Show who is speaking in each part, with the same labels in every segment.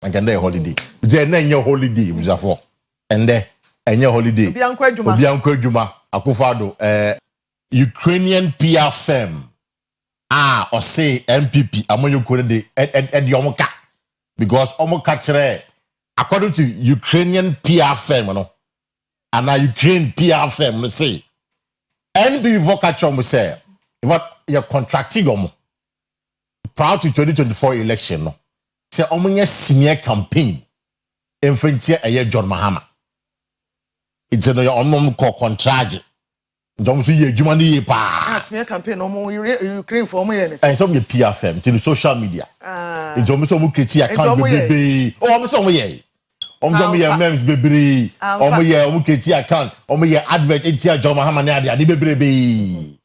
Speaker 1: and can holiday. Then your holiday was a for. And there and your holiday. Bianco Juma, Akufado, Ukrainian PR firm. Or say MPP, among you couldn't at Yomoka. Because Omoka, according to Ukrainian PR firm, no, and now Ukraine PR firm, say, NB Vokachom say, what you're contracting prior to 2024 election, no, say, Omonia smear campaign, influence a John Mahama. It's a unknown contract. Don't see a human
Speaker 2: smear campaign, no more Ukraine for me. And
Speaker 1: some of the PR firm, it's in social media. It's almost some critique account, baby. Oh, I'm some way. Some memes, baby. Oh, yeah, critique account. Oh, yeah, advert, it's a John Mahamania, the baby.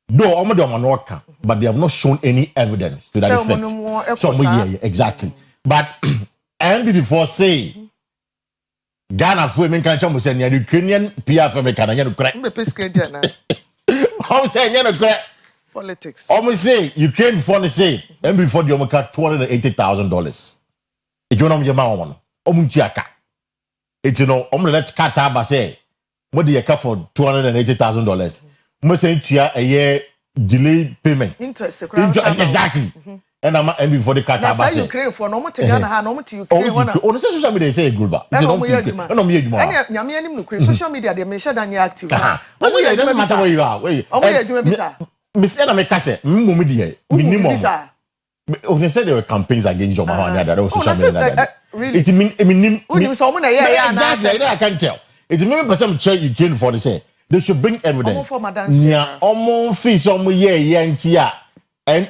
Speaker 1: No, I'm not worker, but they have not shown any evidence to that effect. So, yeah, exactly. But, and before say, Ghana for men can chamo say the Ukrainian PR firm can you correct. How say you correct
Speaker 2: politics.
Speaker 1: Almost say Ukraine for say and before the Omaka $280,000. It you know your man Omuntiaka. It's you know let Qatar say what do you care for $280,000? Must say a year delay payment.
Speaker 2: Interest
Speaker 1: exactly. And I'm before the Qatar
Speaker 2: say Ukraine for no to Ghana no to Ukraine one.
Speaker 1: On social media say good ba. It's not no me adwuma.
Speaker 2: And nyame anim no Ukraine social media they mention that you active.
Speaker 1: It doesn't matter where you are. Where me say na me ka say me dey minimum. They said there were campaigns against your man that was social media.
Speaker 2: Really?
Speaker 1: It mean
Speaker 2: exactly.
Speaker 1: I can tell. It mean person check Ukraine for the say they should bring evidence. Yeah, almost fee some yeah ntia. And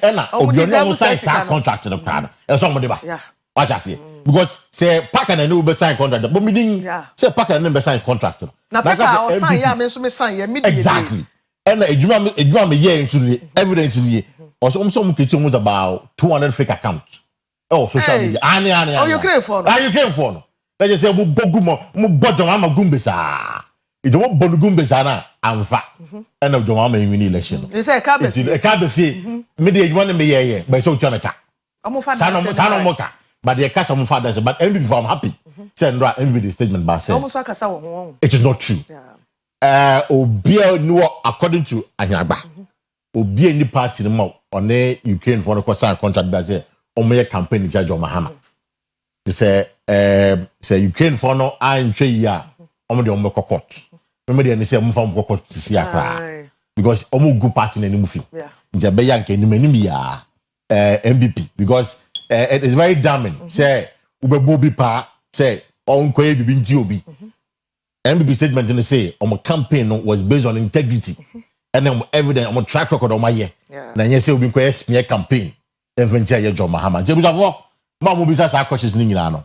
Speaker 1: you sign contract in the crowd. And somebody back.
Speaker 2: Yeah.
Speaker 1: What I say? Because say Parker and no sign contract. But me didn't say Parker and no sign contract.
Speaker 2: Now Parker sign yeah, me sign yeah.
Speaker 1: Exactly. And you me yeah into the evidence in the or some create about 200 fake accounts. Oh, social media.
Speaker 2: Oh, you crave for no.
Speaker 1: You crave for no. Let's just say mo bogumo mo bojo ama gumbesa. It don't bogumbesa na amfa. And of John Mama in election.
Speaker 2: You say a cabinet.
Speaker 1: A cabinet. Maybe you want to be here, but so Chanaka. Sana Moka. But the cast of fathers, but everybody I'm happy. Send right everybody statement by saying it is not true. Obia no according to Anyaba. Obia any party the more on the Ukraine for the sign contract by say on my campaign in Judge Mahama. They say Ukraine for no I'm sure ya on the court. Remember they say from court to see a because omo good party in the movie.
Speaker 2: Yeah.
Speaker 1: Jabeyanke ni menimi ya MVP because it is very damning. Say ubebobi pa say on koye bibi nti obi. MVP statement in say omo campaign was based on integrity and then evidence omo track record on my year. Na yen say obi koye smear campaign eventually ye John Mahama. Jebusafo ma mo bisa sa questions ni nyina no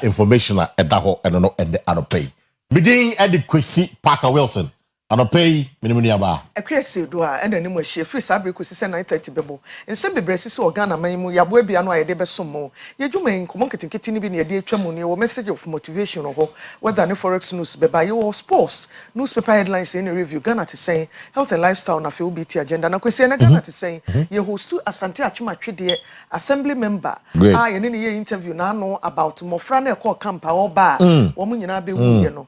Speaker 1: information at that ho and no at the other pay. Bidding at the Kwesi Parker Wilson. And pay minimum aba.
Speaker 2: Akua Asiedua and any more she free sabre Kwesi 9:30 bebo. And some bebresi or Ghana maimu ya bwebia no ayede besomo. Ye dwuma nkomo ketenkete bi na ye de atwamu ne wo message of motivation ho whether ne forex news beba you sports newspaper headlines in a review Ghana to say health and lifestyle na fe obiti agenda na Kwesi na Ghana to say ye host Asante Achimatwe de assembly member ye ne ye interview na no about mofra na e call camp oba wo mu nyina be wuye no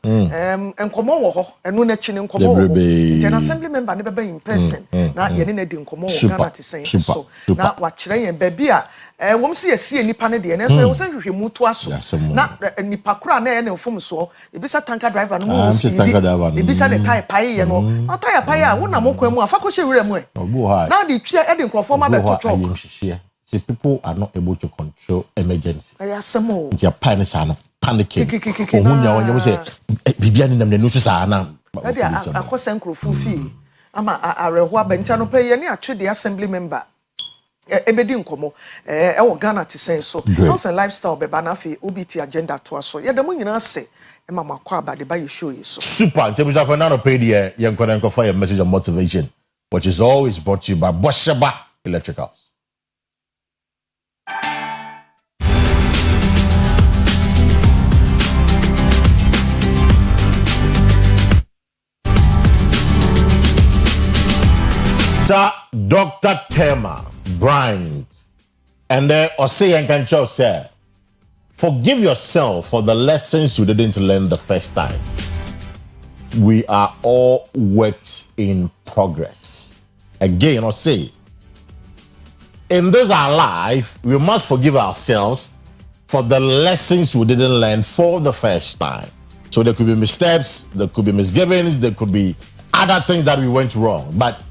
Speaker 2: enkomo wo ho eno na chi ne enkomo General Assembly member ne beba in person na ye ne di nkomo wo Ghana to say so na wa kire yen baby a wom se ye nipa ne de na so ye wo san hwehwemu to aso na nipa kura na ye ne mfom so ebisa tanker driver no mo speed ebisa ne tire paye ye no na tire paye a wo na mo kwa mu afa ko hye wura mu na de twa e de nkrofo ma beto chok.
Speaker 1: See, people are not able to control emergency.
Speaker 2: Ayasemo.
Speaker 1: They are panicking. When you say, "Bibiani na mnenusu sana."
Speaker 2: Adi akosa nkrofo fi. Ama areho abenta no pay ye atwe the assembly member. Ebedi nkomo wo Ghana te sen so. Health and lifestyle beba na fi obiti agenda to aso. Ye dem nyina se mama kwa ba de ba ye show you so.
Speaker 1: Super. Tebusha for now pay the young kodanko for your message of motivation, which is always brought to you by Bosheba Electricals. Dr. Tema Bryant and Osei and Kancho say forgive yourself for the lessons you didn't learn the first time. We are all works in progress. Again, I'll say, in this our life, we must forgive ourselves for the lessons we didn't learn for the first time. So there could be missteps, there could be misgivings, there could be other things that we went wrong. But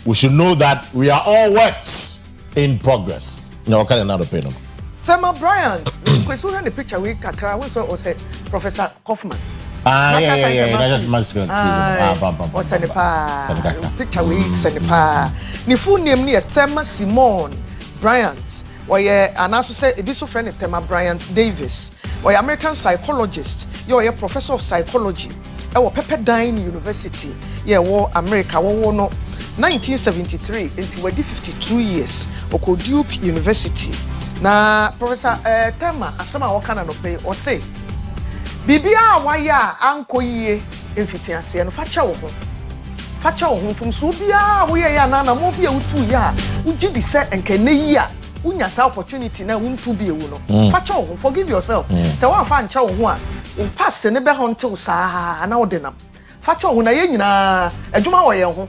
Speaker 1: we should know that we are all works in progress. You know, what kind of another opinion?
Speaker 2: Thelma Bryant, Kwesi had the picture we kakra we saw was Professor Kaufman.
Speaker 1: Yeah. That's just masculine.
Speaker 2: What's the picture we send pa. Ni full name ni Thelma Simone Bryant. Why and also say a bit friend Thelma Bryant Davis. Why American psychologist. You are a professor of psychology. Our Pepperdine University. Yeah, war America. War no 1973 until we did 52 years. Oko Duke University. Na Professor Thelma asama wakana no pay or say Bibia waya anko yie mfitiase no facha wo ho fum so bia wo ye ya na na mo bia utu ya uji di se enka ne yi a unya sa opportunity na untu bia wu no facha wo ho, forgive yourself say wa fa ncha wo ho a un past ne be ho ntew saa na wo de nam facha wo ho na ye nyina adwuma wo ye ho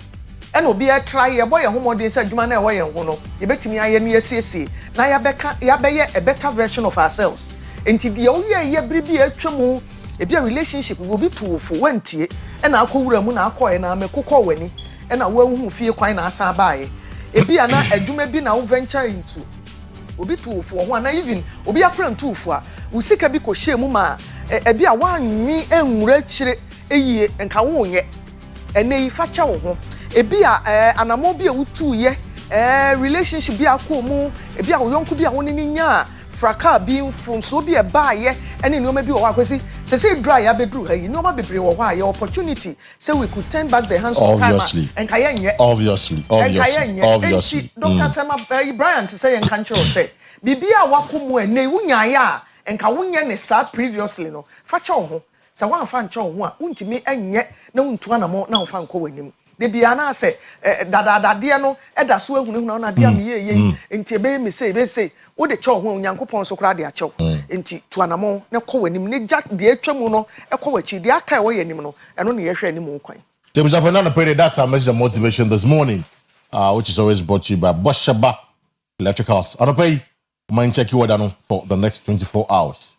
Speaker 2: e na obi e try ye boy ye ho modern say adwuma na wo ye ho no ye betimi aye ne yesiesie na ya be ye a better version of ourselves. Enti dia wo ye bribi atwemu e bia relationship wo bi tuofo wantie e na akowura mu na akoye na amekokọ wani e na wo hu fie kwan na asa baaye e bia na adwuma bi na wo venture into obi tuofo ho na even obi akran tuofo a wo sika bi ko hyemu ma e bia wanwi enwura kire eyie enka wo nye ene yi facha wo ho e bia anamo bia wutu ye relationship bia ko mu e bia wo yonko bia wo ni nya fraka being from so be a buy any no maybe or Kwesi say dry ya bedru hey no ma bebre wo hwa your opportunity say we could turn back the hands of time and kayenye obviously Dr. Thelma Bryant say en kanche say bibia wakomu ene wunya ya enka wunya ne sa previously no facha wo ho say wan fa nche wo ho a untimi enye na untu anamo na fa nko wanim de bia na say dadadade no eda so ehunu na de am ye enti be me say wo de cho ho nyankopon so kra de a chew enti tuanamo ne kɔ wanim ne ja de atwamu no ekɔ wachi de aka wo yanim no eno ne yehwɛ anim kwan.
Speaker 1: Mr. Fernando Pere, that's our message of motivation this morning, which is always brought to you by Boshaba Electricals. Anope, mind check you order for the next 24 hours.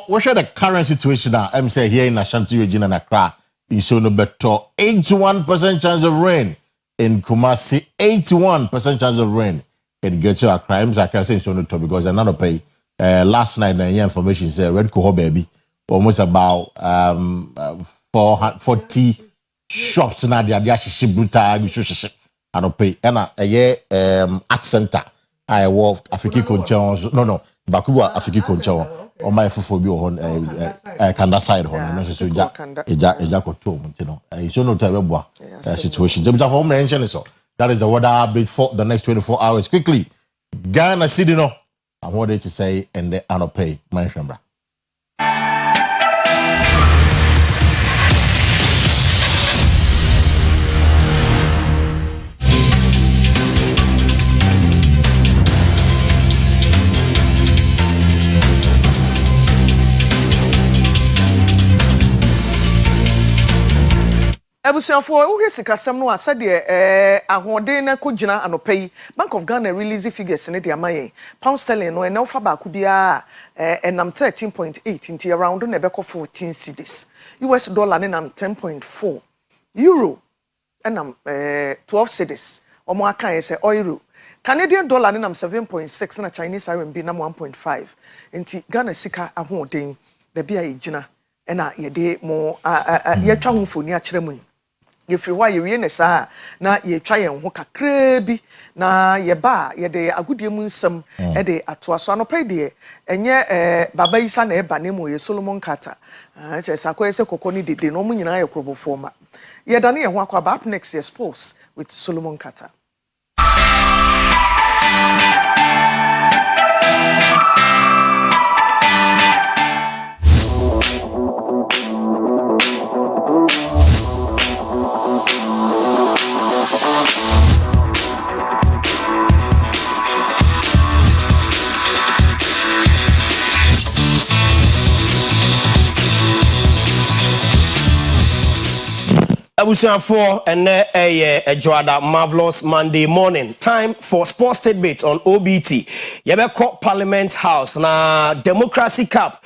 Speaker 1: We share the current situation now. I'm saying here in Ashanti region and Accra, in Sonobeto, 81% chance of rain. In Kumasi, 81% chance of rain. In Greater Accra, I'm saying Sonobeto because another pay. Last night, the information said Red Coho baby, almost about 40 shops now. They are actually brutal. I don't pay. And art center. I work African content. No. Bakuwa African content. On my phobia on Kanda side home, so Eja Koto, you know, so no terrible situation. That is the weather update for the next 24 hours. Quickly, Ghana City, no, I'm ready to say, and they are not pay my shambra.
Speaker 2: Ebusiafo wo sikasem no asa de ahoden na kogina anopai Bank of Ghana release figures ne de amaye pound sterling no na ofa ba ku bia enam 13.8 into around na be 14 cedis US dollar ne nam 10.4 euro enam 12 cedis omo aka ye se euro Canadian dollar ne nam 7.6 na Chinese RMB nam 1.5 nti Ghana sika ahoden da bia yegina ena yede mo yetwa ho foni a kire mu yefiri hɔ yewie ne saa na yetwa yen ho kakra bi na yeba yede agudie mu nsɛm de atoa so anopai de enye baba isa na eba ne mu ye Solomon Carter chesa kwa ese kokɔ ni dede no mu nyina ye krobofo ma yeda ne ye ho akwa up next year sports with Solomon Carter.
Speaker 3: Abusianfo a Joada marvelous Monday morning. Time for sports tidbits on OBT. Yebeko Parliament House na Democracy Cup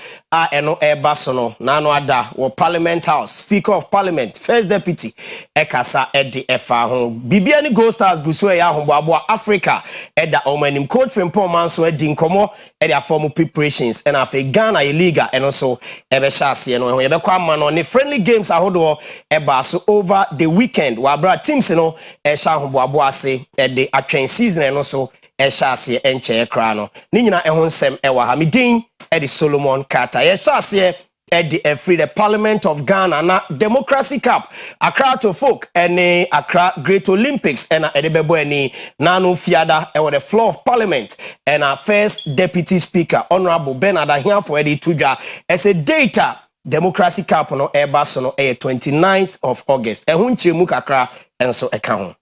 Speaker 3: eno basono na no ada wo Parliament House. Speaker of Parliament, First Deputy Ekasa Edi Efa ho. Bibiani Gold Stars guso ya ho boabo Africa eda omanim coach Frimpong Manso edi nkomo edi aformu preparations and afi Ghana Liga eno so ebe hyase eno yebeko amano ne friendly games ahodo eba so over the weekend wabra teams no sha hoboabo ase de atwen season no so sha ase enche kra no ni nyina ehon sem ewa ha medin e Solomon Carter sha ase e free the Parliament of Ghana na Democracy Cup Accra to folk ene Accra Great Olympics ena edebebo eni nanu fiada e the floor of Parliament and our first Deputy Speaker Honorable Bernard Ahia for edi tudwa as a data Democracy Cup no eba so no 29th of August. Ehun chiremu kakra enso eka ho.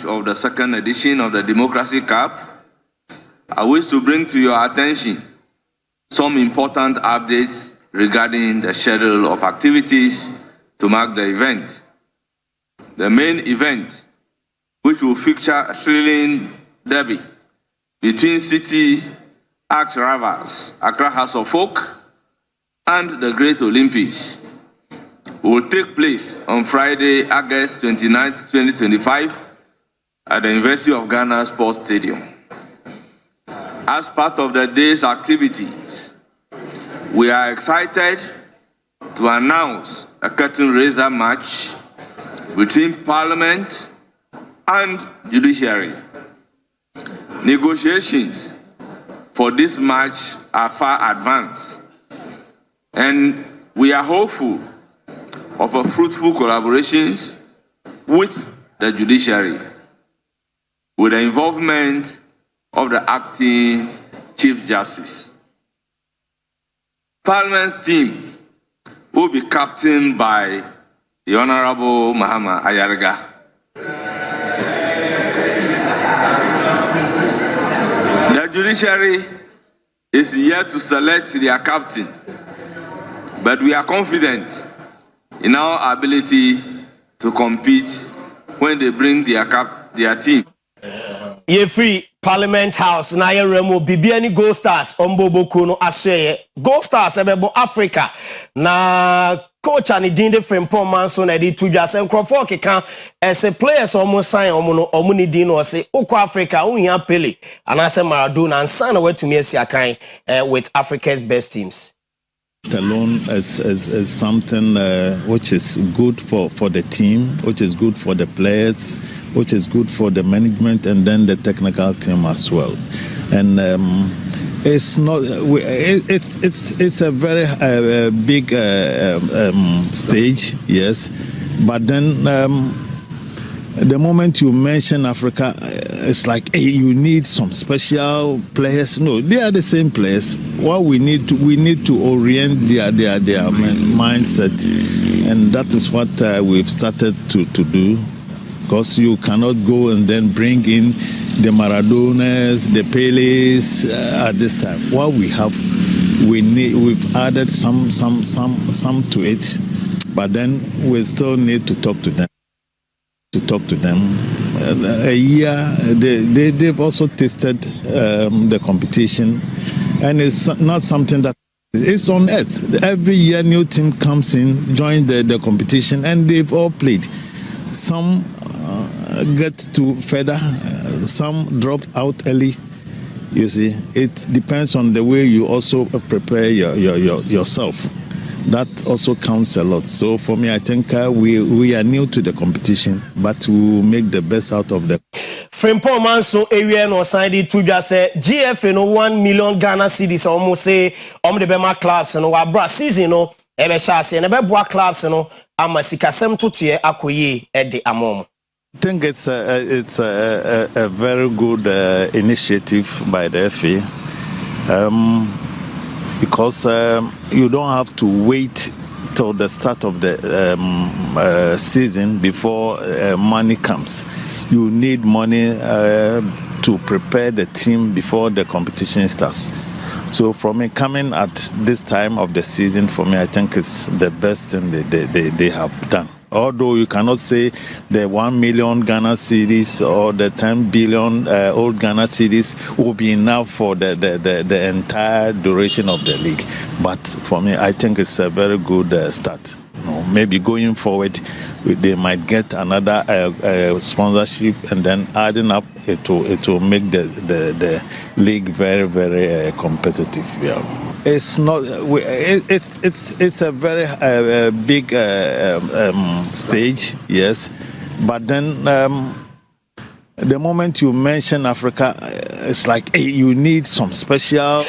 Speaker 4: Of the second edition of the Democracy Cup, I wish to bring to your attention some important updates regarding the schedule of activities to mark the event. The main event, which will feature a thrilling derby between city arch rivals Accra House of Folk and the Great Olympics, will take place on Friday, August 29, 2025 at the University of Ghana Sports Stadium. As part of the day's activities, we are excited to announce a curtain raiser match between Parliament and Judiciary. Negotiations for this match are far advanced, and we are hopeful of a fruitful collaboration with the judiciary, with the involvement of the acting Chief Justice. Parliament's team will be captained by the Honorable Mahama Ayarga. The judiciary is yet to select their captain, but we are confident in our ability to compete when they bring their team.
Speaker 3: Ye free Parliament House na ye remo bibiani Gold Stars omboboku no aseye Gold Stars ebebo Africa na coach ani dinde Frimpong Manso na di tudwa se nkrofo keka ese players almost sign omo ni din no se ukọ Africa unhia Pele anase Maradona ansa na watumi asi akan with Africa's best teams.
Speaker 5: Alone is something which is good for the team, which is good for the players, which is good for the management and then the technical team as well. And it's not it's a very big stage, yes, but then the moment you mention Africa, it's like, hey, you need some special players. No, they are the same players. What we need to orient their mindset, and that is what we've started to do. Because you cannot go and then bring in the Maradonas, the Peles at this time. What we have, we've added some to it, but then we still need to talk to them. A year, they've also tasted the competition, and it's not something that it's on earth. Every year, new team comes in, join the competition, and they've all played. Some get to further, some drop out early, You see, it depends on the way you also prepare yourself. That also counts a lot. So for me, I think we are new to the competition, but we will make the best out of the.
Speaker 3: Frimpong Manso area no signed to just say GFA no 1 million Ghana cedis almost say the Bema clubs no wa bra season no ebe shase na be boa clubs no amasikasem totie akoye e de amom.
Speaker 5: I think it's a very good initiative by the FA because you don't have to wait till the start of the season before money comes. You need money to prepare the team before the competition starts. So for me, coming at this time of the season, for me, I think it's the best thing they have done. Although you cannot say the 1 million Ghana cedis or the 10 billion old Ghana cedis will be enough for the entire duration of the league. But for me, I think it's a very good start. Maybe going forward, they might get another sponsorship, and then adding up, it will make the league very, very competitive. Yeah. It's not. It's a very big stage, yes. But then the moment you mention Africa, it's like hey, you need some special.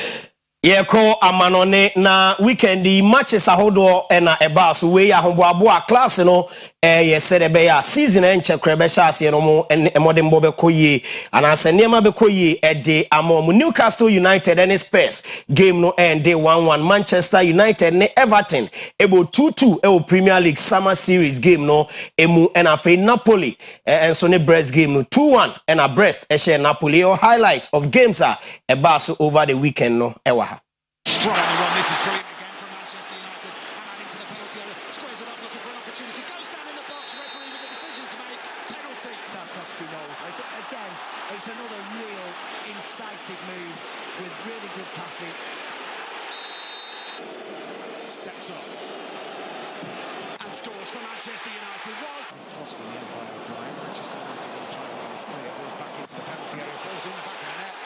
Speaker 3: Yeko amanone na weekend the matches ahodo na eba so we ahomboabo class no ye said be ya season en chekrebe shase no mo modern bobe koye anase niema be koye e de amom Newcastle United and Spurs game no end day 1-1 Manchester United ne Everton ebo 2-2 e Premier League summer series game no emu na fe Napoli and so ne Brest game no 2-1 and a Brest e share Napoli or highlights of games are eba so over the weekend no ewa.
Speaker 6: Strong on the run. This is brilliant again from Manchester United. And adding to the penalty area. Squares it up, looking for an opportunity. Goes down in the box. Referee with the decision to make. Penalty. Tarkowski knows. Again, it's another real incisive move with really good passing. Steps up. And scores for Manchester United. Was crossed in the end by O'Brien. Manchester United will try and run this clear. Balls back into the penalty area. Balls in the back of the net.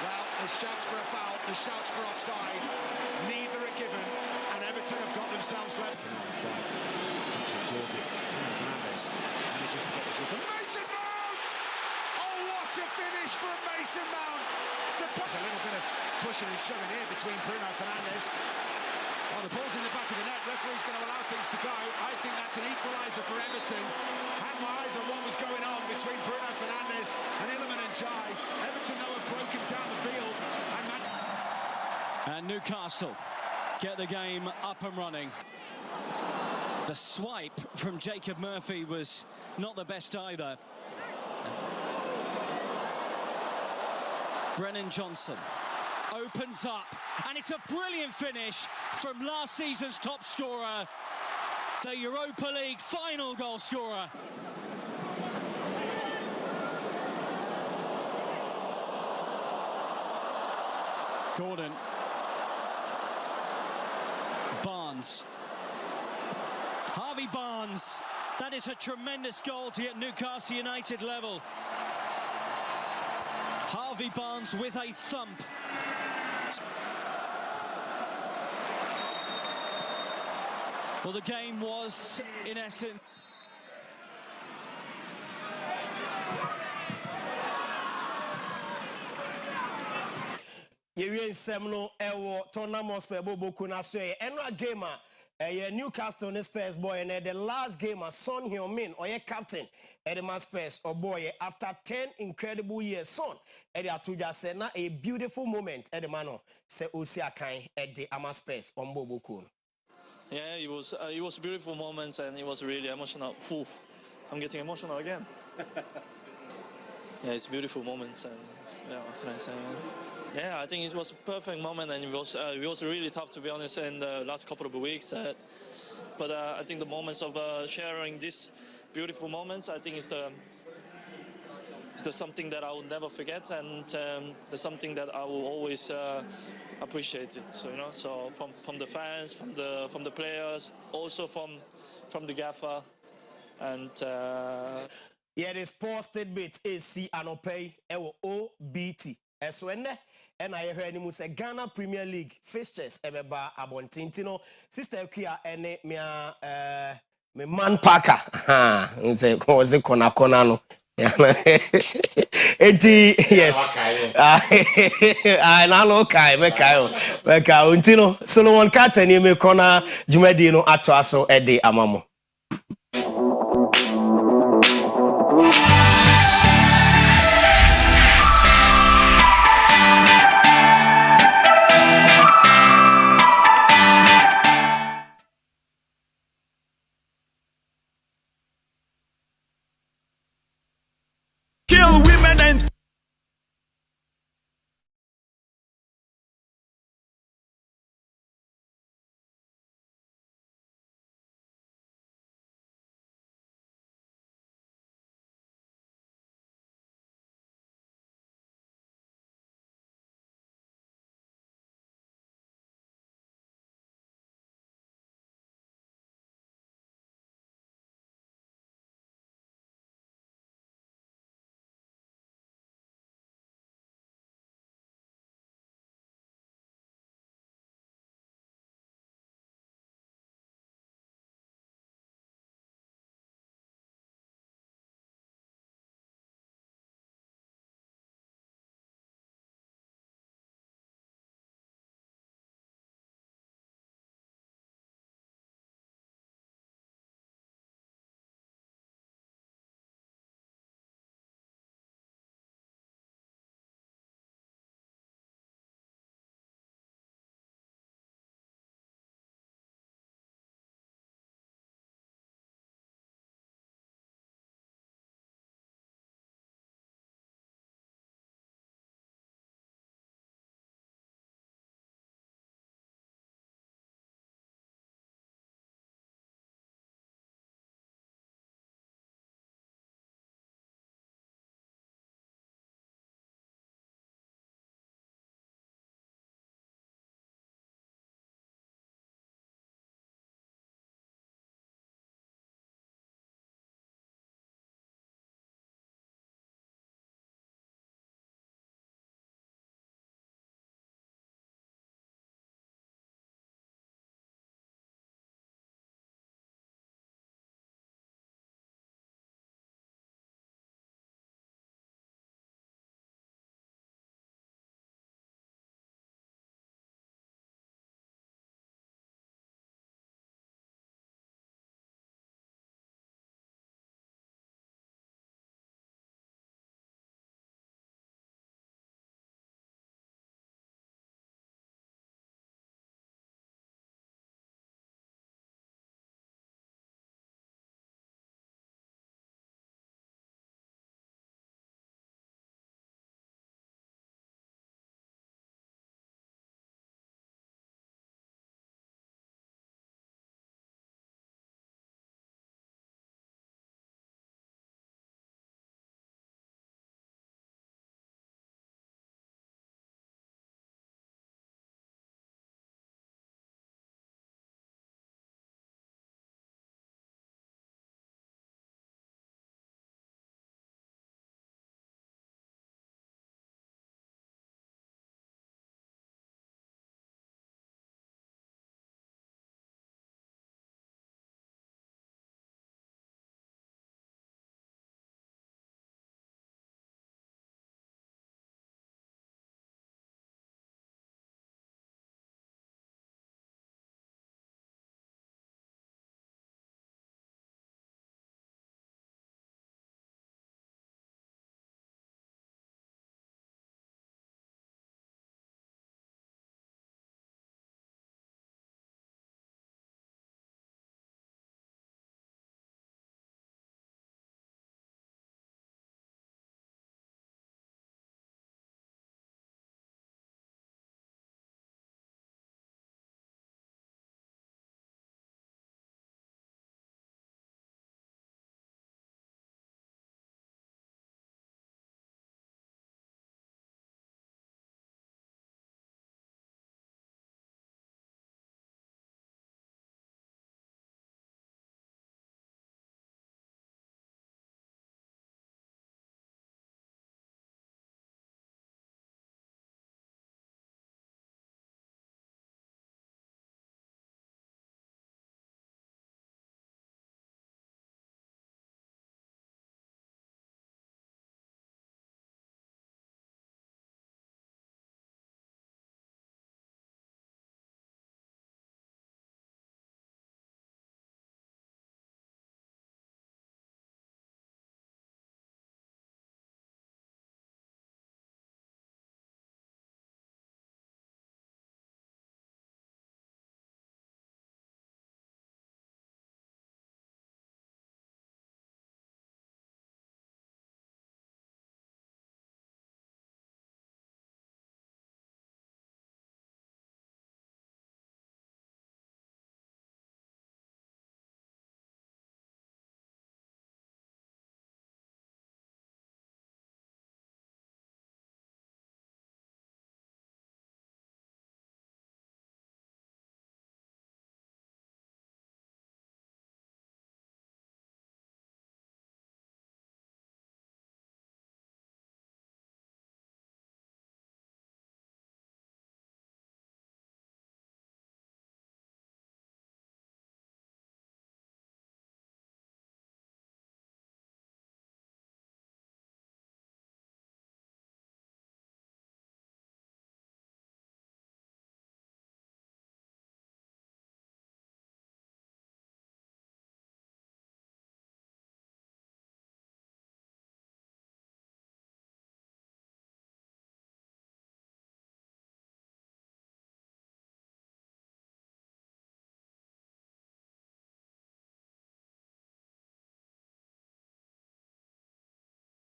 Speaker 6: Well, there's shouts for a foul, there's shouts for offside. Neither are given, and Everton have got themselves left. Manages to get this into Mason Mount! Oh, what a finish from Mason Mount! There's a little bit of pushing and shoving here between Bruno Fernandes. Oh, the ball's in the back of the net. Referee's going to allow things to go. I think that's an equaliser for Everton. Had my eyes on what was going on between Bruno Fernandes and Iliman and Jai. Everton, though, have broken down the field.
Speaker 7: And Newcastle get the game up and running. The swipe from Jacob Murphy was not the best either. Brennan Johnson opens up, and it's a brilliant finish from last season's top scorer, the Europa League final goal scorer. Gordon. Barnes. Harvey Barnes. That is a tremendous goal to get Newcastle United level. Harvey Barnes with a thump. Well, the game was, in essence...
Speaker 3: Yerin Semno Ewo tournament for Boboku na so enra game Newcastle and Spurs boy and the last game Son Heung-min or captain Edema Spurs or boy after 10 incredible years son Eddie Atuja said na a beautiful moment Edemano se Osiakan at the Ama Spurs on Boboku.
Speaker 8: Yeah, it was beautiful moments and it was really emotional. Whew, I'm getting emotional again. Yeah, it's beautiful moments and yeah, what can I say? Yeah, I think it was a perfect moment and it was really tough to be honest in the last couple of weeks. But I think the moments of sharing these beautiful moments, I think is the something that I will never forget and the something that I will always appreciate it. So so from the fans, from the players, also from the gaffer, and. Yeah, the sports tidbit is see and pay OBT. So when
Speaker 3: and I heard him say Ghana Premier League fixtures ebeba abontintino sister Akua ene me man Parker nse ko ze kona no enti yes na lo kai me kai untino Solomon Carter ni me kona jumadi no ato aso ede amamo.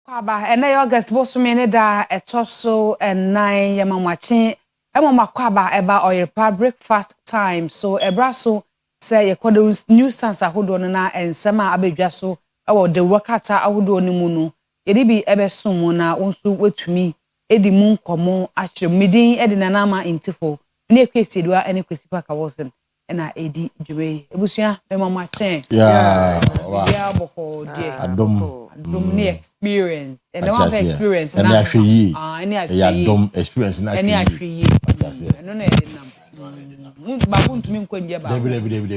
Speaker 9: Kwaba ene August bosume ne da etoso ennan yamamachi emama kwaba eba Oyerepa breakfast time so ebraso say yekodo new stance ahodo no na ensema abedwa so ewo de wakata ahodo ni mu no yedi bi ebesom mu na wonsu wetumi edi mu nkomo ahye midin edi na nama intifo ne Kwesi Asiedua ene Kwesi Paka Wilson ena edi dwe ebusua emama chen
Speaker 1: yeah
Speaker 9: boko die
Speaker 1: adom
Speaker 9: ni experience and no experience
Speaker 1: na ahweyi
Speaker 9: ya
Speaker 1: dom experience na
Speaker 9: ahweyi no na ba kuntumi nkonje ba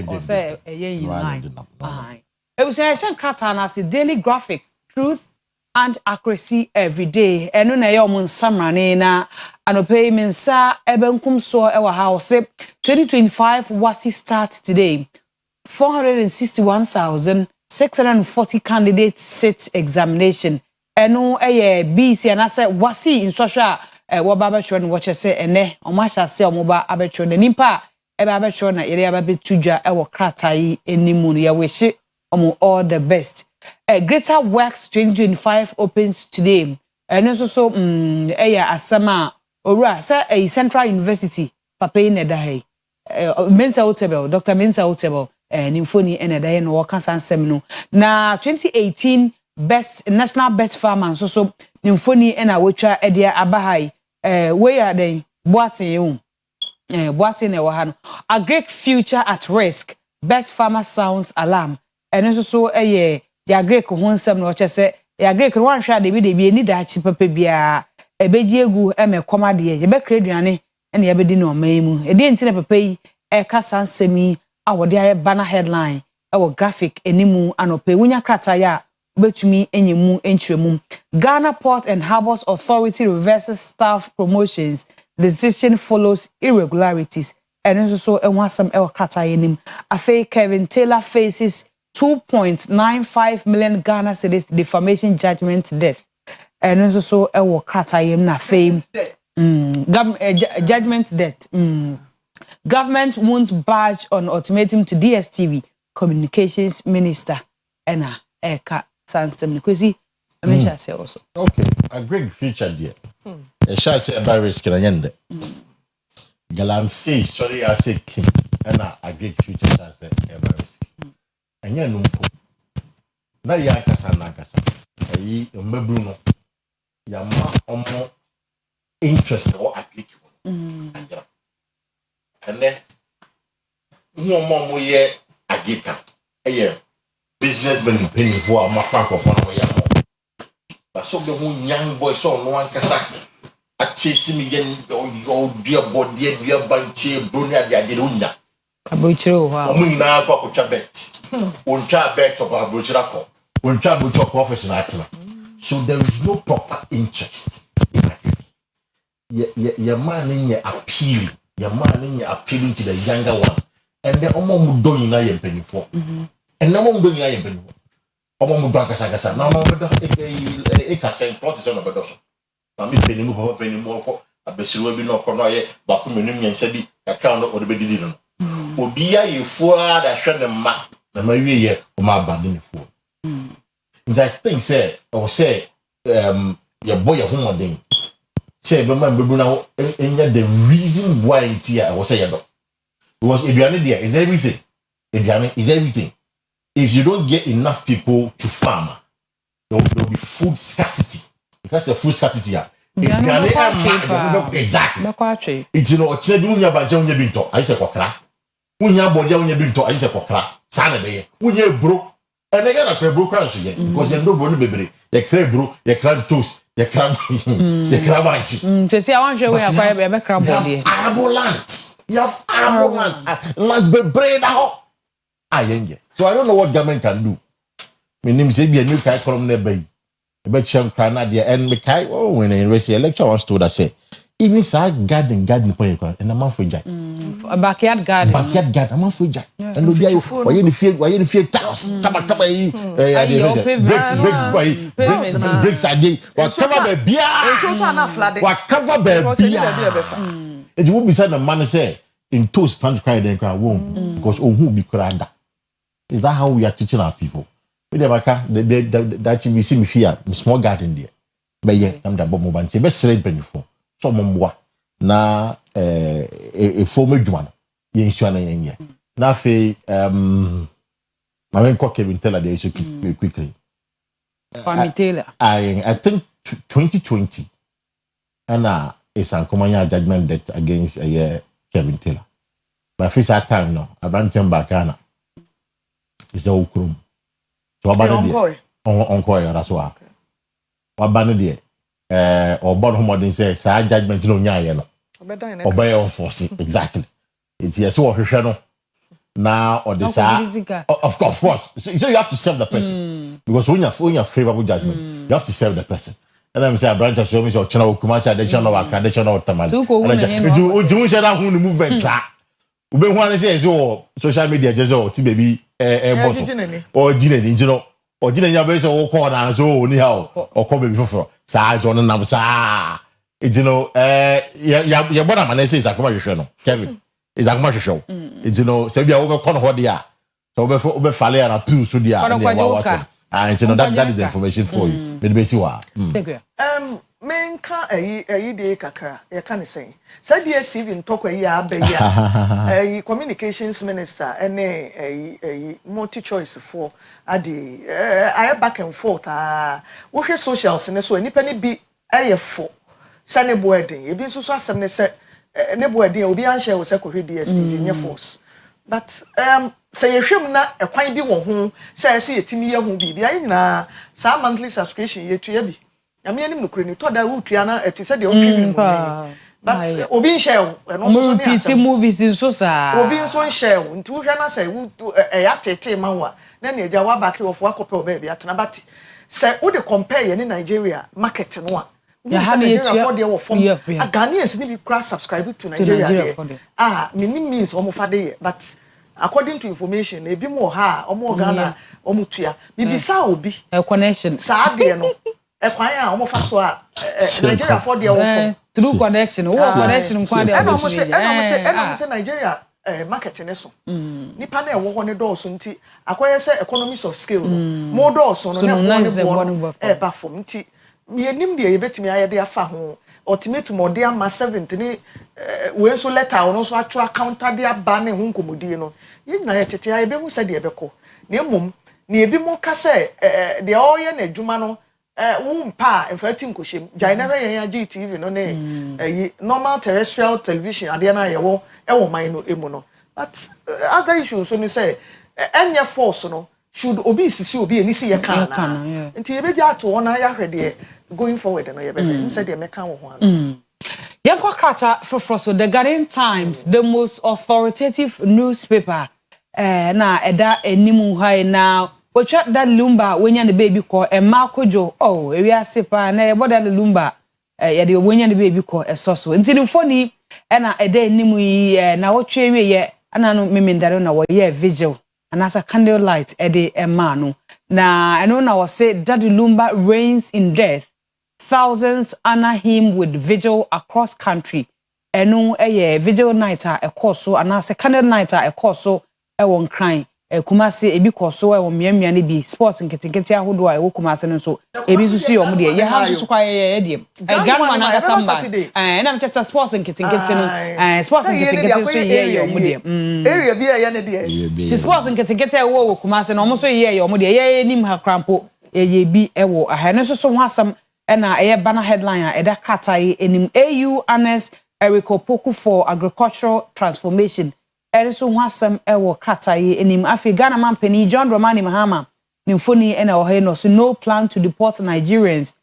Speaker 9: o say eyen line ebusia shan krata na se daily graphic truth and accuracy every day eno na ye omun samrane na anope mensa ebenkum so e wa house 2025 Wasi start today 461,640 candidates sit examination eno BC and I say Wasi in social wo baba chro no watch say ene o ma sha say o mo ba abetro na nimpa e ba abetro na yere aba betudwa e wo kratai enimu no ya wish omo all the best. Greater Works 2025 opens today eno so asama owura say Central University papa in da hey Mensa Hotel Dr. Mensa Hotel Nimfoni eneda no waka sansem no na 2018 best national best farmer so Nimfoni ena wotwa edia abahai we are den boatin boatin e wo ha no a great future at risk best farmer sounds alarm eno so ya great ho nsem no chese ya great no wan hwa de bi ni da chi papa bia ebeji egu emekomade ye be kreduane ena ye bedi no mayimu edi enti papa yi ka sansemi awode aye banner headline ewo graphic enimu anope wunya krata ya betumi enyemu entremu Ghana Port and Harbours Authority reverses staff promotions decision follows irregularities and so enwasam ewo krata yenim afa Kevin Taylor faces 2.95 million Ghana cedis defamation judgment death and so ewo krata yem na fame judgment death Government won't budge on ultimatum to DSTV Communications Minister Ena Eka Sansem Kwesi Amisha say also.
Speaker 1: Okay, a great feature there. A shall say about risk in yende. Galam say sorry I say king Ena a great future shall say about risk. And ya numpo. Na ya kasa na kasa. Ayi mbebruno. Ya ma omo interest or agree. And then more ye agita businessman paying for my frank of 1 year more. But so the young boy saw no one casa a chasing me yen or dear body, dear banchi, Brunia, the Adirunda.
Speaker 9: A butcher,
Speaker 1: Muna Coca bet. One child bet of our butcher, one child butcher office in Atla. So there is no proper interest in agriculture. Your man in your appeal. Your man in your appealing to the younger ones, and then Omo doing na yempeni for. And no one doing na yempeni for. Omo Drakasagasa, no more Eka Port is on a bedoso. Mami penny more, a Bessiru be no cornoye, Bakuminium and Sebi, a crown or the bedidino. Obia you for that shed them map, the Maria or my banding for. I think, say, or say, your boy a home day. Say, remember now, the reason why it's here, I was saying, because Adriana there is everything. Adriana is everything. If you don't get enough people to farm, there will be food scarcity. Because the food scarcity here. Exactly. It's it's a dunya baja binto. I say kokra. Unya body unya binto. I say kokra. Sana be. Unya bro. And they got a broke crowd because they don't want to be. They crab bro. They crab toast. The crab, the crab anchi.
Speaker 9: To see, I want you to have a crab body.
Speaker 1: Arable land. You have arable land. Lands be braid out. So I don't know what government can do. My name is Ebi, a new guy from nearby. I bet you can and the guy, when I university lecture was told us, say, even side garden point, and a month for jack.
Speaker 9: A backyard garden.
Speaker 1: Backyard garden, a month for jack. And no be why you feel towels. Come bricks again. What cover the beer? What cover the beer? It won't be said the man say in toast punch cry then cry womb because who be cranda. Is that how we are teaching our people? We dey maka that we see me fear small garden there. But yeah, I'm the bomb ban say be select benefo. So momwa na e form adwuma no. Ye nsu na yenye. Na fe my main cock Kevin Taylor there so quickly.
Speaker 9: Kwame Taylor.
Speaker 1: I think 2020 and it's a common judgment that against Kevin Taylor. But first time no, I ran him back ana. It's a ukrum. So about on coy that's why. What banner there? Or bottom modern say judgment no nya no. Obey on force exactly. It's yes so no. Now or the side of course so you have to serve the person because when you're favorable judgment you have to serve the person and then say branch show me so channel kumasa the channel waka the channel tamale you share that who the movement sir we be one say so social media just ti baby boss or jineni you know or jineni be say o call na so ni how or call baby for sir John na sir you know ya bona man say sakoma hwehwe no Kevin is a commercial show. It's say we are over corner what they are. So over Fale and Apu so they are. And that is the information for you.
Speaker 9: Thank you.
Speaker 2: Menka day kakra. You can say. Said yes, Stephen talk a communications minister and a multi-choice for Adi. I back and forth. What your socials and so any penny be a for Sunny wedding. You been so some say. Nebo ade obi anhye wo se kohwe DSTV nye force but say yehwem na ekwan bi wo ho say se yetimi ye ho bi bia nyina sa monthly subscription yetua bi ame anim no kure ni to da wutua na eti se de o twi mu but obi nhye wo no so so
Speaker 9: PC movies nso sa
Speaker 2: obi nso nhye wo nti wo hwe na say wo ya tete ma wo na na eja wa back wo fo akope oba bia tena but say wo de compare ye ni Nigeria market no a Nigeria for the form. A Ghanaians need to subscribe to Nigeria. Means almost but according to information, a bit more more Ghana, Mutia. Maybe Saudi
Speaker 9: a connection.
Speaker 2: Saudi, no, a choir almost Nigeria for the form.
Speaker 9: To do connection, connection,
Speaker 2: and say Nigeria market in eso. Nipane wo ho ne dɔɔso nti akoye sɛ economies of scale. More dɔɔso no na wo ba form nti me enim de yebetimi ayede afa ho ultimatum ode ama 70 ni we so letter ono so atwa counter de aba ne ho nkomodie no yina ye tete aye be hu se de ebeko na emom na ebi mo ka se de oye na adwuma no wo mpa enfati nkoshem jaina hwe yan GTV no ne normal terrestrial television ade na ye wo man no emu no but other issues so ni say enye force no should obi sisi obi eni si ye kan na nti ye be ja to wona ya hwede going forward and you said they make one.
Speaker 9: Yanko Krata for the Guardian Times, the most authoritative newspaper. Na eda enimu hai now. But that lumba when you the baby call a Marco Joe. Oh, we are sepa na ebo that lumba. Ya the when you the baby call a soso. Until the funny na eda enimu na what ye ana no memendaro na ye vigil. And as a candle light ede emano. Na I know now say that lumba reigns in death. Thousands honor him with vigil across country. Eno vigil night a course so and as a candle night a course so won crying. Kumasi ebi course so miamia ni bi sports nketenkete ahodo a kumasi no so ebi susu yo mde ye ha susu kwa ye dem. Grandma na kasamba. Na me chesa sports nketenkete no. Sports nketenkete so ye yo mde.
Speaker 2: Area bi ye ne de.
Speaker 9: Sports nketenkete wo kumasi no mo so ye yo mde ye nim ha krampo ye bi ewo ahane so so ho asam ena banner headline eda katai enim AU Honors Eriko Poku for agricultural transformation eriso ho asem ewo katai enim afi Ghana man pani John Dramani Mahama nimfoni ena ohe no so no plan to deport Nigerians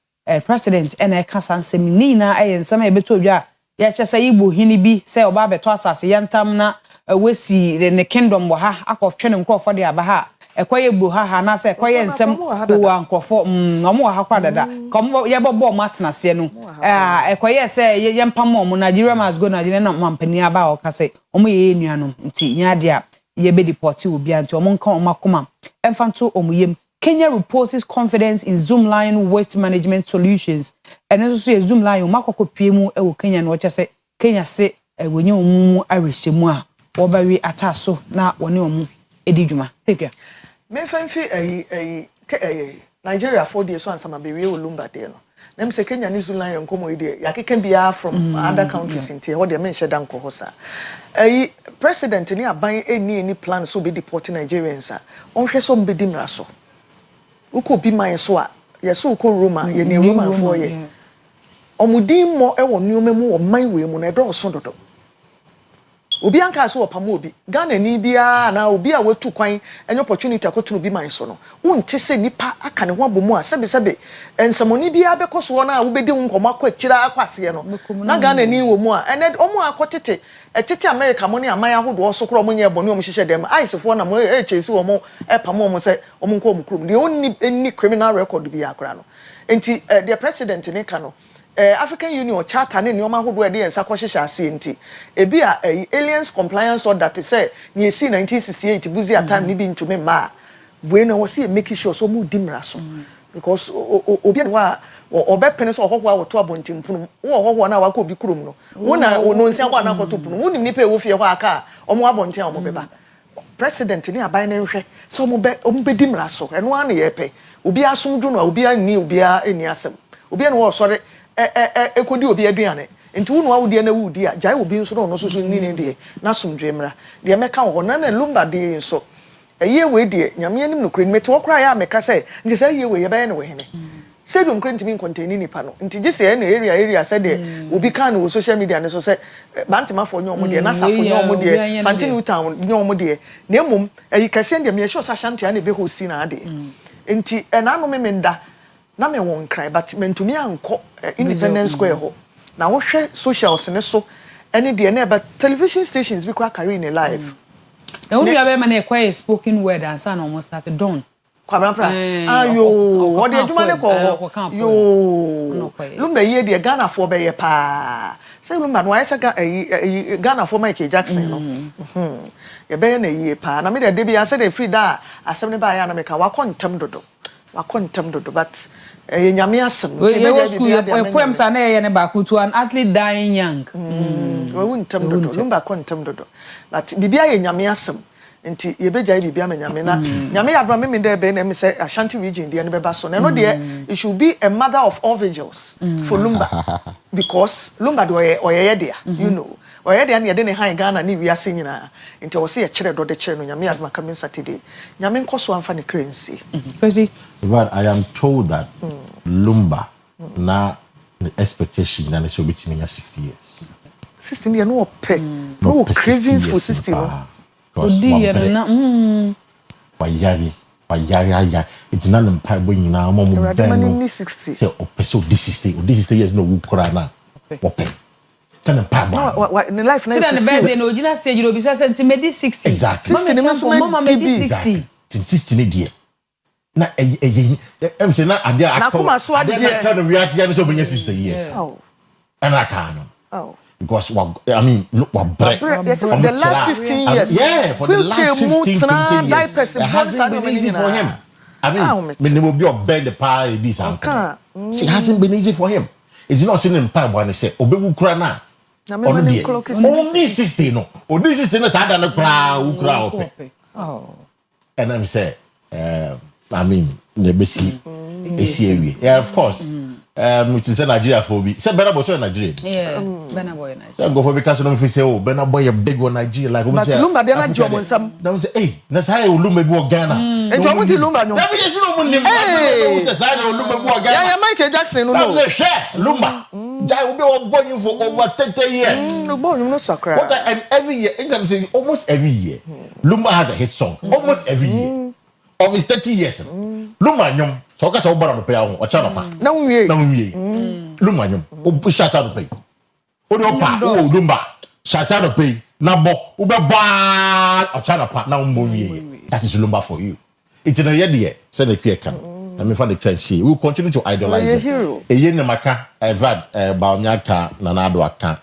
Speaker 9: president ena kasa nsem nina nsem ebeto dwa ya chesa igbo hini bi se oba beto asase yantam na wesi the kingdom wo ha akoftwene nkofo de aba ha ekoye gbo ha na se ekoye nsem wo ankofo omo ha kwa dada kom ye bobo matna se no ekoye se ye mpam omo Nigeria must go Nigeria na mampani aba o ka se omo ye nuanom nti nyade a ye be deport obi anti omo nka omo akoma emfanto omo yem. Kenya reposes confidence in Zoomline waste management solutions and also ye Zoomline makoko piemu e wo Kenya no che Kenya se wonye omu arehemu a wo ba wi ataso na woni omu edidwuma. Take care.
Speaker 2: Me fanfi Nigeria 4 days so ansama be we Lumba dey no. Nem say Kenya ni Zulu lion komo ide ya keken bia from other countries in here. What they mention dan ko hosa. President ni aban any plan so be deport Nigerians a. Onhwe so mbedi mra so. Uko bi man so a yeso uko Roma ye ni Roma for ye. Omudin mo e wo nneoma mu wo man we mu na edo so dodo. Obi anka so opam obi Ghana ni bia na obi a watu kwan enye opportunity akotu obi man so no wonte se nipa aka ne ho abomu a sebe ensamoni bia bekoso na wo bedi nkomo akwa akwase no na Ghana ni wo mu a ene omo akotete etete America mo ne aman ahodo so kro mo nye boni omo hihye dem icefo na mo chesi wo mo epam mo se omo nko omukrum de onni criminal record bia akra no enti the president ne ka no African Union charter ne nyoma hodo e de ensa kwahihye ase enti ebi a aliens compliance order to say ni esi 1968 buzi atam ni bi ntumi ma we na wo see make sure so mu dimra so because obi ne wa obepene so ohokwa woto abontimpunu wo ohokwa na waka obi kurom no wo na no nsia kwa na koto punu wo ni nipa e wo fie kwa aka omo abontin a omo beba president ni aban ne hwe so omo be dimra so eno an ye pe obi asomdu no obi ani obi ani asem obi ne wo sori ekodi obi aduane nti wo no awudi na wudi a jai obi nso no so ni de na somdwemra de meka wo na Lumba de nso eye we de nyame anim no kure meti wo kra ya meka se nti se eye we ye be ne we hene stadium kure ntimi contain nipa no nti gise na area se de obi kan wo social media ne so se bantima fo nyo mo de na safo nyo mo de fantini town nyo mo de na emum eyi kase de me show sashantia na be hosti na ade nti na no memenda na me won cry but mentumi anko Independence Square ho na wo hwe socials ne so ene de na but television stations be kwa carry in live
Speaker 9: e won ya be ma na ekwa spoken word and san almost started done
Speaker 2: kwa bra ayo what dey adwuma ne ko yo Lumba ye de Ghana for be ye pa say Lumba no ayesa Ghana for Michael Jackson no ye be na ye pa na me de bi ase de free da asem ne ba ya na me ka wakontam dodo but nyame asem
Speaker 9: poem sa na ye ne ba ko to an athlete dying young
Speaker 2: we wontam dodo Lumba kontam dodo but bibia ye nyame asem nti ye beja bibia me nyame na nyame adwa me de be na me say Ashanti region de ne beba so na no de it should be a mother of all vigils for Lumba because Lumba do ye there you know oye de na ye de ne han Ghana ni wiase nyina nti wo se ye kire do de kire no nyame adwa coming Saturday nyame nkoso amfa ne currency
Speaker 9: Kwesi.
Speaker 1: But I am told that Lumba na the expectation that it's between 60 years.
Speaker 2: 60 years no pay. No crazy for 60 years.
Speaker 1: It's not in pipe when you now
Speaker 2: mom 60.
Speaker 1: Say so this is years no wukura na. Open. Tell them pipe.
Speaker 2: In life
Speaker 9: na the birthday no original stage you be say medi 60.
Speaker 1: Exactly.
Speaker 2: 60
Speaker 9: mama medi 60.
Speaker 1: 60 ne die. Na em say na ade
Speaker 2: akoma so ade
Speaker 1: na kind of reaction ya so benya 60 years.
Speaker 2: Oh.
Speaker 1: And I can't.
Speaker 2: Oh.
Speaker 1: Because I mean look what break.
Speaker 2: Yes, for the last 15 years.
Speaker 1: Yeah, for the last 15 years. It hasn't been easy for him. I mean, when they will be up bed the pie this and it hasn't been easy for him. It's not sitting in pie when they say obewu kura na. Only 60 no. Only 60 no sada na kura ope.
Speaker 2: Oh.
Speaker 1: And I'm say I mean, nebesi esi yeah, of course. It is a Nigeria for me. Say Benin Boy so Nigeria.
Speaker 9: Yeah, Benin Boy Nigeria.
Speaker 1: So go for because no fit say oh Benin Boy a big one Nigeria like
Speaker 2: but Lumba dey na job on some.
Speaker 1: Now say hey, na say Lumba bi Ghana.
Speaker 2: E job on Lumba no.
Speaker 1: Na be say no mun nim. Say say Lumba bi Ghana.
Speaker 2: Yeah, Michael Jackson no.
Speaker 1: Now say share Lumba. Jai will be born for over 30 years.
Speaker 2: No born no sakra.
Speaker 1: What and every year, in terms of almost every year, Lumba has a hit song. Almost every year. Of his 30 years. Lumba nyom. So ka say obara no pay ahun, o cha no pa.
Speaker 2: Na unwie.
Speaker 1: Lumba nyom. O shasa no pay. O do pa, o Lumba. Shasa no pay. Na bo, o be ba, o cha no pa na umbo wie. That is Lumba for you. It's in a year there. Say the clear can. Let me find the clear see. We will continue to idolize it. E ye ne maka, Evad, Baonyaka, Nanado aka.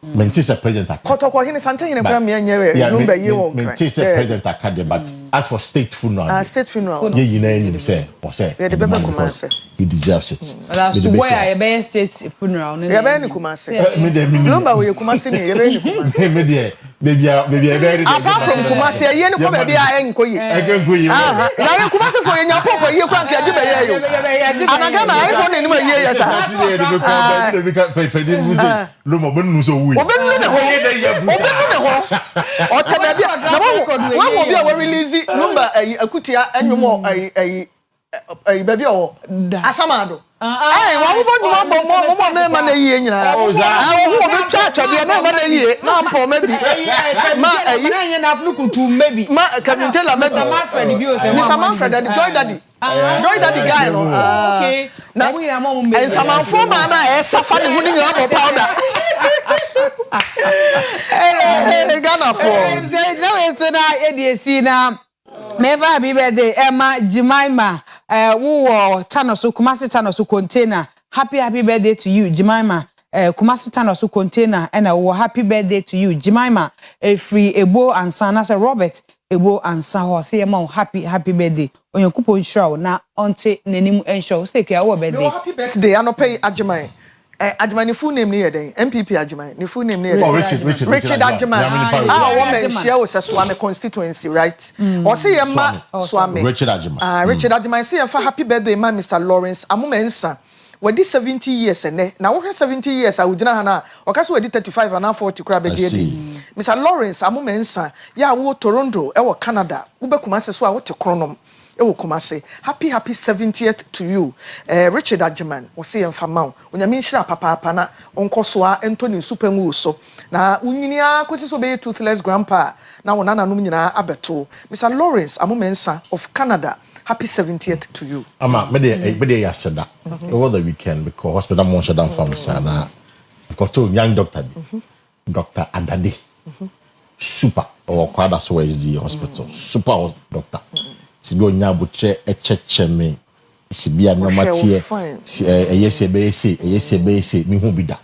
Speaker 1: Mentis a president aka.
Speaker 2: Kotoko hini sante hini kwa mi enyewe. Lumba ye wo.
Speaker 1: Mentis a president aka de, but as for state funeral.
Speaker 2: State funeral.
Speaker 1: Ye you know him say, or say.
Speaker 2: Yeah, the baby Kumase.
Speaker 1: He deserves it.
Speaker 9: That's where you be state funeral.
Speaker 2: You be ni Kumase. Lumba we Kumase ni, you be ni Kumase.
Speaker 1: Me there. Baby, very.
Speaker 2: Apart from Kumasi, you know, baby, I ain't going.
Speaker 1: I can go.
Speaker 2: Now you Kumasi for your papa, you can't get you. And I got my iPhone in my years. A baby or Asamado. Hey, what more man a year? I will charge of your man a year. Now for maybe. Maybe. Can you tell a Mr. Manfred and Joy Daddy? Joy Daddy guy. Okay. Now we are more and some for man. I suffer winning up powder. Hey, Ghana for.
Speaker 9: So now, ADC now. Never happy birthday, Emma Jemima. Who Tanosu Kumasi Tanosu container. Happy birthday to you, Jemima. Kumasi Tanosu container. And happy birthday to you, Jemima. Free Ebo and San as a Robert Ebo and San. Say happy birthday. On your coupon show now. Auntie Nenim and show. Say your birthday.
Speaker 2: Happy birthday. I no pay Ajimai. Ajimai full name near day. MPP Ajimai. Ni full name near day. Richard Ajimai. Woman share was a Swami constituency, right? Or say Emma Swami.
Speaker 1: Richard Ajimai.
Speaker 2: Richard Ajimai say for happy birthday, man, Mr. Lawrence. Amumensa. We did 70 years and now we have 70 years. I would not or cause we did 35 and now 40 crab a day. Mr. Lawrence Amumensa. Ya wo Toronto, ewo Canada. Ube kumase so what chronom. Ewo kumase. Happy 70th to you. Richard Ajimai was saying for mount. When you mean papa na unko soa Anthony Super so. Na unyinia kwesi so be toothless grandpa. Na wonana no nyina abeto. Mr. Lawrence Amumensa of Canada. Happy 70th to you.
Speaker 1: Ama me dey said that over the weekend because hospital mo shut down from sana. Got to young doctor. Dr. Adade. Super or kwada so the hospital. Super doctor. Sibi onya buche echeche me. Sibi anomatie. Eyese me hu bida.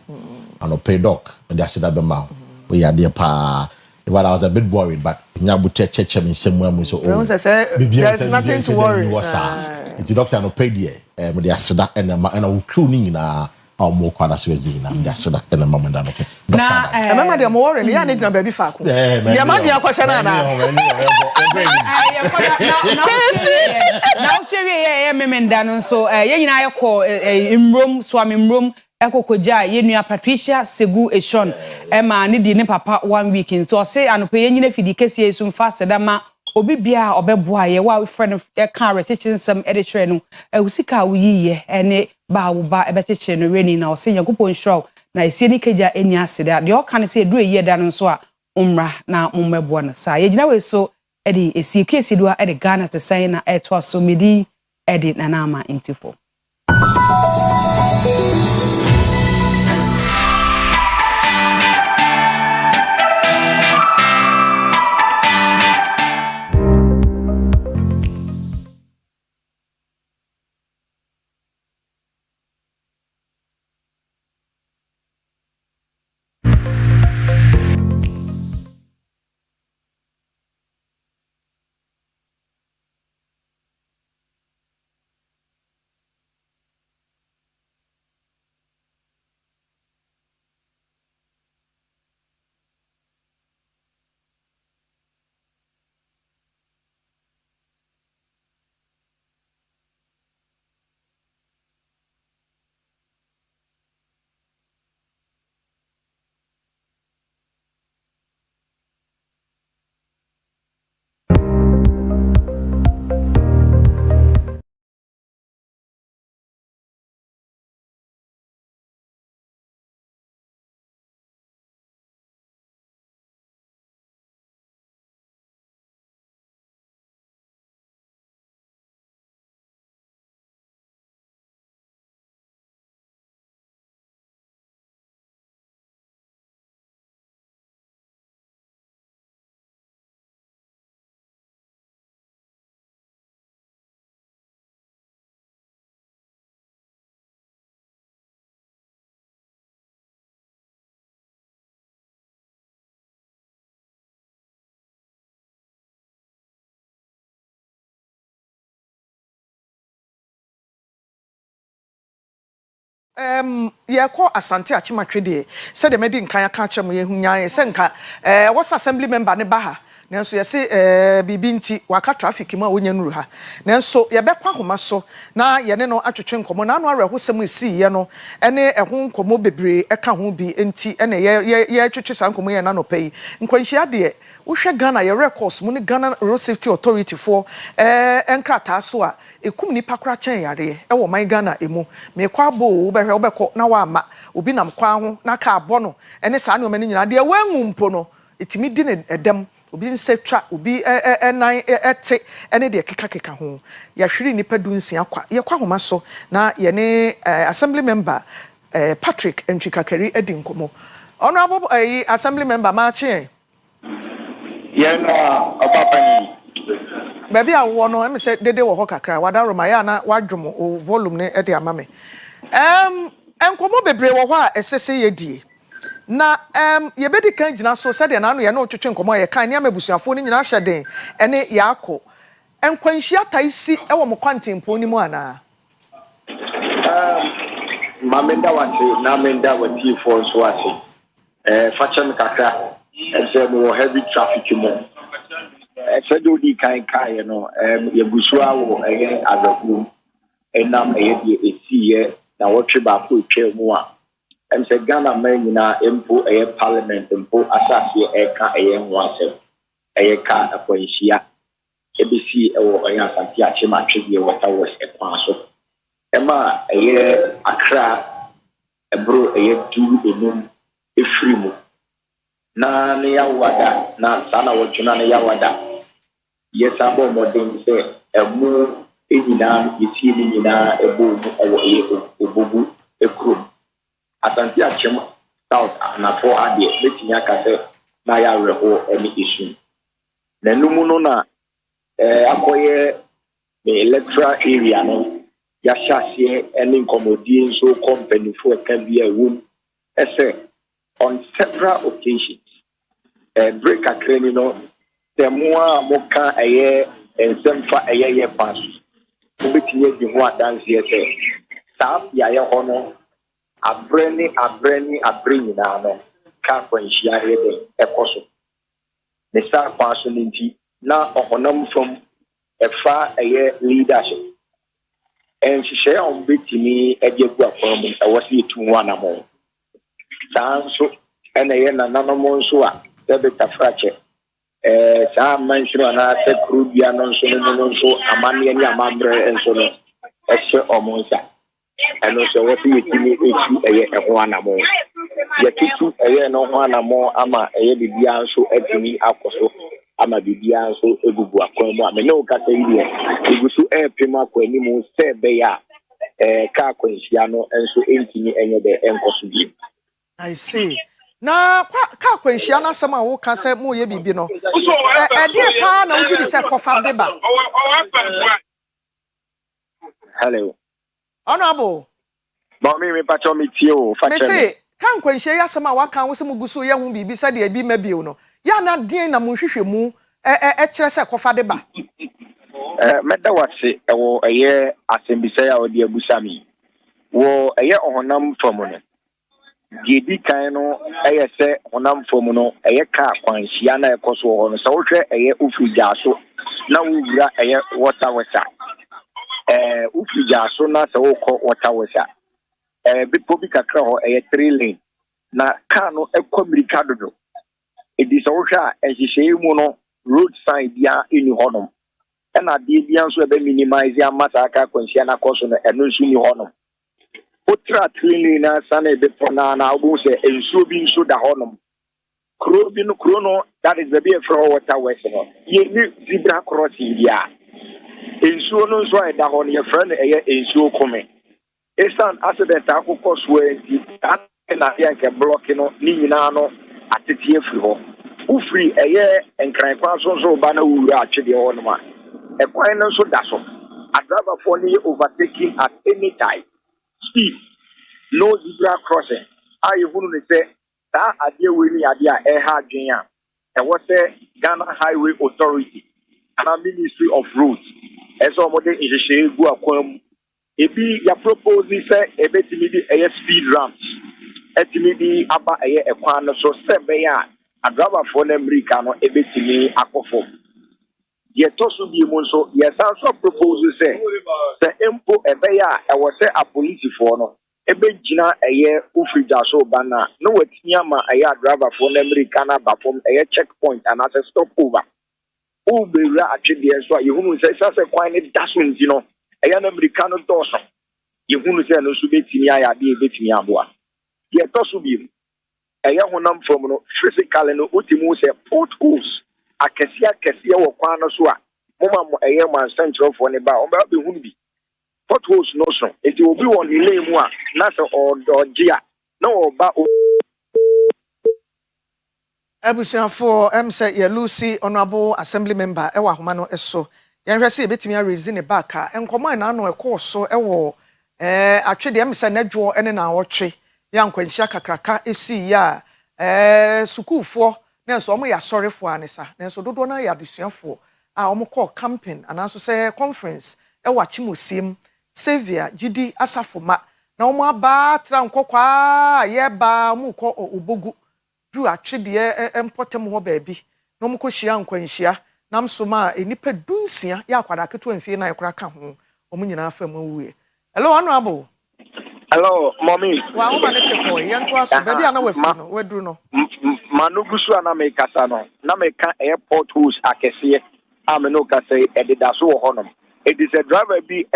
Speaker 1: And pay doc and they said that be ma. We are there pa. Well, I was a bit worried, but Nyabu cheche me somewhere. So
Speaker 2: there's nothing to worry.
Speaker 1: It's the doctor no paid ye. They are sada and I will cleaning na our more quite so as the na sada and a moment okay.
Speaker 2: Now, remember the more and you need to baby faku. Yeah, man, you are question na.
Speaker 9: Now, Cherry, Memendano, so you know, I call in room, swimming room. Eko koja yenua Patricia Segu Eshon Emma ni di ne papa 1 week so say anope yenyine fidi kese esum fast dama obi bia obeboa ye wa friend e kan retechen sam editor no usika wuyiye ene ba wo ba ebeteche no reni na o say yakopon show na esie ni keja eni aseda de o kan say duro ye da no so a umra na mummeboa na sa ye gina we so edi esie Akua Asiedua edi Ghana te sign na eto so medi edi na na ama intifo
Speaker 2: ye call Asante Achimatwe de said the medi nkan aka chem ye hunyan se nka what's assembly member ne ba ha nanso ye se bibi nti waka traffic ma wonya nuru ha nanso ye bekwa homa so na ye ne no atwetwe nkomo na no arehosem esi ye no ene eho nkomo bebre eka ho bi nti ene ye twetwe san nkomo ye na no pay nkwanhia de wohwe Ghana ye records mu ne Ghana Road Safety Authority for enkrata so a ekum nipa kora chen yare wo man Ghana emu me kwa bo wo behwe wo beko na wa ama obi nam kwa ho na ka abo no ene saa ne o mani nyina de wanwu mpo no etimi di ne edem obi nsetwa obi enan ete ene de keka ho ya hwiri nipa du nsia kwa ye kwa homa so na ye ne assembly member Patrick Ntwikakari edi nkomo honorable assembly member Machi
Speaker 10: Opapani.
Speaker 2: Baby, I want to say dede wo kakra wada roma ya na wadwom o volume ne e de ama me. Enkomo bebre wo ho a esese ye die. Na ye bedi kan gina so se de na no ye na otwetwe enkomo ye kan ne amabusuafo ni nyina hyeden ene yaako. Enkwanhia taisi e wo mo kwantempo ni mu ana.
Speaker 10: Mamenda wate na menda wati for so ase. Fachem kakra ese mo heavy traffic mo. Sedo di kai no ye busua wo azaku enam di esi ye na wotwe ba ko twa mu a se Ghana man nyina empo parliament empo asase ka ho asem ka akwanhia ebisi wo Asante Achimatwe ye water was ekwan so ema akra ebro du enum efiri mu na ne yawada na sana wotuna ne yawada yes abo modern say emu enyina yiti enyina ebo obobu ekrum Asante Achimatwe south na for ade metinya ka say na ya reho any issue na numu no na akoye the electoral area no ya hyase any commodity so company for can be a room on several occasions break a criminal the more moka ensemfa ye pass obetinye di ho adanse ye sa ya ye hono abreni na no ka kwanhia ye den ekoso ne sa pass no nti na ohonam from efa leadership and share on betimi ejegu akwam ewose etu ho anamo sanso ene na nanomo nso a debeta frache sa manshiro na te krubia no nso amane ni amambre nso no ehye omonsa eno so what yetimi etu ho anamo yetutu no ho anamo ama bibia nso atimi akoso ama bibia nso egugu akwam a me no ka se yi egusu pema akwani mu se be ya ka akwanhia no nso entimi enye de enkoso bi
Speaker 2: I see. Na ka kwanhia na asem a wo ka se mo ye bibi no. De pa na wo gidi se kofa de ba.
Speaker 10: Hello.
Speaker 2: Honorable.
Speaker 10: But me pacho me tie o fa
Speaker 2: me say kan kwanhia ya asem a wa kan wo se mo guso ye hu bibi se de bi ma bio no. Ya na den na mo hwehwemu kire se kofa de ba.
Speaker 10: Meda wase wo asembisa ya odi abusami. Wo ohonam fomo no. Gedi kan no se honam fomo no ka kwanhia na ekoso ho no. So wo hwe ufija so na wura water wesa. Ufija so na se wo ko water wesa. Bipo bi kakra ho 3 lane na car no ekwamirika dodo. Edi so wo hwe a ehihye mu no road sign bia eni honom. Na de bia nso ebe minimize amata aka kwanhia na koso no eno nso ni honom. Otra cleaning na sana ebe pona na obu se ensuo bi nso da honom. Kro no that is the be for water west no. Ye ni zebra crossing bia. Ensuo no nso da hono ye friend ensuo kome. Esan accident akoko so enti na ya ke block no ni nyina no atetie firi ho. Ufiri enkran kwa so ba na wura atwede hono ma. Ekwan no so da so. A driver for ni overtaking at any time. Speed, no zebra crossing. I even say that idea we need idea adwenya. And what say Ghana Highway Authority and our Ministry of Roads. As all modern is a go akwam ebi ya propose say ebetimi di speed ramps etimi di aba ekwan no so sebe ya adraba for na America no ebetimi akofo ye toso bi mu so ye san so propose say empo ebe ya e wo say a police for no ebe gina ufrija so bana no watimi ama adraba for na America na ba form checkpoint and as a stopover ubewura atwede so yehunu say sase kwan ne dasment no na America no doso yehunu say no so betimi ayade betimi aboa ye toso bi honam from no physically no utimu say potholes akesi wo kwan no so a moma mo man central for ne ba o ba be hunu bi potholes no so enti obi won ni lemu a na so odogia na oba
Speaker 2: Abusiafo say ye Lucy honorable assembly member ewa homa no eso ye hwese ye betimi a raise ne back a enkomo na no ekoso ewo atwede say nadwo ene na wotwe ya nkwanhia kakraka esi ya sukufo na so omo ya sorefo anisa na so dodo na ya desuafo a omo call camping anaso say conference ewa chimosiem Xavier Gidi Asafoma na omo aba tra nkokwa ye ba omo ko obogu dru atwede empotem ho baabi na omo ko hia nkwanhia nam so ma enipa dunsia ya akwada keto amfie na ekora ka ho omo nyina afam awuye. Hello honorable.
Speaker 10: Hello, mommy.
Speaker 2: Wa o ma ne te ko ye nto aso ba bia na wafi no wadru no.
Speaker 10: Manugusu ana me kasa no na me ka airport host akese am no kasa edida so ho no. It is a driver be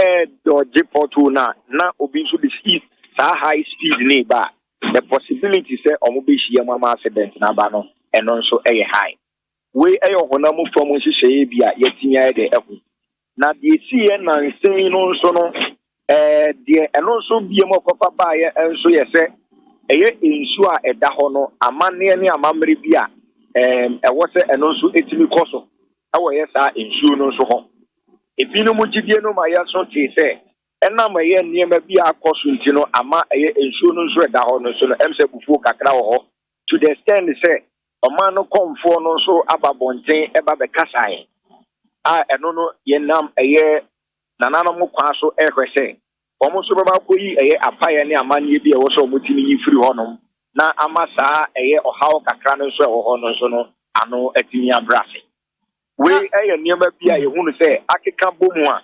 Speaker 10: dodge portal na obi so this is high speed ni ba. The possibility say omo be hia mama accident na ba no eno so high. We honam from hihye bia yetinya de ehu. Na de si na nsen no so no de eno so bie mo kofa ba ye enso ye se ensu a eda ho no amane ne amamre bi a ewo se eno so etimi koso awo ye sa ensu no so ho ebinu mu gidie no ma ye so ti se enam ye niema bi akoso nti no ama ensu no so eda ho no so no emse bufu kakra ho to the extent say oman no komfo no so ababonten eba be kasae eno no ye nam nanano mo kwa so ehwese omo so baba koyi apaye ne amanye bi wo so motimi yifiri honom na amasa ohaw kakra no so ho no so no ano atimi abrase we niema bi a yehunu se akeka bomu a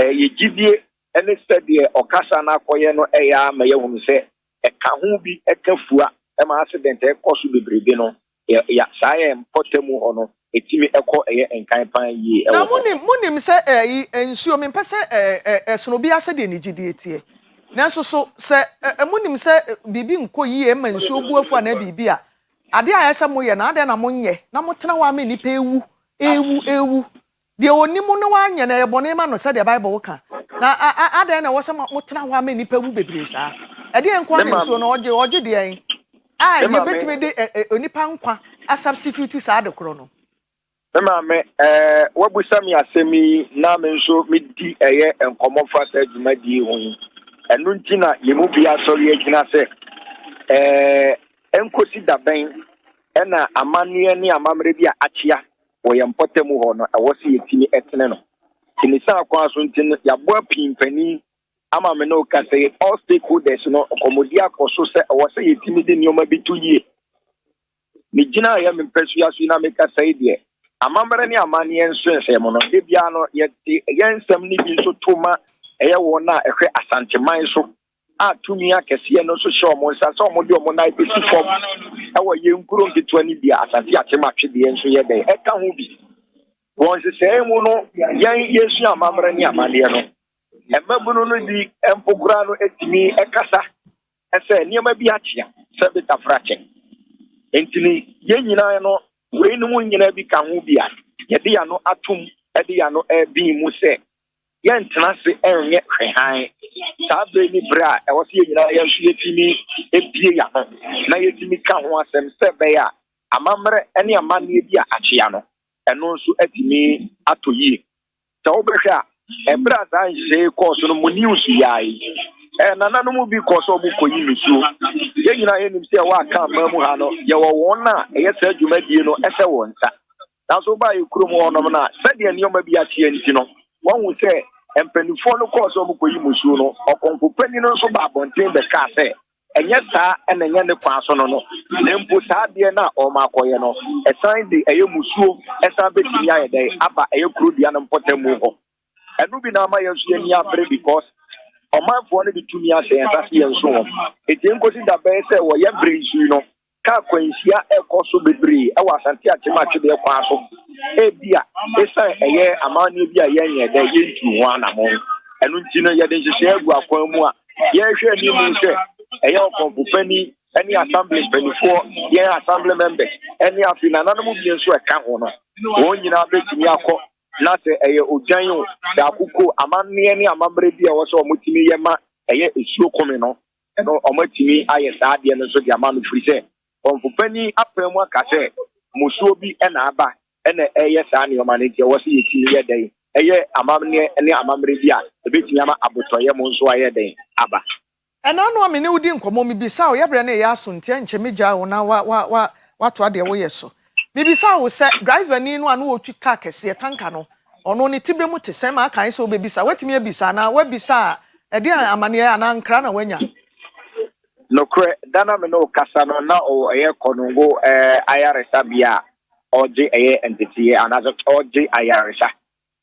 Speaker 10: ye gidie ene sede okasa na koye no ma yehunu se eka ho bi ekafua ma accident ekoso bebrebe no ya saye mpotemu hono etimi eko enkan pan yi
Speaker 2: na munim se ensuo me pese sonobi ase de nigidi etie na so se munim se bibi nko yi ma nsuo buafu na bibi a ade a yesa moye na ade na monye na motena wa me nipa ewu de onimu no wa anye na ebone ma no se de bible ka na ade na wo se motena wa me nipa ewu bebre sa ade enko na nsuo no oje de en ye betime de onipa nkwa a substitute sa ade kro no
Speaker 10: Mama wabusami asemi na me nso medi enkomo fata adwuma di ho enu ntina yemu bia sori agina se enkosi daben ena amane ne amamre bia achia wo yempotemu ho no ewosi yetimi etene no tinisa akwa so ntin yabo pimpani ama me no ka se all stakeholders no komodi akoso se ewosi yetimi de nioma bitu yie ni gina ya me pesu ya so na me ka sai de amamre ni amane enso mo no ebia no yete yensam ni bi so toma wona ehwe asanteman so atumi akese no so hye omo nsa so omo de omo na ipesi fom ye nkuro nketua ni bia asante atematwe de enso ye den eka ho bi won se mu no yesu amamre ni amane no emabunu no di empokura no etimi ekasa ese niema bi achia se beta frache entini ye nyina no we no nyina bi ka ho bia ye de ya no atum de ya no bi mu se ye ntena se enye hwehan sabe ni bra e wo se ye nyina ye nso yetimi ebie ya no na yetimi ka ho asem se be ya amamre ene amane bi a achia no eno nso atimi atoyi ta obehwa ebra za nje course no mu news yayi nana no mu bi course obu koyi nusu ye nyina ye nim se wa ka mamu ha no ye wo won na ye sa adwumadie no ese won sa na so ba ye kurom wonom na se de nioma bi atie nti no won hu se empenifo no course omukoyi musuo no okonfopani no so ba bonten be ka say enye saa ena enye ne kwaso no nempo saa de na o makoye no esan de eye musuo esan betimi ayede aba eye kurudua no mpotamu ho enu bi na ma yenso ani afre because omanfo no bitumi ase ensase yenso eti enkosi da be say wo ye brinsu no ka kwansia ekoso bebre e wasante atemache de kwaso ebia esan eye amane bia yenye de yentu ho anamo enu nti no ye de hyehyɛ agu akwan mu a ye hwɛ ni mu sɛ eye okonfopani any assembly benefo ye assembly member any afina nanamu bi nso eka ho no won nyina betumi akɔ na sɛ eye odwan da akoko amanne ne amambre bi a wo sɛ omotimi ye ma eye esuo kome no eno omotimi aye saa de no so de amanu firi sɛ konfopani apemu aka sɛ musuo bi na aba ena eye saa ne omane tie wo sɛ yetimi ye den eye amamne ne amambre bi a ebetimi ama abotoye mo nso aye den aba.
Speaker 2: And I know I mean, you didn't come on me be so. You're brand new, soon, Chemija, or now what are the way so? Maybe so, say, driver, no one who took carcass, a tankano, or no need to be much, same, I can't so baby, so what me be, sana, what be, sir, a dear Amania and Ancrana when ya.
Speaker 10: No, Dana no Casano now or a Conongo, Ayaresabia, or J.A. entity, another or J. Ayaresa.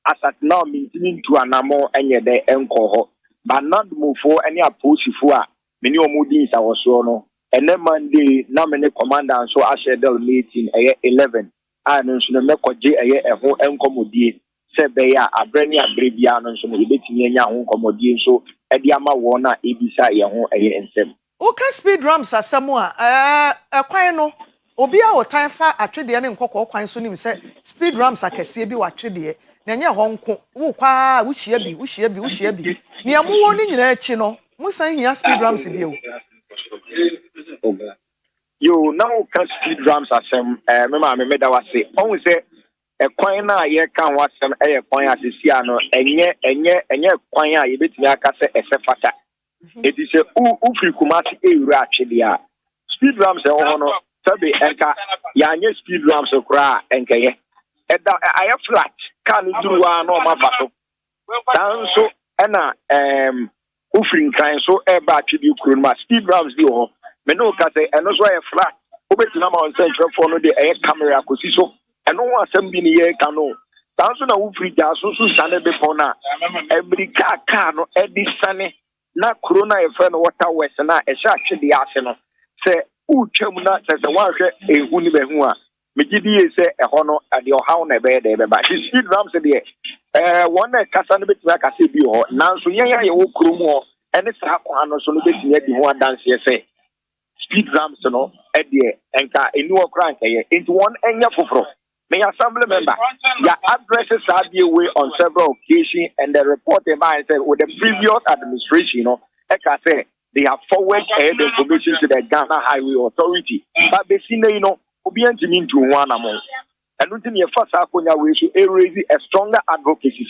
Speaker 10: As at now, meaning to Anamo and your day encoho. But not move for any approach for many omudins I was no. And then Monday, nominate commander and so Asiedua meeting 11. And so the Mekoji a whole encomodi, said they are a brand new Brabian and so meeting a home commodity so a diama wana ebisa ya home and sem.
Speaker 2: Okay, speed drums are somewhere. A quino. Obia or time far at the end and cocoa quine soon said speed drums are Cassibi or Chidi. Nanya Hong Kong, kwa which ye be. Near morning in a chino, we say he has speed drums in you.
Speaker 10: You now can speed drums as some, Mamma made our say, always say, a quina ye can watch some air coin as a ciano, and yet quina, you bet me a cassa as a fata. It is a ufri kumati a rachidia. Speed drums are honor, Sabi enka, Yanya speed drums of cry and kaye. I have flat. Can do one or my battle. Down so Anna Ufrin kind so air battery crew my speed drums do Meno Cate and also a flat. Obetinama on central phone the air camera cosiso and no one send me the air cano. Down so now Ufri down so Sunday before every car no Eddie Sunny na corona a friend water west and I shot the arsenal. Say, Uchemuna says the one a Hunibehua. Megidi say a honor at your house never there, but his speed drums there. One Cassan bit like a CBO, now so yeah, you walk room and it's a so bit near the one dance here say. Speed drums, no, at the anchor a new crank into one and for May assembly member, your addresses are the way on several occasions, and the report about said with the previous administration, like I say, they have forwarded the information to the Ghana Highway Authority, but they see, Obi antimi ntu ho anamo enu ntimi first akonya we so raise a stronger advocacy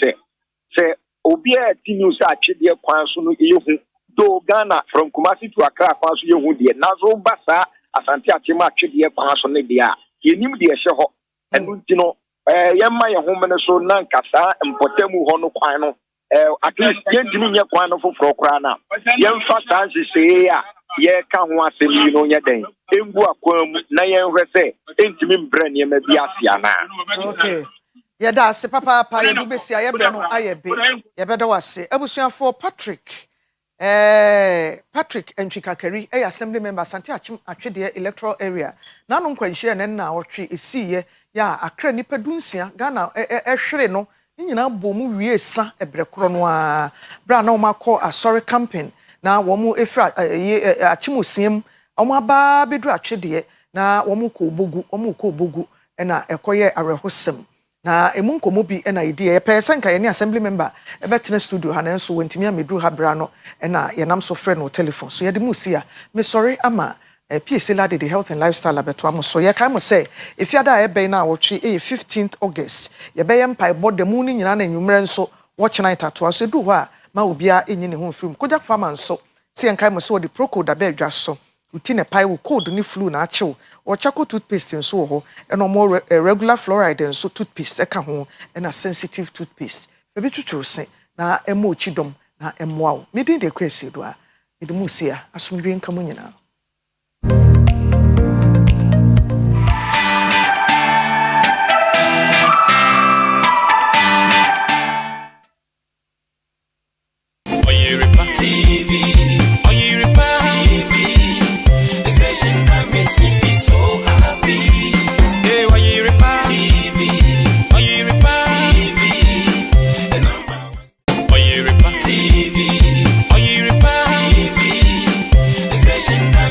Speaker 10: say obi atimi so atwede kwan so no ehu do Ghana from Kumasi to Accra kwan so yehu de nazo basa asante atimi atwede kwan so ne de a yenim de ehye ho enu ntino yemma ye ho mene so na nkasa mpotamu ho no kwan no at least yentimi nye kwan no foforo kra na yemfa sanse say ya ye ka ho asemi no nye den engu akwam na yenhwe se entimi mbrɛ ne ma bi asia na
Speaker 2: okay ye da se papa ye du besi aye bre no aye be ye beda wase abusuafo Patrick Entwikakari assembly member Asante Atwede electoral area na no nkwanhye ne na wotwe esiye ya akra nipa dunsia Ghana ehwere no nyina bomu wie sa ebrekoro no a bra na o makọ asori campaign na womu efra achimusiem omo aba bedu Atwede na womu ko bogu na ekoye arehosem na emu nkomo bi na idea ye pese nka ye ne assembly member e betene studio ha na enso wantimi amedru ha bra no na ye nam so frɛ no telephone so ye de musi a me sorry ama PSA lady the health and lifestyle abeto am so ye kan mo say if ya da e be na wotwe 15th August ye be ye mpai bode mu ni nyina na nwumre nso watch night ato so du ho a ma obia enyi ne ho film kojak farmer nso se ye kan mo so the proco da be dwa so uti ne pai wo code ni flu na achew or charcoal toothpaste and so and more regular fluoride and so toothpaste eka ho and a sensitive toothpaste. Maybe to say na emo chidom na emwa me din de Kwesi Asiedua me de musia asomdwe nka mo nyina
Speaker 11: Oyerepa TV, Oyerepa TV, the station that makes me feel so happy. Hey, Oyerepa TV, Oyerepa TV, the number one. Oyerepa TV, Oyerepa TV, the station that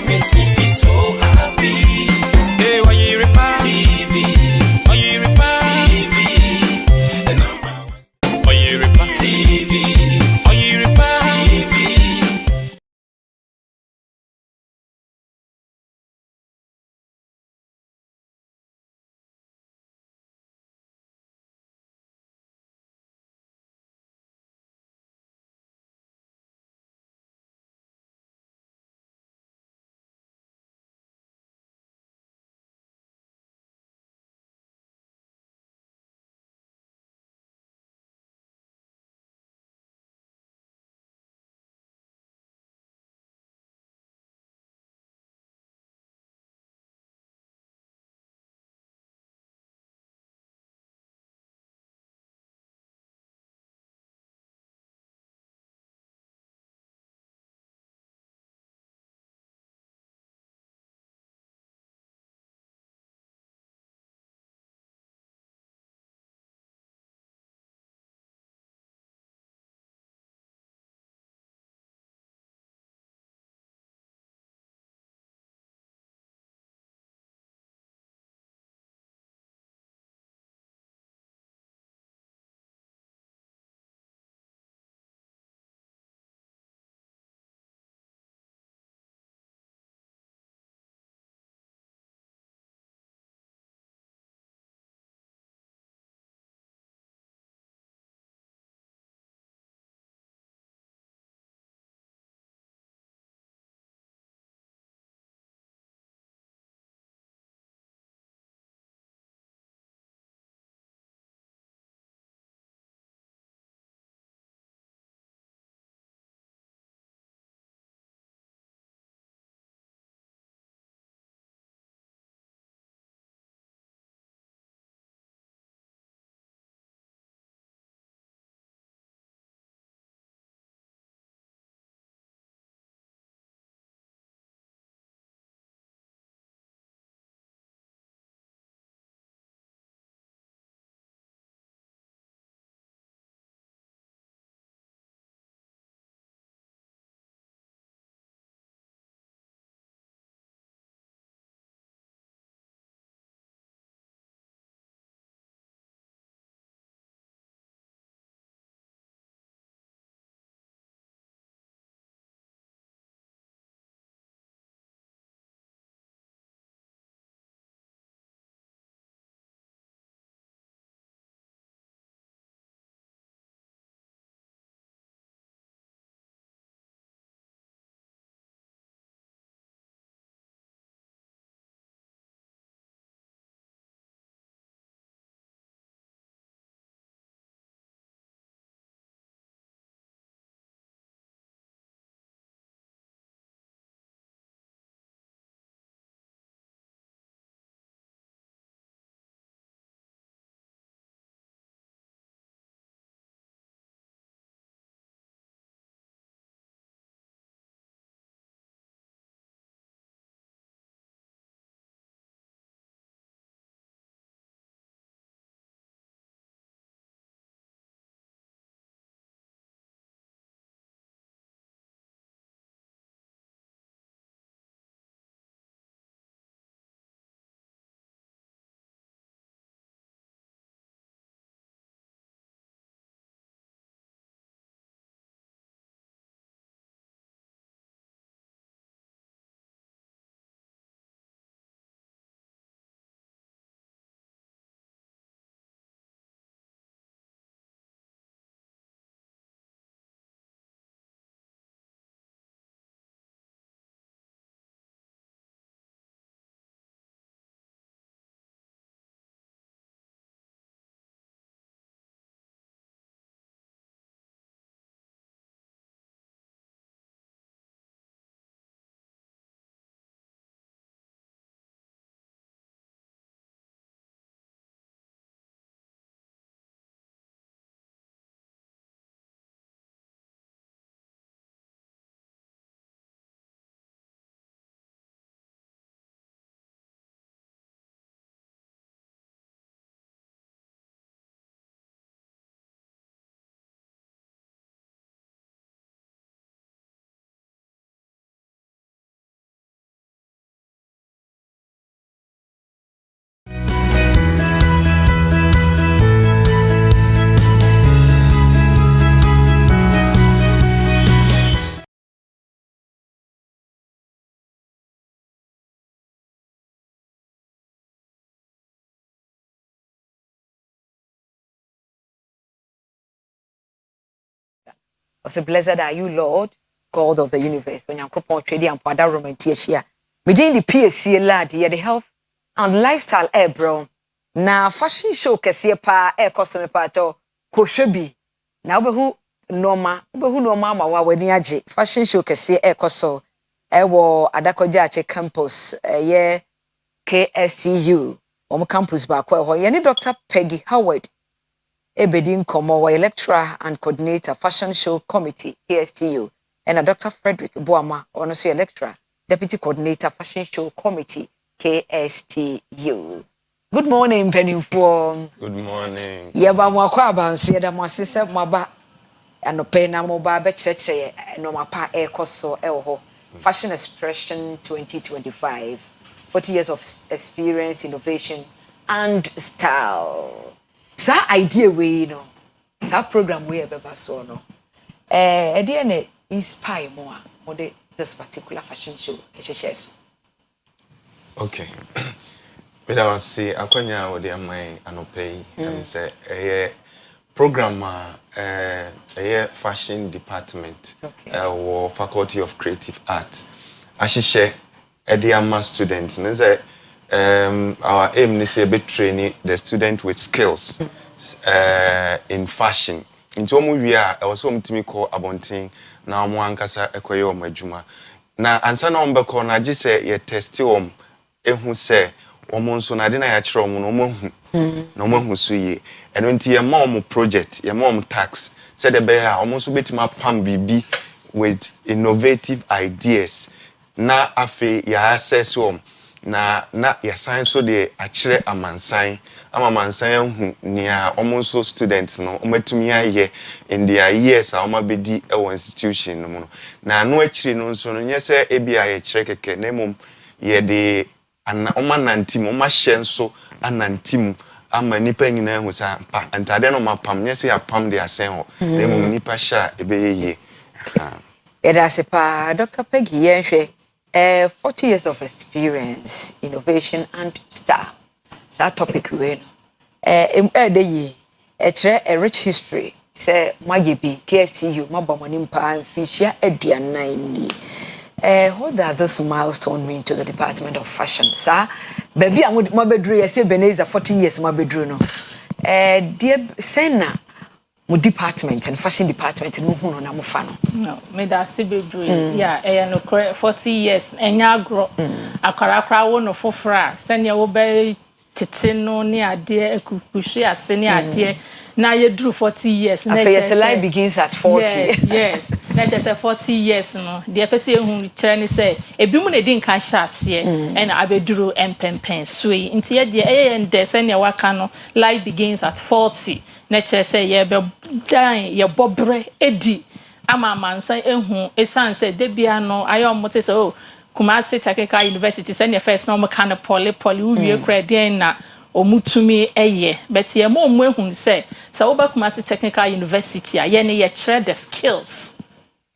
Speaker 12: Ose blessed are you, Lord, God of the universe. When you come trade and pada romantia. Within the PSC lad, here the health and lifestyle bro. Na fashion show kese pa costume pato ko hwebi. Na obehu normal ma wa wani age. Fashion show kese koso wo Adakojache campus KSTU. Campus back where any Dr. Peggy Howard Ebedin Komo lecturer and coordinator fashion show committee KSTU and Dr. Frederick Boama also a lecturer deputy coordinator fashion show committee KSTU. Good morning Pennyfo.
Speaker 13: Good morning.
Speaker 12: Yeba mo akwa abanso yeda mo asese mo ba anope na mo ba be cheche no mapa ekoso ho Fashion Expression 2025. 40 years of experience, innovation, and style. Sa idea we no, sa program we ebeba so no. Ediene inspire more this particular fashion show.
Speaker 13: Okay. But I was say akonya wo de amai anopai and say program fashion department or faculty of creative art. Ashishe Ediama students, our aim is to training the student with skills in fashion. In Tomu we are also call abonting now Mwankasa Ekoyo Majuma. Na ansa na ombeko na ji se ye testi ehu se omonso na de na ya kire no mohu no mohu so ye eno nti ye mom project ye mom tax said the be a omonso betima pam bibi with innovative ideas. Na afi ya access na ya science so de akire amansan amamansan hu nia omonso students no omatumi aye in their years a omabedi e institution no no na no akire no nso no nyese ebia ye kire keke na mum ye de ana omanantim omahye nso anantim ama nipa nyina hu sa pa antade no mapam nyese ya pam de asen ho na mum nipa sha ebeye
Speaker 12: Erasepa Dr. Peggy yenhwe 40 years of experience, innovation and style. That topic we know. A rich history. Say Magibi, KSTU, Mabamonimpa, Fisher, Edian 90. What does this milestone mean to the Department of Fashion, sir? Baby, I would Mabedru, I say Beneza 40 years, Mabedruno. Dear Senna. Mo department and fashion department no hu na mo fa no
Speaker 14: me da se bedru ya no 40 years enya agro akara wo no fofora sene wo be tete no ne ade akukuhwe ase ne ade na ye dru 40 years
Speaker 12: na your life begins at 40
Speaker 14: yes that is 40 years no de pese ehun return say ebi mu na di nka hya ase and abedru empempen sui nti ye de nde sene waka no life begins at 40 nature say ye be dan ye bobre edi ama mansan ehu esan say de bia no ayo mote say oh Kumasi Technical University send your first no kind of poly we credit na omutumi eye but ye mo ehun say so oba Kumasi Technical University ye ne ye share the skills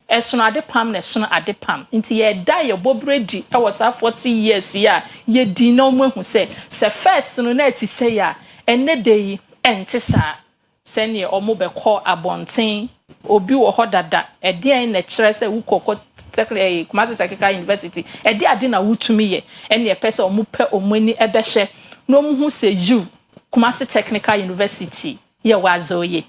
Speaker 14: esono adepam na esono adepam nti ye da ye bobre di e was 40 years ya ye di no mo ehun say first no na ti say ya enne dey entisa senior omo be call abonten obi wo hodada ede na kire se wukoko secretary Kumasi Technical University ede ade na wutumi ye ene ye pese omo pe omani ebehye no mu se you Kumasi Technical University ye wazoye.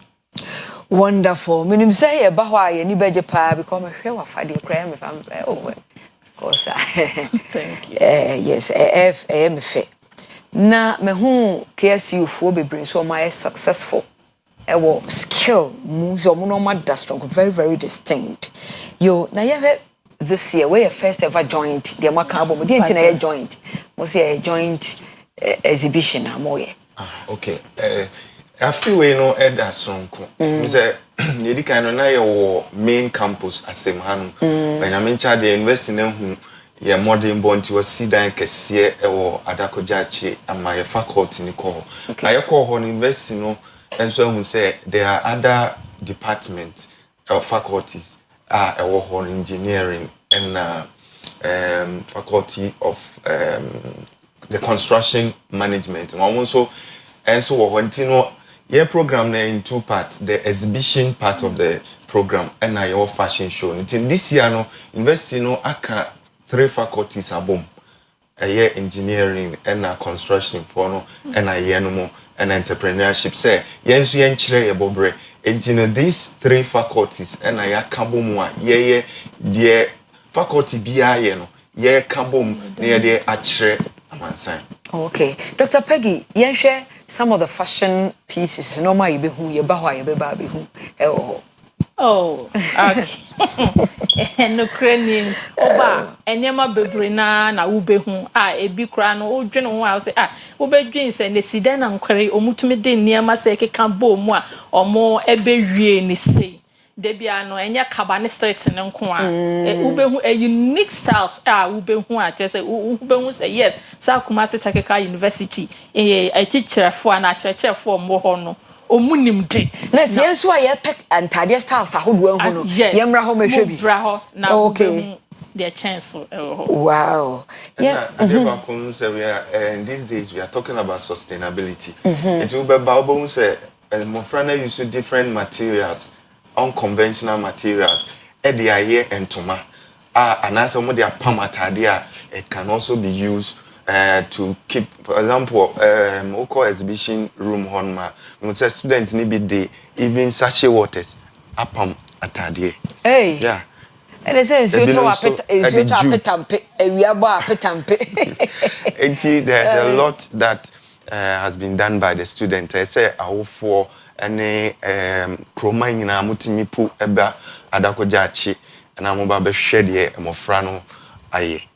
Speaker 12: Wonderful. Minim say ye ba hwa ye ni beje pa because me hwe wa fade kra me fam because
Speaker 14: thank you.
Speaker 12: Yes me fe na me hu KSU fo bebre so my successful skill moves or normal strong very very distinct yo na ye this year we first ever joint the Amaka album the entire joint we say a joint exhibition amoye
Speaker 13: okay I feel we know Eda Sonko say ye di kind na ye main campus asem hanu when I'm in charge the university na hu ye modern bonti was sidan kese Adakojache ama ye faculty ni ko na ye ko ho university no. And so we say there are other departments or faculties or engineering and faculty of the construction management. And also, and so when your program in 2 parts, the exhibition part of the program and your fashion show. In this year, no, university no aka 3 faculties abom. A year engineering and construction for no and a year no more and entrepreneurship. Say, yes, yen chire bobre. And these 3 faculties and I kabomwa, ye the faculty BI no, ye kabom near the achre amansan.
Speaker 12: Okay. Dr. Peggy, yen share some of the fashion pieces. No ma ibe hu ye bahwa ye be ba be hu.
Speaker 14: Oh, okay. No Ukrainian oba enyema bebre na ube hu ebi kra no odwene ho a say ube dwin se ne sida na nkware omutumi de niema se keka bo mu a omo ebe wie ni sei de bia no enye kabane street ne nko a ube hu a unique styles ube hu a che say ube hu say yes sa Akua Asiedua University achichirefo na achichirefo mo ho no omunim de
Speaker 12: na sienso a ye pick antade styles ahodo ahu no yemra ho mehwe bi
Speaker 14: bra ho na okay their chance
Speaker 12: wow
Speaker 13: yeah and these days we are talking about sustainability it will be about say mofrana use different materials unconventional materials e dey aye entoma and as some of their palm atade it can also be used to keep, for example, local exhibition room honma. We say students need be the even sachet waters upam atadie.
Speaker 12: Hey.
Speaker 13: Yeah.
Speaker 12: And they say you to apetampe, we are ba apetampe.
Speaker 13: There's a lot that has been done by the student. I say I for any chroma nyina mutimi pu eba adakojachi and amoba be hwede e mofrano aye.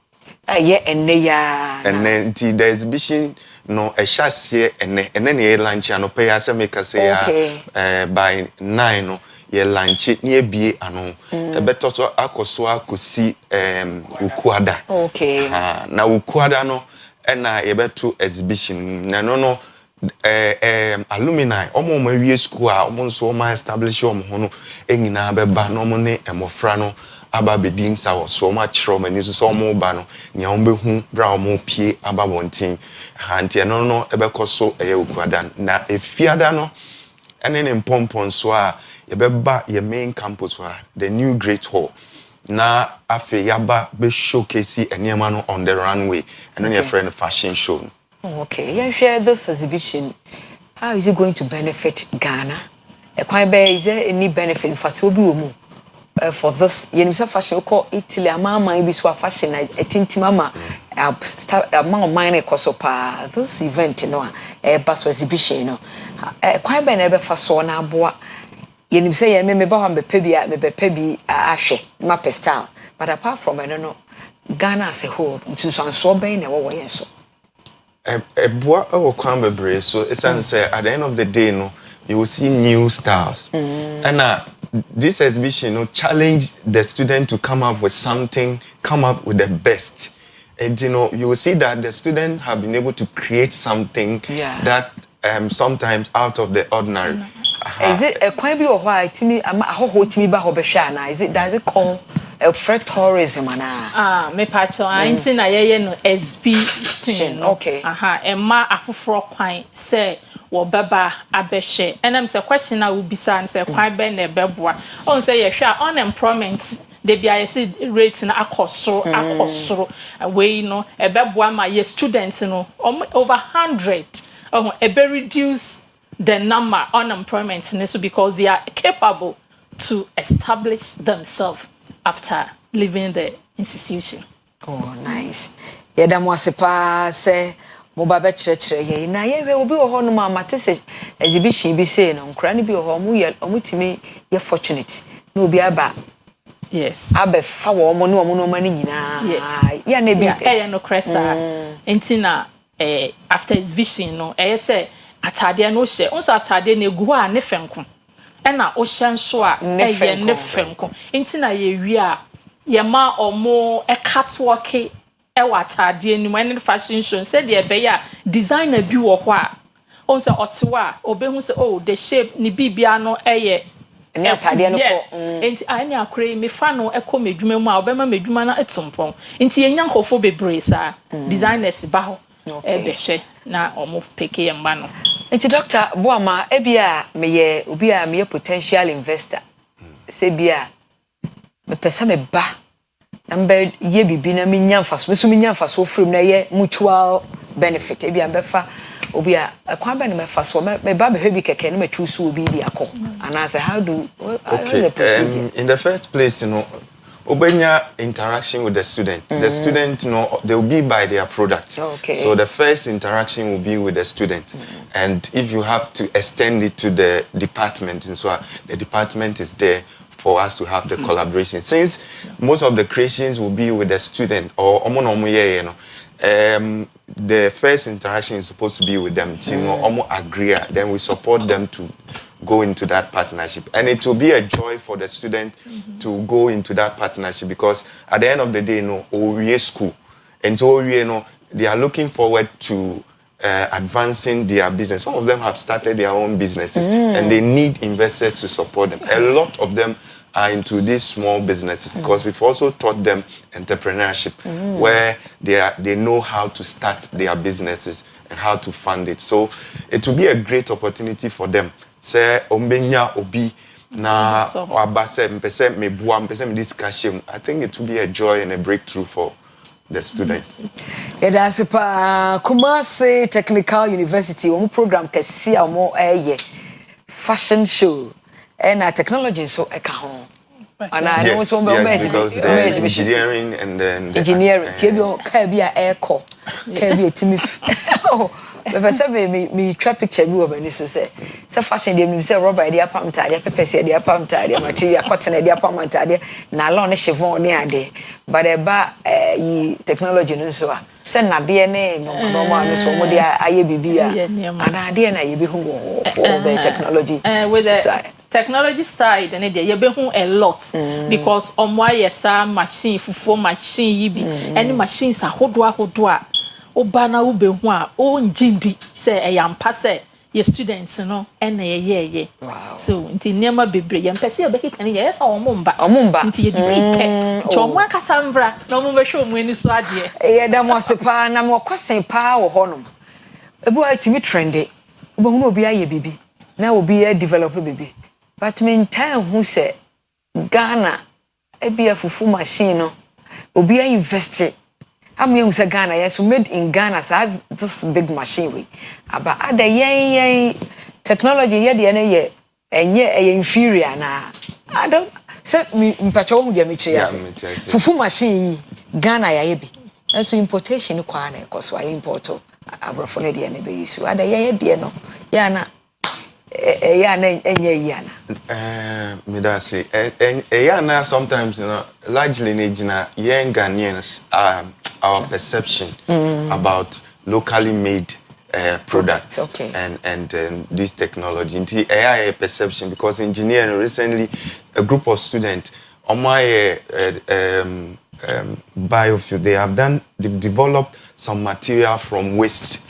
Speaker 12: And
Speaker 13: then the exhibition no a chassis and then a lunch and pay as a maker say by 9 no ye lunch near be ano a better so akoswa could see ukwada na ukwada no and a better exhibition no alumni omo ma wie school a omo so ma establish omo hono enyina beba no mo ne emofra aba bedin sa so much trauma ni so mo ba no nya ombe hu bra mo pie aba wontin antie no ebekoso ukuada na efiada no ene ne pompon so a yebeba ye main campus wa the new great hall na afi yaba be showcase eniema no on the runway and your friend fashion show.
Speaker 12: Okay, you share this exhibition. How is it going to benefit Ghana? Is there any benefit for Tobi for this? You know, fashion call Italy. Mama, you be so fashion. I think mama, among mine kosopa. This event, you know, bus exhibition, you know. Quite benefit for so na boa. You know, say me ba me pebi ashe map style. But apart from I don't know, Ghana as a whole, so so ben na wo yen so.
Speaker 13: Boa o kwamba bre so it's say at the end of the day no you will see new styles and this exhibition challenge the student to come up with something, come up with the best, and you will see that the students have been able to create something that sometimes out of the ordinary.
Speaker 12: Is it a quite be or why timi ho timi ba ho be hwa na is it does it call free tourism na
Speaker 14: me pacho anti na ye no exhibition
Speaker 12: okay
Speaker 14: emma afoforo kwan say wo baba abehwe enam say question na wo bisa say kwan be na beboa on say ye hwa unemployment de bia say rate na akosoro we no ebeboa ma ye students no over 100 ebe reduce the number unemployment so because they are capable to establish themselves after leaving the institution.
Speaker 12: Oh, nice. Yeda mo asepa se mo ba be chire ye na ye we obi wo ho no ma mate se exhibition bi se no nkra ne bi wo ho mo ye omutimi ye fortunate na obi aba.
Speaker 14: Yes.
Speaker 12: Abe fa wo mo no no ma ni nyina.
Speaker 14: Yes.
Speaker 12: Ya na bi.
Speaker 14: Ya no cresa. Entina after exhibition no say atade no hye onso atade na egu a ne fenko na o hye nso a ne fenko enti na ye wi a ye ma omo catwalk wa atade ni mo ne fashion show say de be ya designer bi wo ho a onso otewa obehu say oh the shape ni bibia no ye
Speaker 12: ne atade no
Speaker 14: ko enti ani akure me fa no ekọ medwuma mu a obema medwuma na etompon enti ye nyankofo bebre sa designers ba ho behwe na omo peke yamba no
Speaker 12: Enti Dr. Boama ebia meye obi a meye potential investor. Se bia me pesa me ba na mbe ye bibi na me nyamfa so me nyamfa so from na ye mutual benefit ebia mbefa obi a kwan ba na me fa so me ba be hwe bi keke na me choose obi bi akọ. And I say how do
Speaker 13: in the first place, you know, Obenya interaction with the student. The student, you know, they will be by their product.
Speaker 12: Okay.
Speaker 13: So the first interaction will be with the student. And if you have to extend it to the department, and so the department is there for us to have the collaboration. Since most of the creations will be with the student or you know, the first interaction is supposed to be with them. You know, agree. Then we support them to go into that partnership, and it will be a joy for the student to go into that partnership, because at the end of the day, you know, we school, and so you know, they are looking forward to advancing their business. Some of them have started their own businesses, and they need investors to support them. A lot of them are into these small businesses because we've also taught them entrepreneurship, where they know how to start their businesses and how to fund it. So it will be a great opportunity for them. Say ombenya obi na wabase mpese mebua mpese discussion. I think it will be a joy and a breakthrough for the students.
Speaker 12: That's Kumasi Technical University one program kesi amo fashion show and technology so eka ho. And I know some
Speaker 13: because the engineering and then
Speaker 12: engineering tebio ka bia airco ka bia timi Professor me traffic picture bi obani so say fashion dem say rubber dey apam tade pepese dey apam tade material cotton dey apam tade na lawn chiffon ne ade but eba technology no so say na de ne normal no so mo dey aye bibia and ade na ye be hu for the technology
Speaker 14: with the technology side and there you be hu a lot because on why yesa machine fufu machine yibi any machines ahodo Obana ube hu a o njindi say eyampa say your students no ena ye so nti niema bebre yampese obekeka ne yes omumba nti ye dibike chomo akasa mvra na omumba hwe omani so ade
Speaker 12: ye da mo sepa na mo kwasen pa wo honom ebu atimi trende obo hu obi aye bibi na obi e develop bibi but me time hu say Ghana ebi afufu machine no obi invest I'm young Ghana, yes, made in Ghana, so I have this big machine. But other yen technology, yeah, and inferior now. I don't set me in patrol with your fufu machine, Ghana, ya be. And so importation, quana, because I import abrophonedi and be so other dear no, yana.
Speaker 13: Me that say, and sometimes, you know, largely young Ghanaians, our perception about locally made products and this technology. Into AI perception, because engineering recently, a group of students on my biofuel, they've developed some material from waste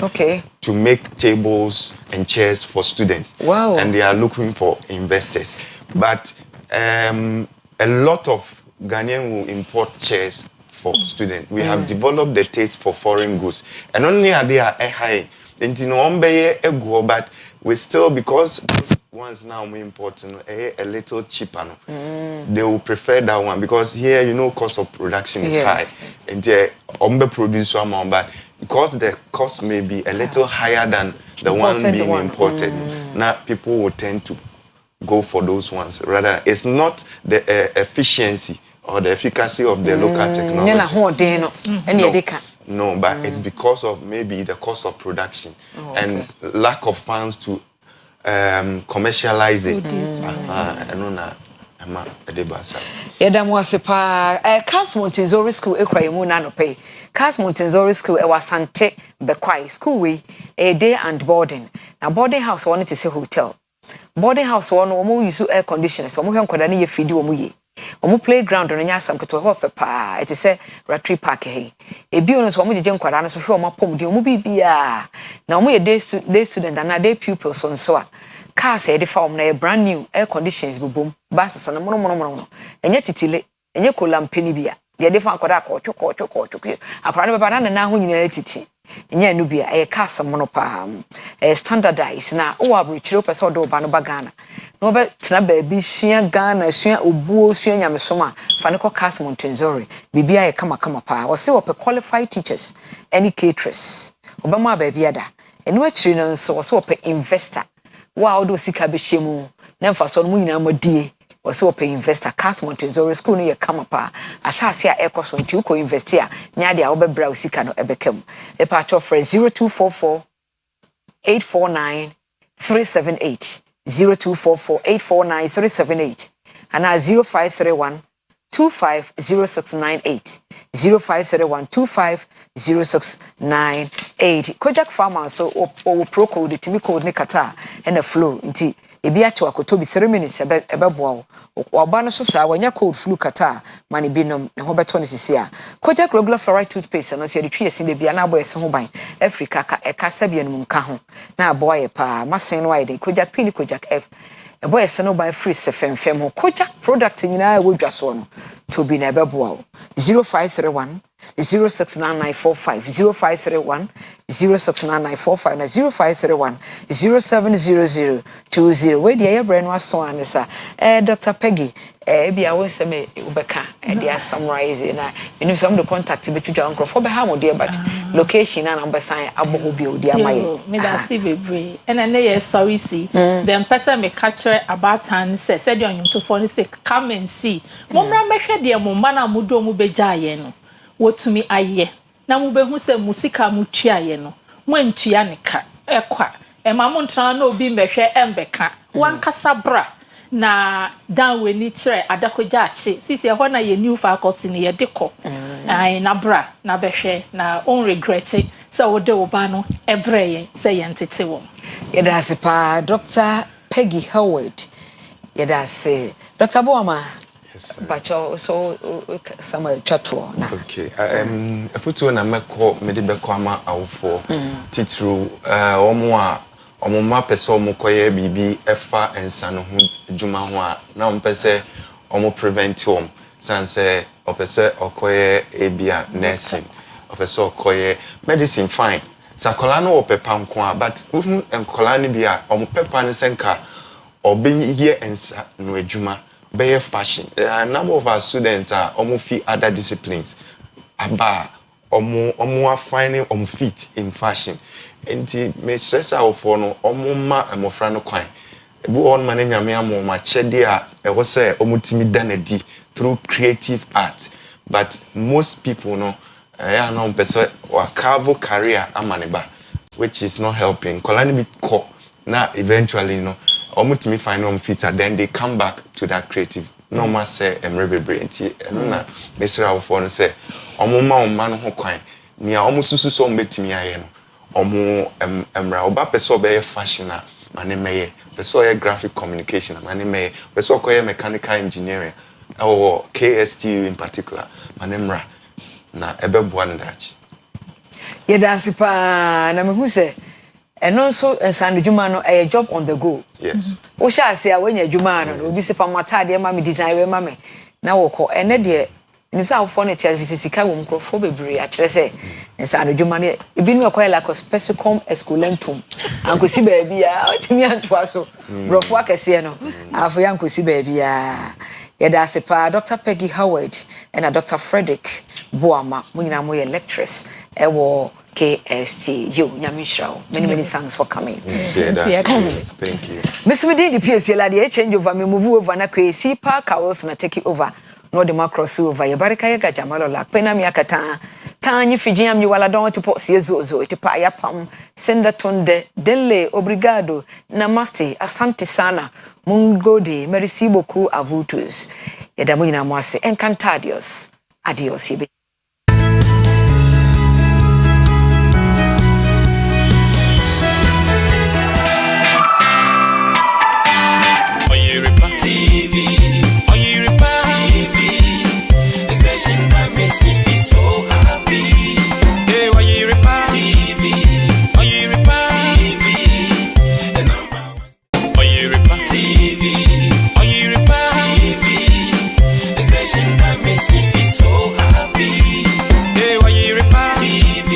Speaker 13: to make tables and chairs for students.
Speaker 12: Wow.
Speaker 13: And they are looking for investors. But a lot of Ghanaians will import chairs for students. We have developed the taste for foreign goods. And only are they high. But we still, because those ones now we import a little cheaper. They will prefer that one because here, you know, cost of production is high. And they produce one, but because the cost may be a little higher than the one being imported, now people will tend to go for those ones. Rather, it's not the efficiency or the efficacy of the local technology. No, but it's because of maybe the cost of production and lack of funds to commercialize it.
Speaker 12: Cass Montessori School, Cass Montessori School, Sante Bequai School, a day and boarding. Now, boarding house wanted to say hotel. Boarding house one, or use air conditioners, or more than feed you. Omo playground no nya sam keto ho fe pa eti se Ratri Park he e bi ono so omo jeje nkwara no so hwe omo pom de omo bibia na omo ye day student and day pupils on so a cars e de fa omo na brand new air conditions bobom buses na mono enye titile enye kolampeni bia ye de fa akwara akwa akwara no baba na ho nyina titi nya no bia e ka asem no pa standardize na o abrochire person do ba no ba Ghana no be tena ba bi sua Ghana sua obuo sua nyamesoma fa ne ko cast Montenzori bibia e kama pa o se pe qualified teachers any caterers obama ba bia da eno achiri no nso o se pe investor wa o do sika be hyemu na mfa so no nyina modie o se pe investor cast Montenzori school no ye kama pa asase a ekoso nti uko investor nya de a wo be bra sika no ebekam e pa to for 0244 849 378 0244 849 378 and 0531 250698 0531 250698 Kojak Farmer so o pro code timi code ne kata and a flow nti ebi ato akoto bi 3 minutes ebeboa wo ba no so sa wanya code flu kata mani binom ne ho beto ne sisi a Kojak regular fluoride toothpaste no so de twi esi bia na abo ese ho ban Africa ka e ka sabia no nka ho na abo aye pa masen no aye de Kojak P ni Kojak F ebo ese no ban free se femfem ho Kojak product nyina wo dwa so no to bi na ebeboa 0531 069945 0531 069945 na 0531 070020 we dia ye brand was so anisa Dr. Peggy bia won se me ubeka dia summarize na you some the contact be twitwa nkrofo be ha mo dia but location na number sign aboho bi odi amaye
Speaker 14: me da see bebre and na ye sorry see the person me catch about and say the onyumto for say come and see mo mra mehwe dia mo mba na mo do mo be jaaye no wotumi aye na mo be hu se musika mo tuaye no mo antua ne ka ekwa e ma mo ntra na obi mehwe embeka wan kasa bra na dan we ni kire adakoja achi sisi e ho na ye new faculty ni ye deko ai na bra na behwe na on regret so wo de wo ba no ebreye se ye ntete wo
Speaker 12: ye da se pa Dr. Peggy Howard ye da se Dr. Boama bacho so sama chatwo na
Speaker 13: okay afutu na meko me de beko ama awfo titru omo ma pese omo koye bibi efa ensa no ho djuma ho a na omo pese omo prevent home sanse opese okoye ebia nursing opese okoye medicine fine sakola no opepa nko a but enkola ni bia omo pepa ne senka obenye ensa no adjuma be fashion. There are a number of our students are almost fit other disciplines. Aba omo finding fit in fashion. Enti me stress out for no omo ma amofra no kwan. Ebu on mane nyame amo ma chede a e wo say omo timi danadi through creative art. But most people no ya no person wa carve career amaneba, which is not helping. Kolani bi ko na eventually no omutimi find fit and then they come back to that creative no ma say emrebe brainti na mesra wo for no say omoma no ho kwan nia omususu so mbetimi aye no omo emra oba person be fashion na mane meye person ye graphic communication mane meye person ko ye mechanical engineering or KSTU in particular mane mra na ebeboa ndachi
Speaker 12: ye dasipa na mehu say eno so ensanu djuma no a job on the go.
Speaker 13: Yes.
Speaker 12: Wo sha ase a wanya djuma no obi se pamatade ma me design we ma me na wo ko ene de ni sa wo ne tia fisika wo mkrofo bebre a kire se ensanu djuma ne ebi no ko la ko specificum esculentum ankosi ba bia otimi antoa so brofo akese no afo yankosi ba bia yeda sepa Dr. Peggy Howard and Dr. Frederick Boama munyina mo ye lecturers ewo KSTU Nyamishrao. Many thanks for coming.
Speaker 13: Thank you.
Speaker 12: Miss Within the PSC lady change over me move over na Kwesi Park House na take it over. No the macross over ya barika ya jamalo la pena mi akata tanyi fijiam mi wala don to pot siezo te pa ya pam senda tonde denle obrigado namaste asante sana mungode merci beaucoup à vous tous. Ya damu ina mwase encantadios adios ibe.
Speaker 11: Oyerepa TV, the station that makes me feel so happy. Hey, Oyerepa TV, the number one. Oyerepa TV, the station that makes me feel so happy. Hey, Oyerepa TV,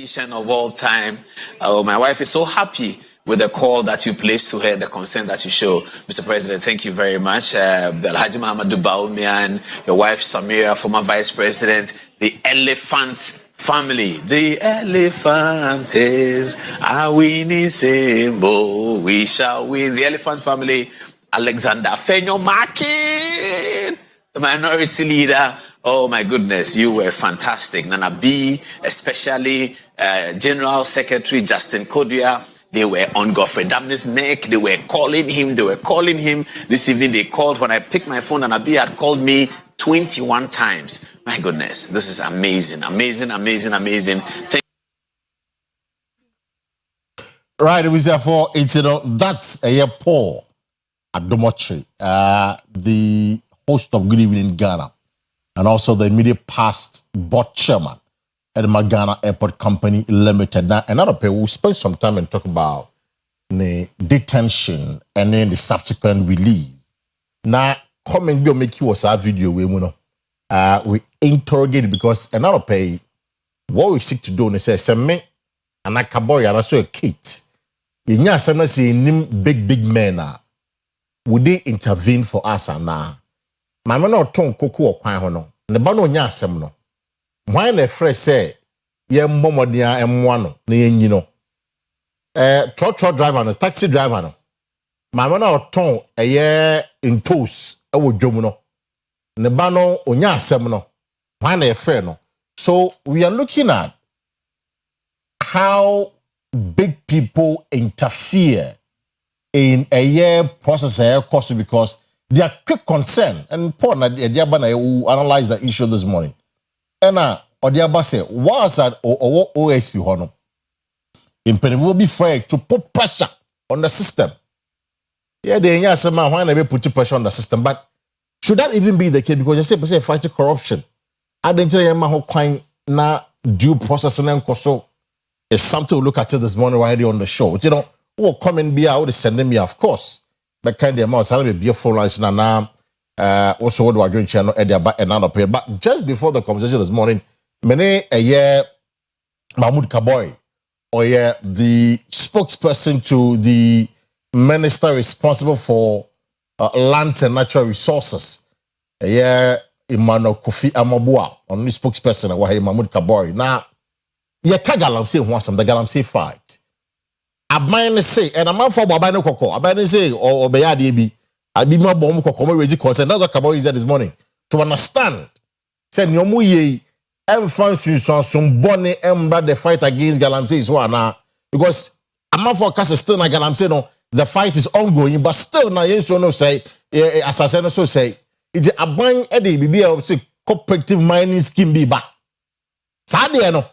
Speaker 15: politician of all time. My wife is so happy with the call that you placed to her, the consent that you show. Mr. President, thank you very much. Alhaji Mahamadou Bawumia and your wife Samira, former Vice President, the Elephant family. The elephant is a winning symbol. We shall win. The Elephant family, Alexander Fenyo Makin, the minority leader. Oh my goodness, you were fantastic. Nana B, especially General Secretary Justin Kodua, they were on Godfrey Damne's neck. They were calling him. This evening they called. When I picked my phone, Nana B had called me 21 times. My goodness, this is amazing.
Speaker 1: Right, it was therefore, that's a year Paul Adomotri, the host of Good Evening Ghana, and also the immediate past board chairman at the Ghana Airport Company Limited. Now, another pair will spend some time and talk about the detention and then the subsequent release. Now, comment will make you a video we interrogated because another pay what we seek to do is say me and Akabori and also a Kate. You know, some say big men would they intervene for us and now? My man not tongue cocoa or quine hono. The bano nya semno. Why the fresh say ye momodia M1 you know. Truck driver no taxi driver no. My man not tongue a year in toast I would jomuno. The bano onya semno. Why the fresh no. So we are looking at how big people interfere in a year process course because they are quick concern and important that they will analyze the issue this morning. And Odiaba say, what's that or OSP hono? In will be fair to put pressure on the system. Yeah, they are some why they put pressure on the system, but should that even be the case? Because they say fighting corruption. I didn't tell you how kind na due process and so it's something to look at it this morning right here on the show. You know, who come and be out sending me, of course. But kind of amount of be a phone lines now. Also, what do I drink channel at the another pair? But just before the conversation this morning, many a year Mahmoud Kaboy, or the spokesperson to the minister responsible for lands and natural resources, a year Emmanuel Kofi Amabua, on the spokesperson of Mahmoud Kaboy. Now, ye kagalam say one some the galam say fight. Abane say, and a man for Babano Coco, Abane say, or Bayadi be, I be more bomb Coco, ready concern. That's what Kaboy said this morning. To understand, said Yomuye, every function some bonny ember the fight against Galamsey is one now. Because a man for Casa still na Galamsey, no, the fight is ongoing, but still na yes no say, assassin so say, it's a bang Eddie, be able to say cooperative mining scheme be back. Sadia no.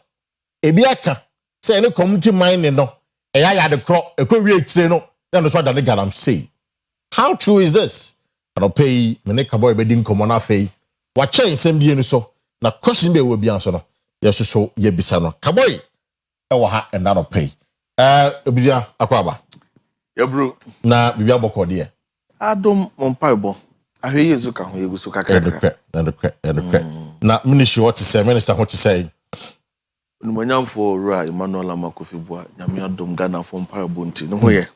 Speaker 1: Ebiaka say any community mining no eya the crop e ko wie chire no na so da galam say how true is this and pay me Kaboy be din komo na fei wa chen sem bi ni so na question be we bi anso no yes so ye bisa no Kaboy e wo ha and that pay obia akwaba
Speaker 16: ya bro
Speaker 1: na bibia boko de
Speaker 16: adom monpaibo ahwe yezu ka ho yeguso kakaka
Speaker 1: na ministry what to say minister what to say
Speaker 16: Numanyamfo Ra Emmanuel Amakofi Bua nyame adom Ghana for mpaibo nti no hoye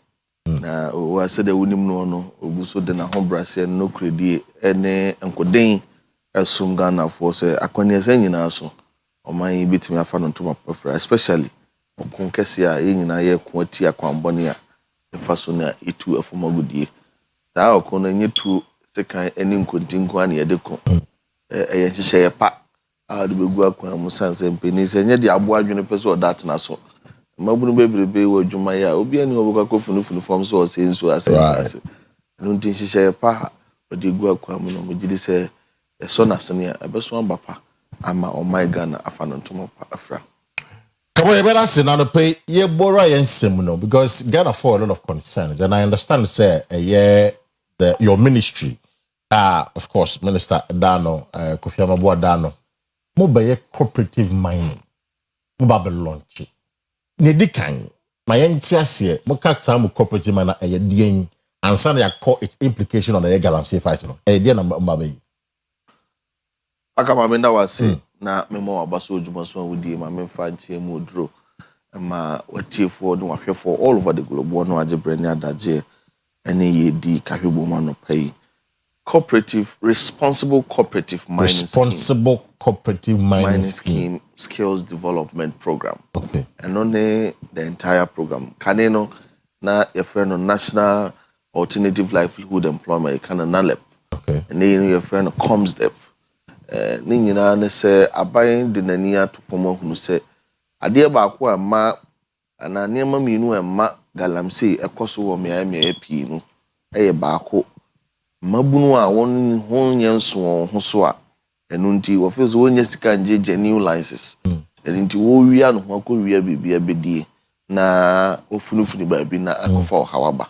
Speaker 16: na wa se de wonim no no oguso de na ho brase no kredi ene enkoden esum Ghana for se akwani se nyina so oman bitimi afa no ntoma pafra especially okon kese a nyina ye ko ati akwambone a efa so na etu afomagudie da okon na nyetu sekan eni nkontinko an ye de ko ye hihye ye pa a de begu akwan musanse mpeni se nye de abo adwene peso that na so mabunu bebrebe wo dwuma ya obi ani oboka kofunu form so se nso asase no ntin hihye pa de gu akwan mu no mugidi se so na sene ebeso ambapa ama o my Ghana afa no ntomo pa afra
Speaker 1: Kaboy better say now pay ye bora yen semuno because Ghana for a lot of concerns and I understand say your ministry of course Minister Dano Kofi Amabua Dano mo be cooperative mining mo ba be launch ne dikan my entiase mo ka sam cooperative mining dien ansa na call its implication on the Galamsey fight no dien na mba be
Speaker 16: aka ma menda wase na memo abaso odwuma so wudi ma memfa ntie mu odro ma watie no wahwe for all over the globe no agebre ni adaje ene ye di kahwebo ma no pay cooperative responsible cooperative mining scheme skills development program.
Speaker 1: Okay.
Speaker 16: And only the entire program kaneno na your friend on national alternative livelihood employment kana NALEP.
Speaker 1: Okay.
Speaker 16: And then your friend comes dep ni nyina ne se aban de nani ato fomo hunu se ade ba ko ama ana niam minu emma galamsey ekoso wo me pii no eye ba ko mabunu a won nyenso ho so a enu nti wo fe so wonya sika nje genuine license enu nti wo wia no ho akowia bibia bedie na ofunufuni ba bi na akofa hawaba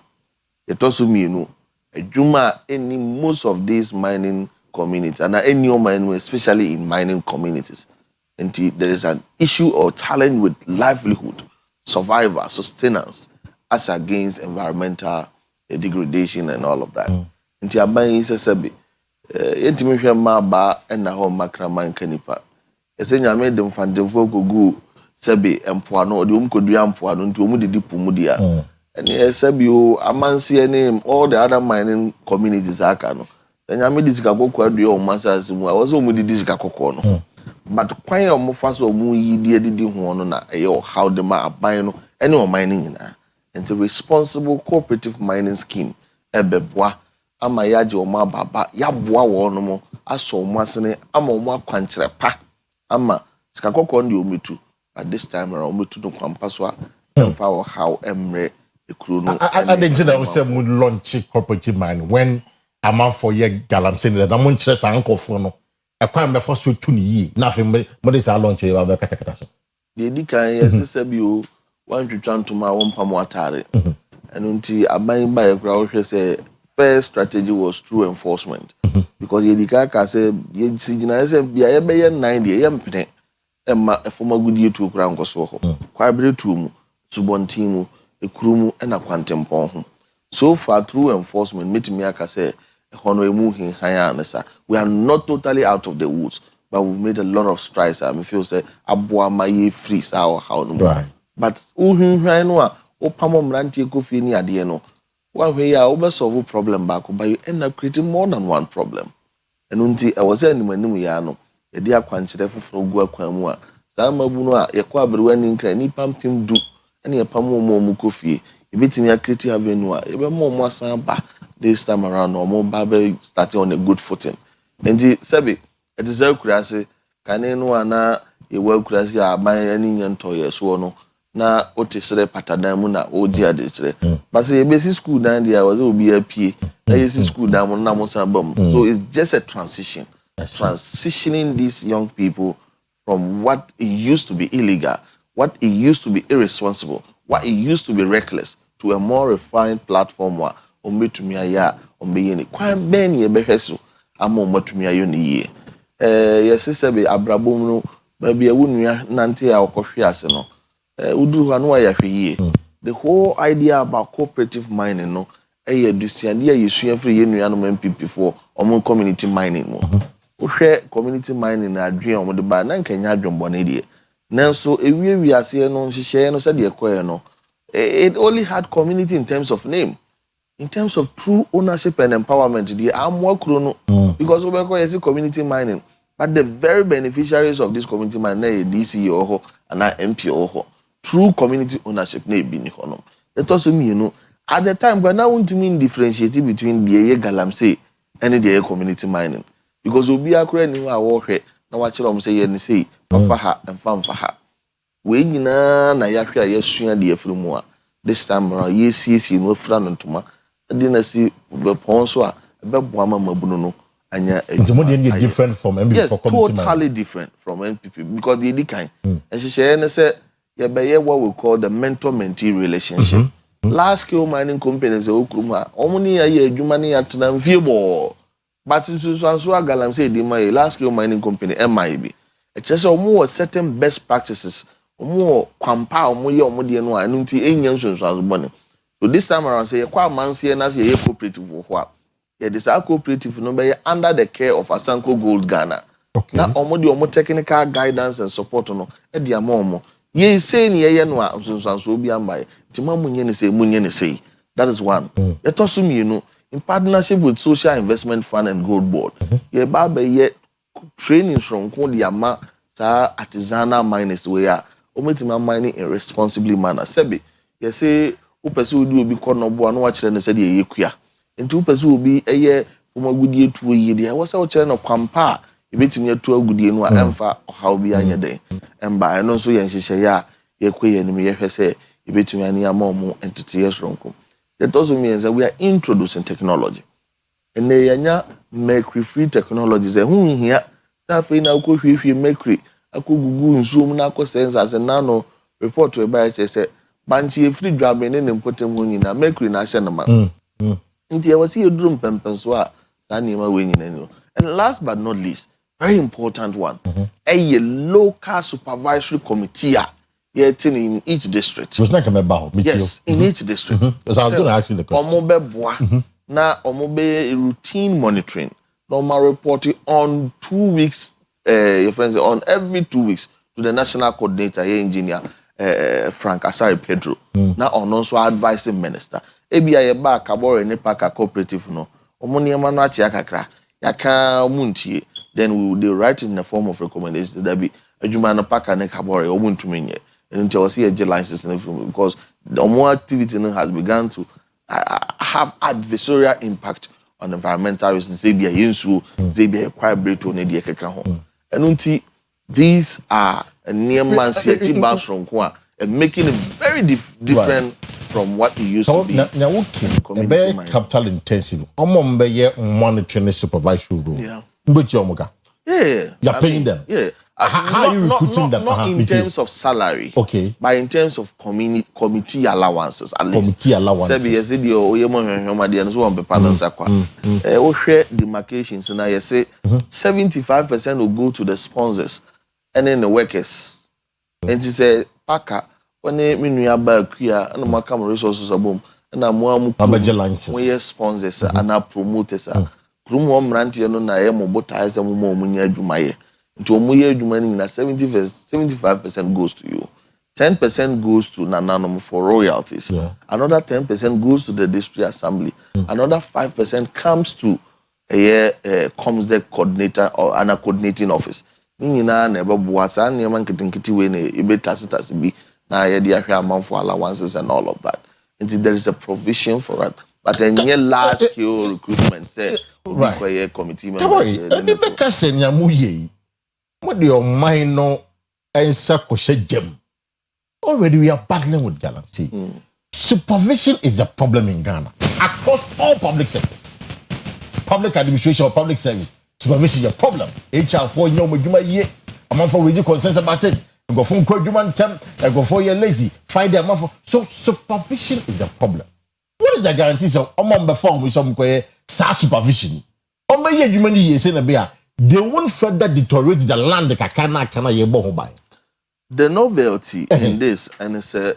Speaker 16: etoso mienu adwuma any most of these mining communities and any mining especially in mining communities and there is an issue or challenge with livelihood survival sustenance as against environmental degradation and all of that. Nti aban yi sesebe yentimi hwe ma ba na ho makraman kanipa ese nyame de mfandefo gogu sebe empoano de umkodua empoano nti omu de dipu mu dia and sebe o amanse name all the other mining communities aka no nyame de sika kokko adua o masase mu a wo so omu de sika kokko no but kwan o mu fa so omu yi de didi ho no na eyo how the ma aban no any o mining na and a responsible cooperative mining scheme ebeboa ama yaje omo ababa yaboa wo no mo aso omo asene ama omo akwankyere pa ama sika kokko ndi ometu at this time around ometu no kwampa so a emfa wo how emre ekuru no
Speaker 1: adengina we say we launch cooperative mining when a man for ye galamsey that am nkyere sankofo no ekwan me for so tu ni yi na fe mo dey say launch e ba katakata so
Speaker 16: de di kan yesese bi o wan twetwa ntoma won pam atare enu nti aban ba ekura wo hwe say first strategy was through enforcement because yedika ka say ye sigina say bia ye be ye 9 de ye mpene emma efoma gudie tu kura nkoso ho kwa bere tu mu subontin mu ekuru mu na kwantempon ho so far through enforcement metimi aka say hono emu hin han anesa we are not totally out of the woods but we've made a lot of strides. I feel say aboa maye free sao how no right. But uhin han no a opamo mrantie kofi ni ade no one way ya obe solve problem back but you end up creating more than one problem. And unti I was saying animu ya no e dia kwankyere foforo gu akwan mu a saa mabu no a yakwa aberwani nkra ni pampim du ene yapamo mu kofi e betimi a create avenue a e be mo asan ba this time around no mo ba starting on a good footing. And sabi it is akurase kanenu ana ewa akurase aban ani nyanto yeso no na otisere patadan mu na oji ade kire but say basic school dan dia was obi apie na basic school dan mu na mo sabam so it's just a transition transitioning these young people from what it used to be illegal, what it used to be irresponsible, what it used to be reckless to a more refined platform where ombetumi aya ombeyeni kwan ben ye behweso ama omatumi ayo ne ye yesese be abrabom no ba bia wonua nante a okohwe ase no uduru ha no ya hwe the whole idea about cooperative mining no edusiane ya yesua free ye nua no MPP for omo community mining mo uhwe community mining na adwen omo de ba na nkanya adwonbo na die nanso ewie ase no nhihye no se de ekoye no it only had community in terms of name. In terms of true ownership and empowerment, the Amwakrono, because we call community mining, but the very beneficiaries of this community mining, DC or and MP or true community ownership, let us mean, at the time, but now want to mean differentiating between the galamsey and the community mining, because we'll be a crane in our warfare. Now, what you say, and say, Faha and Fanfaha. We na Yaka, yes, the Efrumua. This time around, yes, no friend and toma. Dinasi be ponso a be boama mabuno no anya
Speaker 1: different from MPP.
Speaker 16: Yes, for totally different from MPP because the kind and she say you be what we call the mentor-mentee relationship. Large scale mining companies okruma omuni aye adwuma ne atena mfiebo but so galamsey di my large scale mining company MIB e chese omo certain best practices omo kwampa omo ye omo de no anu nti enya nsonso bone. So this time around, say, "Kwa mansi na say cooperative for yeah, this cooperative no be under the care of Asanko Gold Ghana. Okay. Now, omo technical guidance and support no. E di amomo ye say ni ye no a so obi ambaye tima munye ne say that is one ye tosum you know in partnership with Social Investment Fund and Gold Board ye ba be ye training from ko di ama sa artisanal miners we a ometima mining in responsibly manner sebi ye say upese odi obi kono bo no wa kire ne se de ye kua enti upese obi eye pomagudie tuo yi de wo se wo kire no kwampa ebetimi atu agudie no a emfa how bi anya den emba eno so ye nhihye ya ye kwe nim ye hwese ebetimi ani amomo entity yes ronko that also means that we are introducing technology and they anya mercury free technologies e hu hia ta fe na ko hwehwe mercury akogugu nsuom na ko sensors na no report we ba che se banchi e free dwabe ne mpotem ho nyina mercury na hye na ma nti e wasi edrum pempen so a sa nima we nyina ni. And last but not least, very important one, a local supervisory committee in each district. Yes, in each district.
Speaker 1: So I was going to ask you the question.
Speaker 16: Now, routine monitoring, normal reporting on 2 weeks, your friends, on every 2 weeks to the national coordinator, engineer Frank Asari Pedro. Now, on also advising minister. ABI back abore any pack cooperative no. Omoniama no achi akakra. Yaka muntie. Then they write in the form of recommendation that be adwuma no pack and kabore omuntumenye. And until I see a license because the more activity has begun to have adversarial impact on environmental reasons. Zebia yinsu, zebia quite break to ne keka ho. And until these are a near man bounce from Kwa and making it very different from what it used to be.
Speaker 1: Now, okay, capital intensive. I'm monitoring the supervisory role.
Speaker 16: Yeah.
Speaker 1: But you're paying them.
Speaker 16: Yeah.
Speaker 1: How are you recruiting them?
Speaker 16: Not in terms of salary.
Speaker 1: Okay.
Speaker 16: But in terms of committee allowances. At least.
Speaker 1: Committee allowances.
Speaker 16: Sebi yesi di o yemo hwehwema de nso on paper nsa kwa. O hwe demarcations na yesi 75% will go to the sponsors and then the workers. And she said paka one minu aba akua na makam resources abom na mo amu we sponsors and promoters. Krum wo mrantie no na ye mo botaise mo mo nya adwumaye. Nti omuye adwumani na 75% goes to you. 10% goes to Nananom for royalties. Yeah. Another 10% goes to the district assembly. Another 5% comes to comes the coordinator or an coordinating office. Nina never boas and yaman kitinkiti we ne ebetasitas bi na ye dia hwe amount for allowances and all of that. And there is a provision for it. But then large scale recruitment say right committee members.
Speaker 1: What do your mind know and gem? Already we are battling with Ghana. See, supervision is a problem in Ghana across all public sectors. Public administration or public service, supervision is a problem. HR4, you know, I'm not for raising concerns about it. I go for human term, I go for your lazy. Find a month for so supervision is a problem. What is the guarantee of before we some supervision? They won't further deteriorate the land the
Speaker 16: The novelty in this, and it's a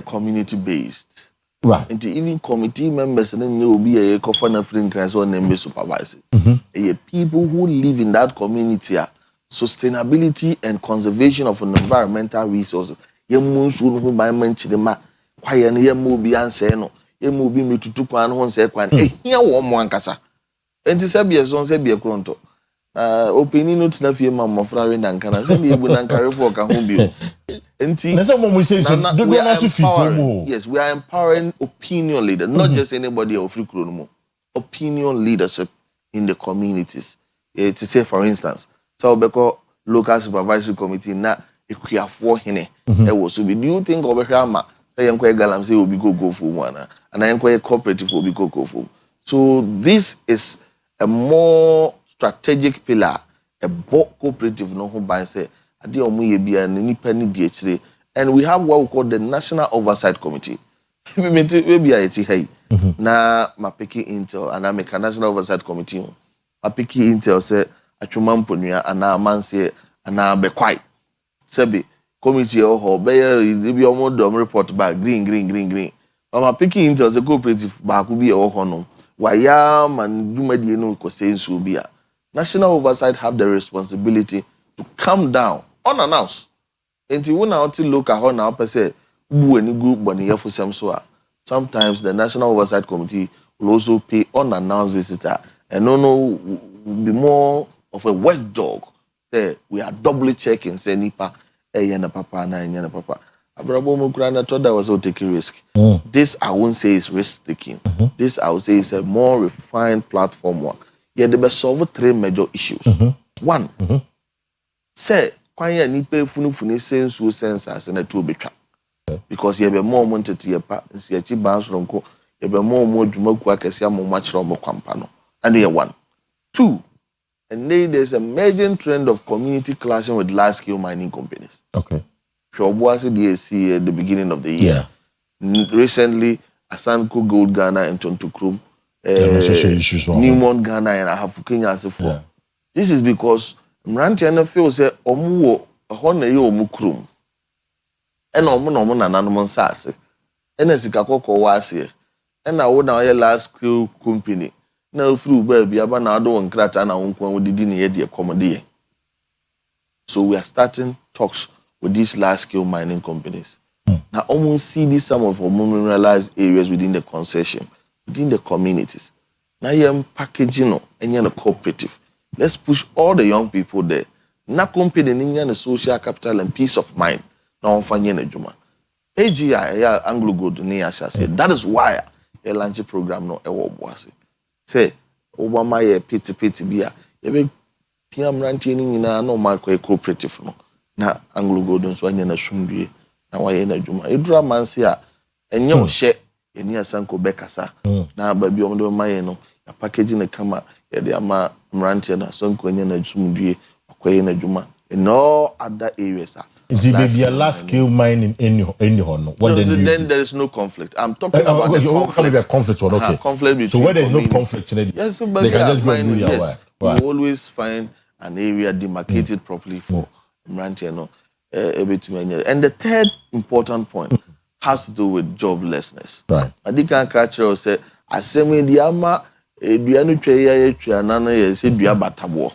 Speaker 16: community based.
Speaker 1: Right.
Speaker 16: And even committee members and then you will be a co-founder or name supervisor. People who live in that community are sustainability and conservation of an environmental resources. Ye munsu who by menchidema kwaya ne ye mo bi anse no ye mo bi metutu kwan ho nse kwan ehia wo mo ankasa enti se bia so nse bia kronto opini no tina fie ma mo fra we nankana se bia bu nankare fo ka ho bi enti
Speaker 1: na se mo mo say so do na so fi mo.
Speaker 16: Yes, we are empowering opinion leaders, not just anybody of free krono. Opinion leadership in the communities. To say for instance, so because local supervisory committee na ekuafo hene e wo so be, do you think obehama say yenko galam say obi go for one and yenko cooperative obi go for. So this is a more strategic pillar, a cooperative no who by say ade omo ye bia na nipa ni di akire, and we have what we call the National Oversight Committee. Maybe I hey na mapeki intel and I make a National Oversight Committee. Mapeki intel say atwuma mponua ana amanse ana be kwai sebi committee ho be bi omo dom report back green mama picking into the cooperative ba ku bi e ho no waya man dwumadie no ko sensu bia. National Oversight have the responsibility to come down unannounced Enti when I look at how now per se who any group but here for some so sometimes the National Oversight Committee will also pay unannounced visitor and no be more of a watchdog. Say we are doubly checking say nipa na papa na papa. Abrabo Mukrana thought that was all taking risk. This I won't say is risk taking. This I would say is a more refined platform one. Yeah, they best solve 3 major issues. One, say kwanya nipa funu sense wo sensors na to betwa. Because you be more wanted to yepa nsi achi bounce ronko you be more dwumaku akese amoma kire mo kwampa no. And here 1. 2, and then there's a major trend of community clashing with large-scale mining companies.
Speaker 1: Okay.
Speaker 16: Akua Asiedua at the beginning of the year. Recently, Asanko Gold Ghana and Tontukrum, Newmont Ghana and Ahafukinya as a This is because Mrantiana feels that Omu Honor Mukrum and Omun Anonymous Sassy and as a Kakoko was here. And I would now a large-scale company. Now through baby, Abanado and Kratana Unkwan with the dinner the accommodate. So we are starting talks with these large-scale mining companies. Now, almost see this some of our mineralized areas within the concession, within the communities. Now, you're packaging and you're a cooperative. Let's push all the young people there. Now, company the social capital and peace of mind. Now, I'm finding a juma. AGI, Anglo Good, said that is why a launch program no was. Say, Obama, ye pity beer. You be ranting no mark cooperative no. Na Anglo Golden so anya na shumdue na waye na dwuma edura manse a enye o hye eni asanko bekasa na ba bi omdo maye no ya package na kama ya de ama mrantie na asanko anya na shumdue akoye na dwuma in all other areas
Speaker 1: it may be a large scale mining in no what
Speaker 16: then there is no conflict. I'm talking about the
Speaker 1: conflict or okay
Speaker 16: conflict between
Speaker 1: so where there is no conflict
Speaker 16: yes, so
Speaker 1: they can just go and do their work.
Speaker 16: We always find an area demarcated properly for and the third important point has to do with joblessness.
Speaker 1: Right.
Speaker 16: I think I catch you say asemi di ama eduanu twa nana ye se dua batabo.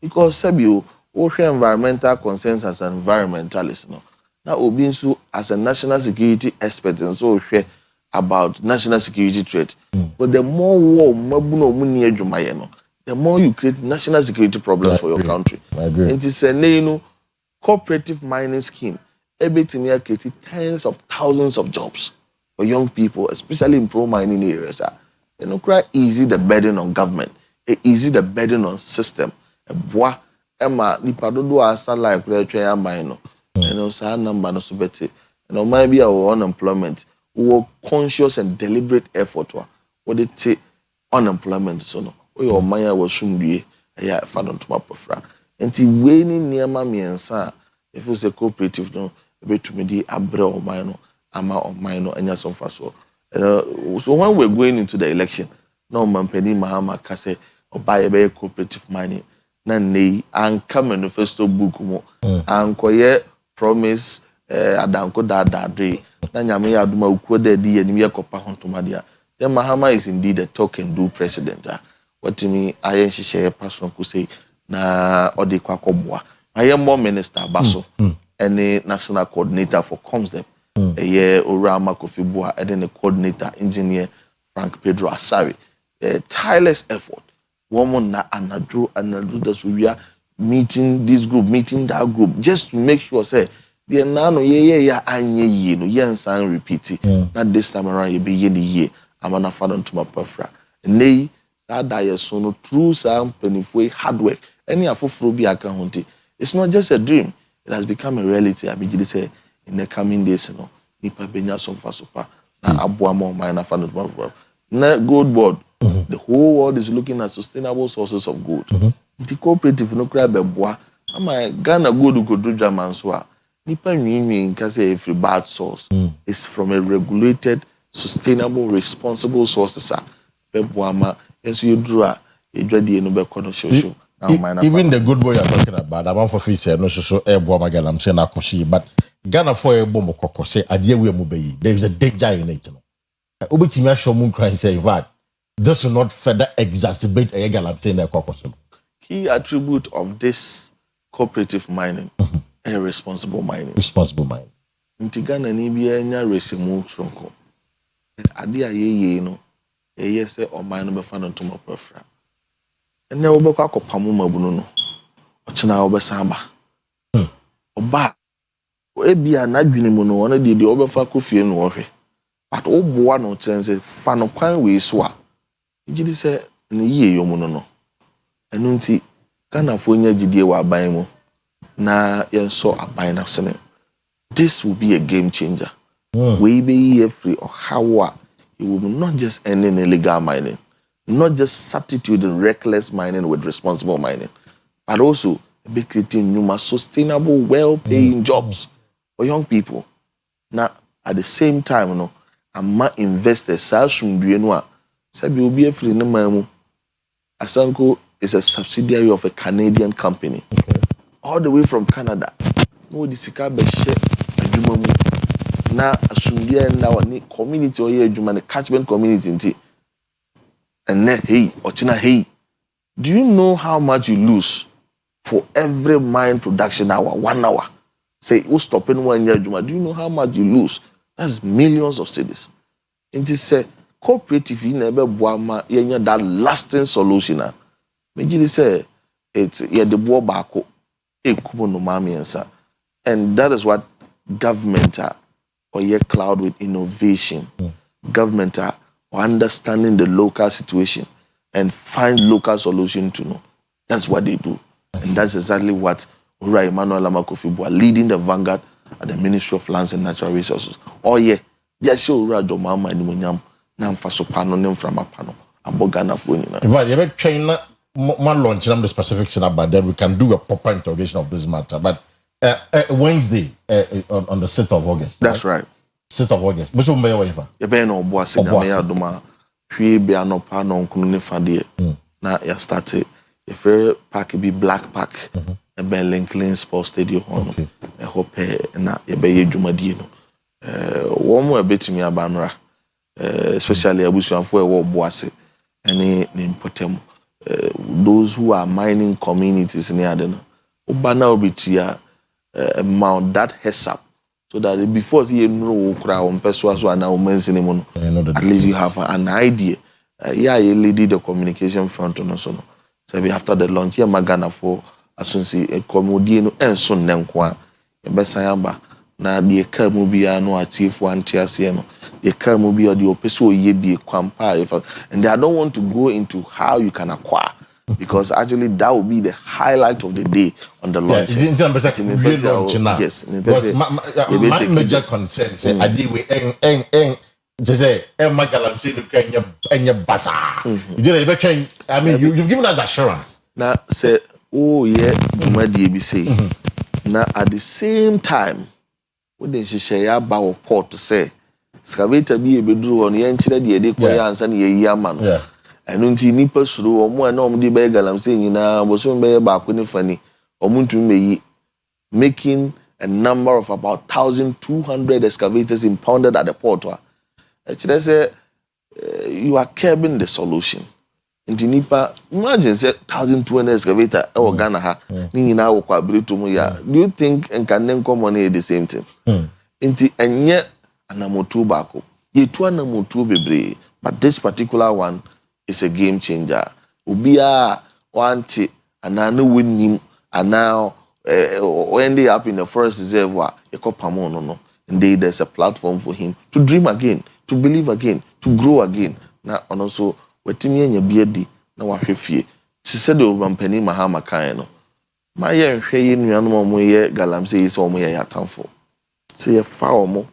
Speaker 16: Because sabio o environmental consensus and environmentalists no. Now obi nso as a national security expert and so share about national security threat. But the more war mabuno muni adwumaye no, the more you create national security problems for your country.
Speaker 1: I agree.
Speaker 16: And it's a cooperative mining scheme. Everything created tens of thousands of jobs for young people, especially in pro-mining areas. Quite easy the burden on government, easy the burden on system. Bois, Emma, Nipadodo asa like prayer mine, sa number no so better. Maybe our unemployment, we conscious and deliberate effort. What it take unemployment so no. Your maya was soon be a fan on to my prefer. And winning near my miensa, if it's a cooperative, no, a to me the abra or mino, ama or mino, and yason faso. So when we're going into the election, no man penny Mahama Kase or buy a very cooperative mining, none and come manifesto book mo, and quiet promise Adanko da day, Nanyame Aduma Ukwede di and Yakopa Hontomadia. Then Mahama is indeed a talk and do president. What to me, I am share person who say, na odi kwa kobwa. I am more minister Baso, and the national coordinator for COMSDEP. A year Orama Kofibua, and then the coordinator engineer Frank Pedro Asari. A tireless effort. Woman na anadru that we are meeting this group, meeting that group, just to make sure say the nano anye no yen san repeat it. Not this time around you be ye I'm an affair to my prefer. Nay, that so no true some penifue hard work. Any afofrobi account. It's not just a dream. It has become a reality. I begin to say in the coming days, nipa benya some fasopa na abuamo mine affair to my prefer. Na gold board. The whole world is looking at sustainable sources of gold. The cooperative no cry beboa. Ama Ghana gold go do German so nipa nwinwin can say every bad source is from a regulated, sustainable, responsible sources. Beboa ma enso you draw edwade no be kono show.
Speaker 1: Even the good boy you're talking about, I'm for free say no so Ghana I'm saying akoshi, but Ghana for a bomb kokko say adie we mu be. There is a danger in it. Obitimi asho mu cry say that this will not further exacerbate a key
Speaker 16: attribute of this cooperative mining a responsible mining.
Speaker 1: Responsible mining.
Speaker 16: Ntigana ni bi enya resimu tronko. Ade a ye no ye say o mine no be fa no ntomo prefra. Enne wo be kwa kopamu mabunu no. Ochina wo be samba. Oba ebia na dwene mu no wona de wo be fa kofie no wo hwe. But wo boa no chense fa no kwan we so a. Gidi say ne ye yo mu no. Enu nti kana fo nya gidie wa aban mu na yenso aban na sene. This will be a game changer. We be here free or how it will not just end in illegal mining, not just substituting reckless mining with responsible mining, but also be creating numerous sustainable, well-paying jobs for young people. Now, at the same time, you know, I'm not investors. Sabi will be free. Asanko is a subsidiary of a Canadian company, all the way from Canada. No, this is na asumbiya na wani community or here the catchment community nti and then hey ochina hey, do you know how much you lose for every mine production hour 1 hour? Say you stopping 1 year juma, do you know how much you lose? That's millions of cedis. And it say cooperative in ebe boama yenya that lasting solution na me say it's yeah the boa bako ekumo no mamiensa, and that is what government or your cloud with innovation. Government are understanding the local situation and find local solution to know. That's what they do. And that's exactly what Ura Emmanuel Amakofibua leading the vanguard at the Ministry of Lands and Natural Resources. Oh yeah, they show Ura Jomama and Munyam Namfa Sopano Nemframapano and Bogana Funina.
Speaker 1: In fact, you China launch the specifics about then we can do a proper interrogation of this matter. But Wednesday on the 6th of August.
Speaker 16: That's right.
Speaker 1: 6th of August. Which one be your wife?
Speaker 16: You be no boss. Ya duma. Three be no pa no kunu ne fade. Na ya started. Your fair pack be black pack. E be Lincoln Sports Stadium hono. E hope na you be ye dwumadi no. One more betimi abanra. Especially abusuanfo e wo boase. Ene ne importem. Those who are mining communities in Adena. Ubana obitia amount that heads up so that before you know crowd person so now mention at least you have an idea. Yeah, you lead the communication front on so no. So after the launch here magana for asunsi e komodie no enso nenkwa e besayamba na de ka mu bia no achieve one tiase no de ka mu bia de opeso ye bi kwampa and I don't want to go into how you can acquire, because actually that will be the highlight of the day on the launch.
Speaker 1: Yes, because my major concern is adiwe just say magalam say the bazaar. I mean, you've given us assurance.
Speaker 16: Now say oh yeah, Dumadi be say. Now at the same time, when they share about port to say excavator be able to do on the enchire the day kwa answer ye yaman. Yeah. And unti nipa suru omo na omo de be galam say nyina boso be ba ko ni fani omuntu meyi, making a number of about 1,200 excavators impounded at the port. Actually say you are curbing the solution. Inti nipa imagine say 1,200 excavator e Ghana ha ni nyina wo kwa bretu mu ya. Do you think enkanen common the same thing? Inti enye anamotu bako ye tu anamotu bebre, but this particular one is a game changer. Ubia wanti anano winning and now when they up in the forest reservoir no. Indeed there's a platform for him to dream again, to believe again, to grow again. Now and also wetimi enya biedi na wahwefie. She said the Obampani Mahama kan no. Ma ye nhwe ye nuanom mo ye galamsey yi so mo ye yatamfo. Say ye fa omo,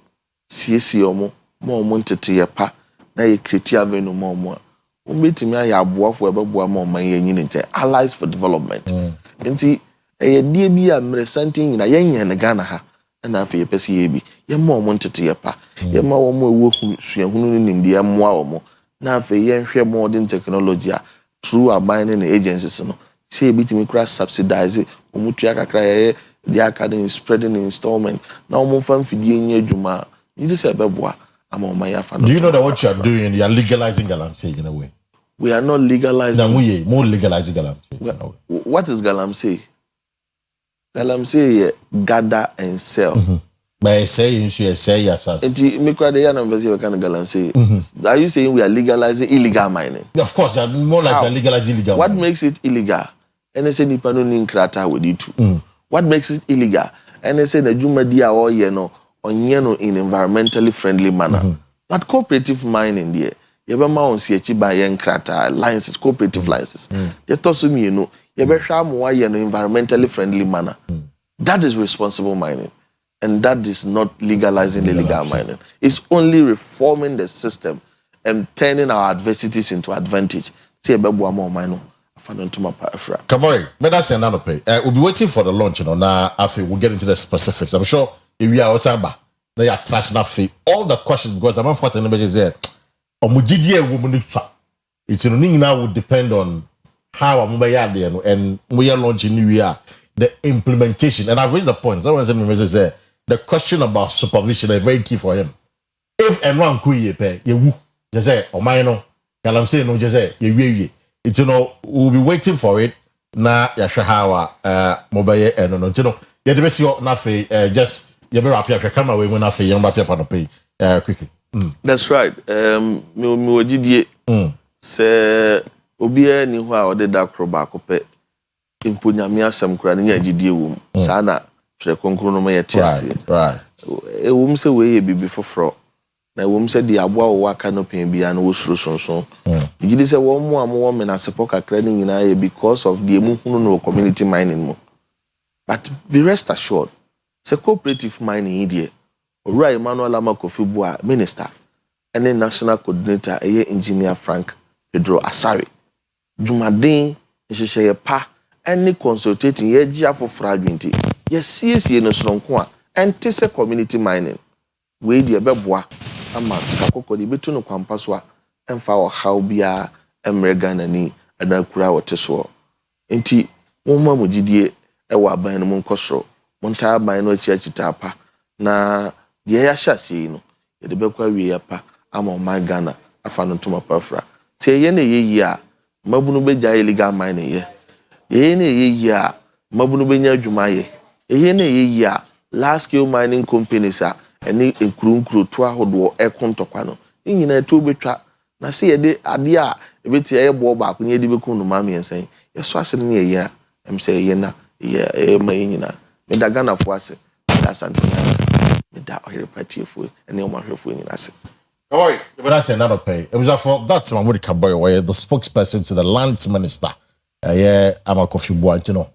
Speaker 16: siesie omo, mo ntete ye pa na ye create avenue mo. Umbetimi aya aboafo ebeboa ma oman ye nyine nte allies for development. Nti eye die bi a mresantin nyina yenye ne Ghana ha na afa ye pese ye bi ye ma omo ntete ye pa ye ma omo ewo suahunu nim de moa omo na afa ye nhwe modern technology through abiding agencies no say bitimi kra subsidize omutu akakra ye the academy spreading installment na omo fan fidie nya adwuma you say ebeboa. Do
Speaker 1: you know that what you are doing, you are legalizing galamsey in a way?
Speaker 16: We are not legalizing.
Speaker 1: No, more legalizing galamsey.
Speaker 16: What is galamsey? Galamsey gather and sell.
Speaker 1: By saying you say yes.
Speaker 16: And me cry the yana kind of galamsey. Are you saying we are legalizing illegal mining?
Speaker 1: Of course, more like legalizing illegal.
Speaker 16: What makes it illegal? And they say nipa no nin krata with it too. What makes it illegal? And they say the juma dia or yeno on yeno in environmentally friendly manner. But cooperative mining there, you ever ma on CH by yen krata licenses, cooperative licenses. You toss me, you know, you ever sham why in environmentally friendly manner. That is responsible mining. And that is not legalizing illegal mining. It's only reforming the system and turning our adversities into advantage. See, more mine.
Speaker 1: Come on, but that's another pay. We'll be waiting for the launch, you know. Now, after we'll get into the specifics. I'm sure if we are Osamba, they are trashing that fee. All the questions because I'm unfortunately the message there. It's now would depend on how I'm there and we are launching new year. The implementation, and I've raised the point. Someone said me the question about supervision is very key for him. If anyone could you just say, oh my no, I'm saying no, just say you it's we'll be waiting for it. Na yashahawa mobile and no, you know, you the best you nafe just you better appear camera when nafe young appear pay quickly.
Speaker 16: That's right. Me did say obia ni ho a ode da kro ba ko pe impunyame asem kura ne agidie wom sana hwe konkro no ma ye tiase
Speaker 1: right
Speaker 16: wom se we ye bibi foforo na wom se di aboa wo aka no pen bia na wo suro sonson gidi se wo mo am me na sepo kakra ni nyina ye because of the emu hunu no community mining mo. But be rest assured se cooperative mining here Owura Emmanuel Amakofibua minister and the national coordinator engineer Frank Pedro Asare Jumadin nhyehyɛ pa any consultating ye gia for fragmenty ye siesie no sonko a ente se community mining we de beboa ama kakoko de betu no kwampa so a emfa wo how bia emrega nani adakura wote so enti wonma mugidie e wa ban no nkosoro monta ban no chiachita pa na de ya hyase no ye de bekwa wie pa ama man Ghana afa no ntoma pafra tie ye na ye yi a mabunu beja illegal mining ye na ye yi a mabunu benya adwuma ye na ye yi a large scale mining companies a eni ekrunkru to ahodo ekontokwa no nyina to betwa na se ye de ade a ebeti ye bo ba ko ne de beku no ma miensan ye so ase ne ye a em se ye na ye ma nyina me da Ghana fo ase da santonas me da Oyerepa tiefo ene o ma hwefo nyina ase.
Speaker 1: Oh, but that's another pay. It was for that's Mahmoud Kaboy, the spokesperson to the lands minister. Yeah, I'm a coffee boy, you know.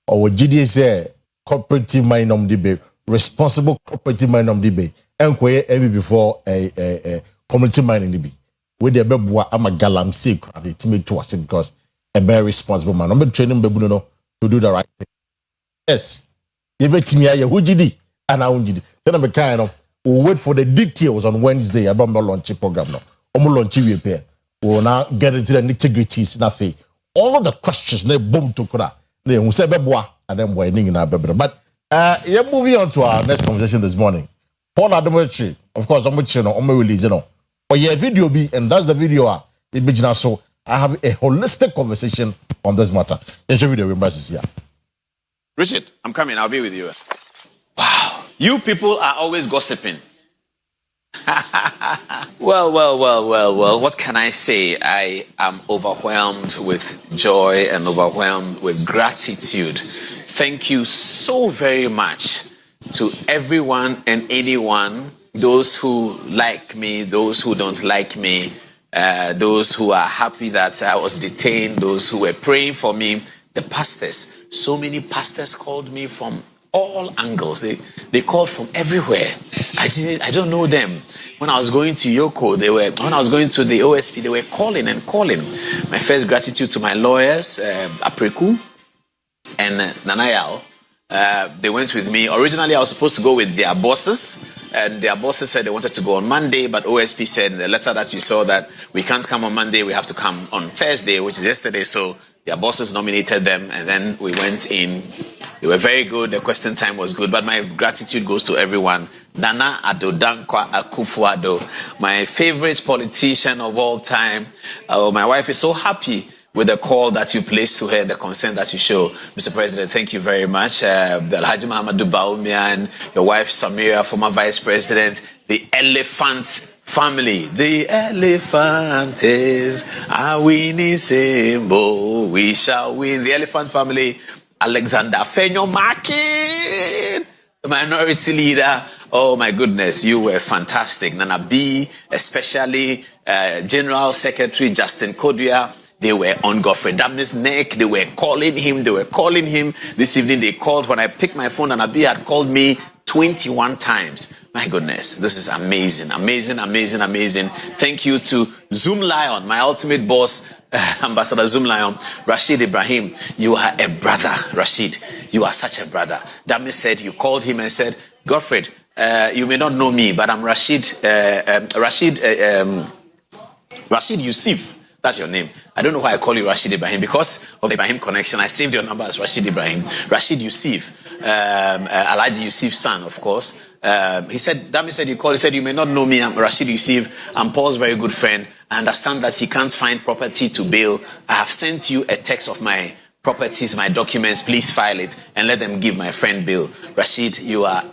Speaker 1: Or GDA say cooperative mining debate, responsible cooperative mining debate, and every before a community mining debate. With the bebwa, I'm a galam say credit to me to us because a very responsible man. I'm training Bebuno to do the right thing. Yes, you bet me, who GD and I won't GD. Then I'm a kind of. We'll wait for the details on Wednesday about my launch program now. Launch we will now get into the nitty-gritties in all of the questions they boom to kura. They will say beboa and then we're in our baby. But yeah, moving on to our next conversation this morning. Paul Adamochi, of course, I'm with you on my release, you know. Or yeah, video be and that's the video so I have a holistic conversation on this matter. In the video here.
Speaker 15: Richard, I'm coming, I'll be with you. Wow. You people are always gossiping. Well. What can I say? I am overwhelmed with joy and overwhelmed with gratitude. Thank you so very much to everyone and anyone, those who like me, those who don't like me, those who are happy that I was detained, those who were praying for me, the pastors. So many pastors called me from all angles. They called from everywhere. I don't know them. When I was going to Yoko, when I was going to the OSP, they were calling and calling. My first gratitude to my lawyers, Apreku and Nanayal. They went with me. Originally, I was supposed to go with their bosses, and their bosses said they wanted to go on Monday, but OSP said in the letter that you saw that we can't come on Monday, we have to come on Thursday, which is yesterday. So their bosses nominated them, and then we went in. They were very good. The question time was good. But my gratitude goes to everyone. Nana Adodankwa Akufo-Addo, my favorite politician of all time. My wife is so happy with the call that you placed to her, the consent that you show. Mr. President, thank you very much. Alhaji Muhammadu Bawumia and your wife Samira, former Vice President, the Elephant family. The elephant is a winning symbol. We shall win. The Elephant family. Alexander Fenyo Makin, the minority leader. Oh my goodness, you were fantastic. Nana B, especially General Secretary Justin Kodua. They were on Godfrey Damne's neck. They were calling him. This evening they called. When I picked my phone, Nana B had called me 21 times. My goodness, this is amazing. Thank you to Zoom Lion, my ultimate boss, Ambassador Zoom Lion, Rashid Ibrahim. You are a brother, Rashid. You are such a brother. Dami said, you called him and said, Godfred, you may not know me, but I'm Rashid Yusuf. That's your name. I don't know why I call you Rashid Ibrahim, because of the Ibrahim connection. I saved your number as Rashid Ibrahim. Rashid Yusuf, Alhaji Yusuf's son, of course. Dami said you called. He said, you may not know me. I'm Rashid Yusuf. I'm Paul's very good friend. I understand that he can't find property to bail. I have sent you a text of my properties, my documents. Please file it and let them give my friend bail. Rashid, you are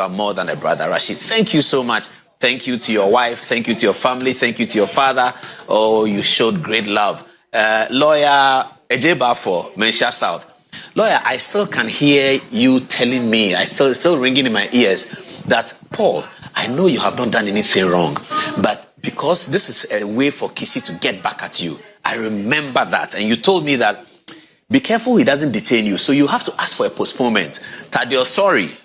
Speaker 15: more than a brother. Rashid, thank you so much. Thank you to your wife. Thank you to your family. Thank you to your father. Oh, you showed great love. Lawyer Ejeba for Mensha South. Lawyer, I still can hear you telling me, still ringing in my ears, that Paul, I know you have not done anything wrong, but because this is a way for Kwesi to get back at you. I remember that. And you told me that, be careful he doesn't detain you. So you have to ask for a postponement. Tadio, sorry.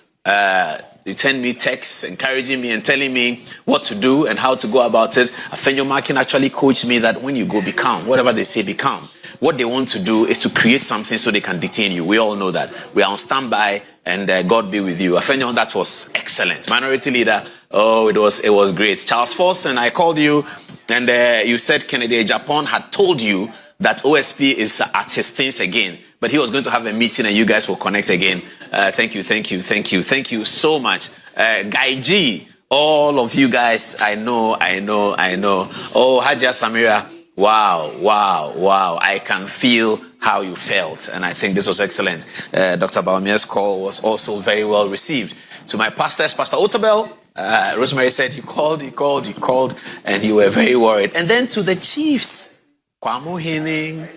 Speaker 15: You send me texts encouraging me and telling me what to do and how to go about it. Afenyo Makin actually coached me that when you go, be calm. Whatever they say, be calm. What they want to do is to create something so they can detain you. We all know that. We are on standby, and God be with you. Afenyo, that was excellent. Minority leader, oh, it was great. Charles Forson, I called you, and you said Kennedy Japan had told you that OSP is at his things again, but he was going to have a meeting and you guys will connect again. Thank you so much. Guy G, all of you guys, I know. Oh, Hajia Samira, wow. I can feel how you felt, and I think this was excellent. Dr. Baumia's call was also very well received. To my pastors, Pastor Otabel, Rosemary said you called, and you were very worried. And then to the chiefs, Kwamo Hene,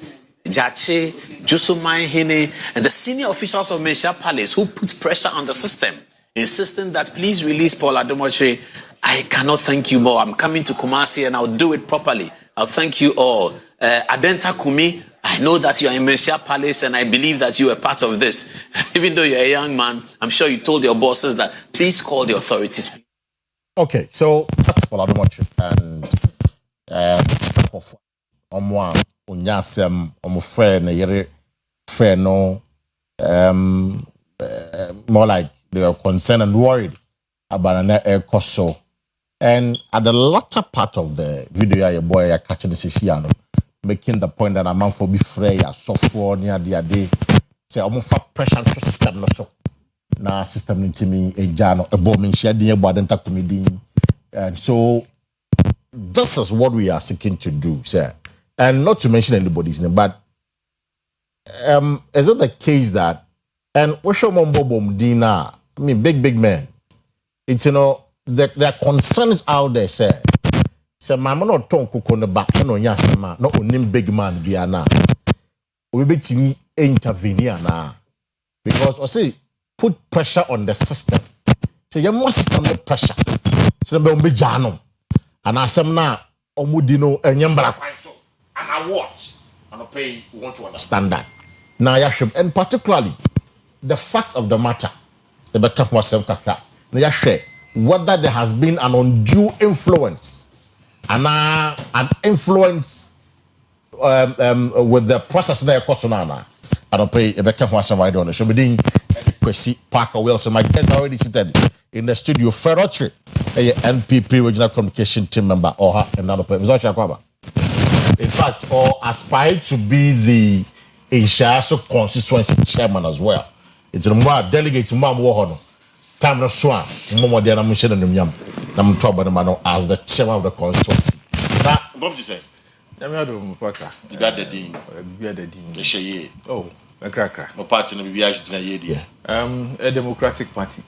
Speaker 15: Jache, Jusumai Hene, and the senior officials of Mensha Palace who put pressure on the system, insisting that please release Paul Adomoche. I cannot thank you more. I'm coming to Kumasi and I'll do it properly. I'll thank you all. Adenta Kumi, I know that you are in Mensha Palace and I believe that you are part of this. Even though you're a young man, I'm sure you told your bosses that please call the authorities.
Speaker 1: Okay, so that's Paul Adomoche and Omwa Unyasem Omufre na yere friend no more like they were concerned and worried about an air coso. And at the latter part of the video, your boy are catching the making the point that a man for be free software near the day. Say almost pressure to system no so. Na system into me a jano a bombing share the badenta comedy. And so this is what we are seeking to do, sir. And not to mention anybody's name, but is it the case that, and Osho Mombo Dina, I mean, big man, it's, there are concerns out there, sir. Say, Mama, not tongue cook on the back, no, yasama, not only big man, Diana. We be to me intervene now. Because, I say, put pressure on the system. Say, you must system the pressure. So, be jano. And I say, now, Omudino, and Yambra. And I watch and I pay. We want to understand that. Now, Yashim, and particularly the fact of the matter, the better whether there has been an undue influence and an influence with the process there, Kosonana. I don't pay a better right on the show. Kwesi Parker Wilson, my guest already seated in the studio. Ferrotri, a NPP regional communication team member, or another person. In fact, or aspired to be the Ishaso constituency chairman as well. It's a more delegate to Mam Wohono. Time no swan, Momo Diana Mission and Yam, Nam Trouble as the chairman of the constituency. Now, what did you say?
Speaker 17: Yami adom paka.
Speaker 1: Bibia the din.
Speaker 17: Bibia the din.
Speaker 1: The sheye.
Speaker 17: Oh, ekra.
Speaker 1: No party no bibia jina ye dia.
Speaker 17: A Democratic Party.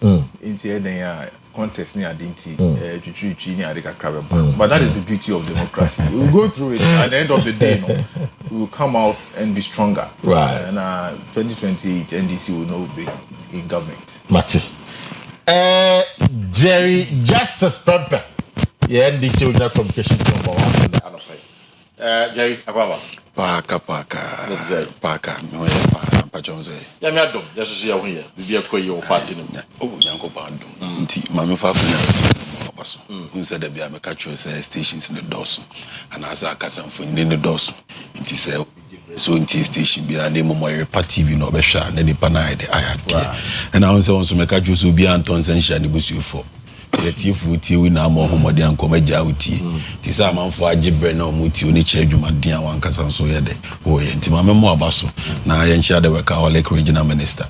Speaker 17: Inti eden contest ni adinti twitwi ni ade kakra be. But that is the beauty of democracy. We will go through it. At the end of the day, we will come out and be stronger.
Speaker 1: Right.
Speaker 17: And 2028 NDC will not be in government.
Speaker 1: Mati. Jerry Justice Pempe. Yeah, NDC will not communication number 1. Jerry, Akwa.
Speaker 18: Paka. No, Pajonze.
Speaker 1: Yeah, me adom. Just see you here. We be a koyi o party no.
Speaker 18: Oh, Yanko Bandum. Nti, mama fa funa baso. Unsa da bia me ka tro say stations in the doors. And as I kasamfo in the doors. Nti say so nti station bia na mo Oyerepa TV no be hwa na nipa na ide ayade. And I also me ka tro so bia Anton Sensha ne busufo. Yeti futi we na mo homode ankoma gya uti ti sa amanfo agibre na omuti oni che adwumaden a wankasa nso ye de o ye nti mama mo abaso na ye nchia de workaholic regional minister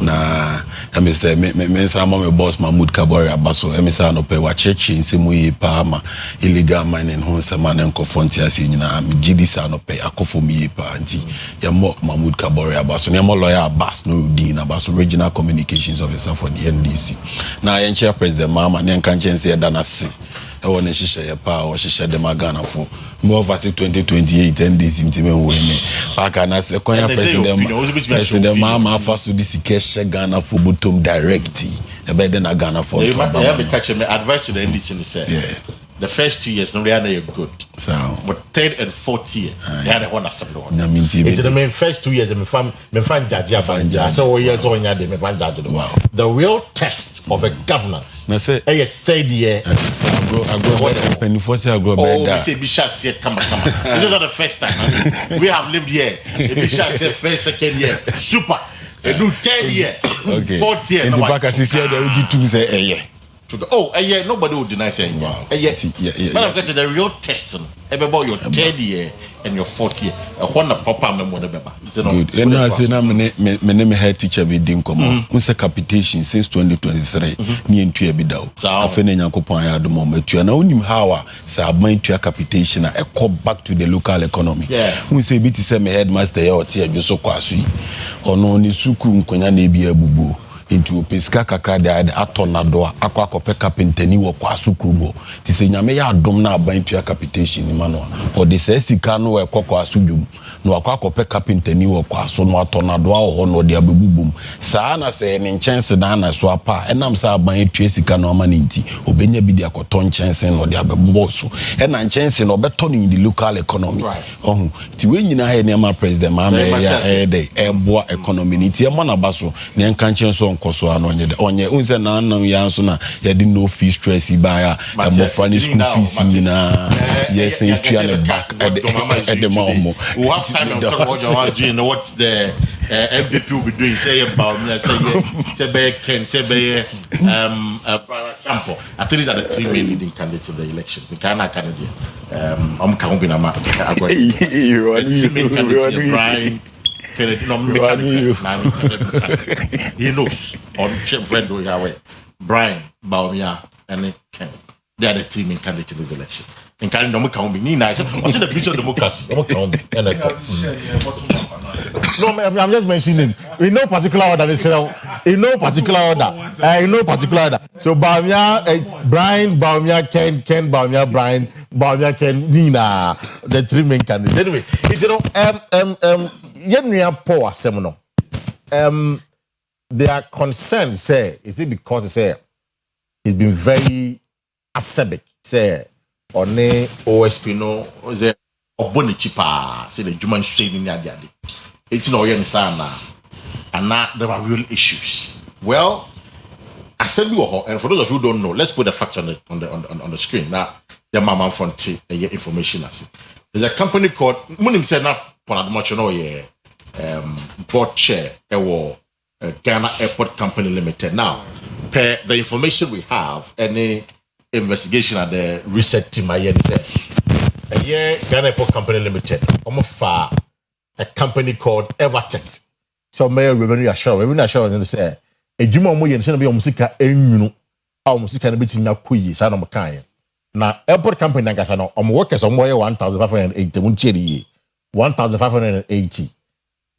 Speaker 18: na emi say me sa me boss Mahmoud Kabore abaso emi sa no pe wa chechi nsemu yi pa ma illegal mining ho nsema na nkofo nti ase nyina am gidi sa no pe akofo mi yi pa nti ye mo Mahmoud Kabore abaso ne mo lawyer Abbas Nuruddin abaso regional communications officer for the NDC na ye nchia president mama nkan chense da na se e won hihye ye pa o hihye de magana fo mo over 2028 NDC ntime wo ni paka na se konya president mama fa so this keshe Ghana for bottom direct e be de na Ghana for
Speaker 1: you have catch me advice to the NDC ni say the first 2 years no really are good
Speaker 18: so
Speaker 1: but third and fourth year they had one assembly
Speaker 18: na minti
Speaker 1: it's the main first 2 years me fan judge afanja so years on ya de me fan judge the real test of a governance
Speaker 18: na say
Speaker 1: third year
Speaker 18: agro penifo say agro beda
Speaker 1: we say bisha say come this is not the first time we have lived here bisha say first second year super they do third year fourth year
Speaker 18: and the back as say they would do say
Speaker 1: yeah, nobody would deny saying yeah. But I'm guessing the real testing about your third year and your fourth year. I want a proper memory.
Speaker 18: Good. And I say now, my name head teacher be din come. We say capitation since 2023. Ni entu e bidao. Afene nyankopon ya do moment. You na unim how say aban tu capitation e go back to the local economy. We say bit say my headmaster ya oti adwo kwaso yi. Ono ni suku nkonya na ebi abubu. Into pesca kakra de atonado akwakope kapentani wo kwaso krumo ti se nyame ya adom na aban tua capitation ni mano o de se sika no we kwakwaso dwum no akwakope kapentani wo kwaso no atonado a ho no de abebubum saa na se ne nchense na na so apa enam sa aban tua sika no ama nti obenya bi de akoton nchense no de abeboso ena nchense no beto ni in the local economy ohun ti we nyina ha ne ama president ma ya de eboa economy ni ti e mo na baso ne nka nchense koso anonye de onye unse na nan ya nso na ya di no fee stress ibaya e mo frani school fees na yes and tu the back at the moment
Speaker 1: what time of talk what you want doing what's the MPP will be doing say about me say be Ken say be example I think these are the three main leading candidates in the elections in Ghana Canada I'm coming na ma Brian he knows on friend Yahweh Brian Baumia and Ken. They are the three main candidates in this election. In Canada, no can be ni nice. What's the future of democracy? No, I'm just mentioning in no particular order. In no particular order. So Baumia, Brian Baumia, Ken Baumia, Brian Baumia, Ken Nina, the three main candidates. Anyway, it's Yenya poor seminar. They are concerned, say, is it because say he's been very acerbic, say, or ne OSP no, or say oboni chipa, say the human strain in the it's no yen sana, and now there are real issues. Well, assembly and for those of you who don't know, let's put the facts on the screen. Now, the mama front information as there's a company called Munim said enough PROMOTIONAL board chair Ghana Airport Company Limited. Now, per the information we have, any investigation at the research team I said, Ghana Airport Company Limited, almost a company called Evertex. So may revenue assurance and say a juma mo yen be musika enunu a musika na beti na kuyi sa na mkan na airport company na kasa no workers omo ye 1580 muntie ye 1580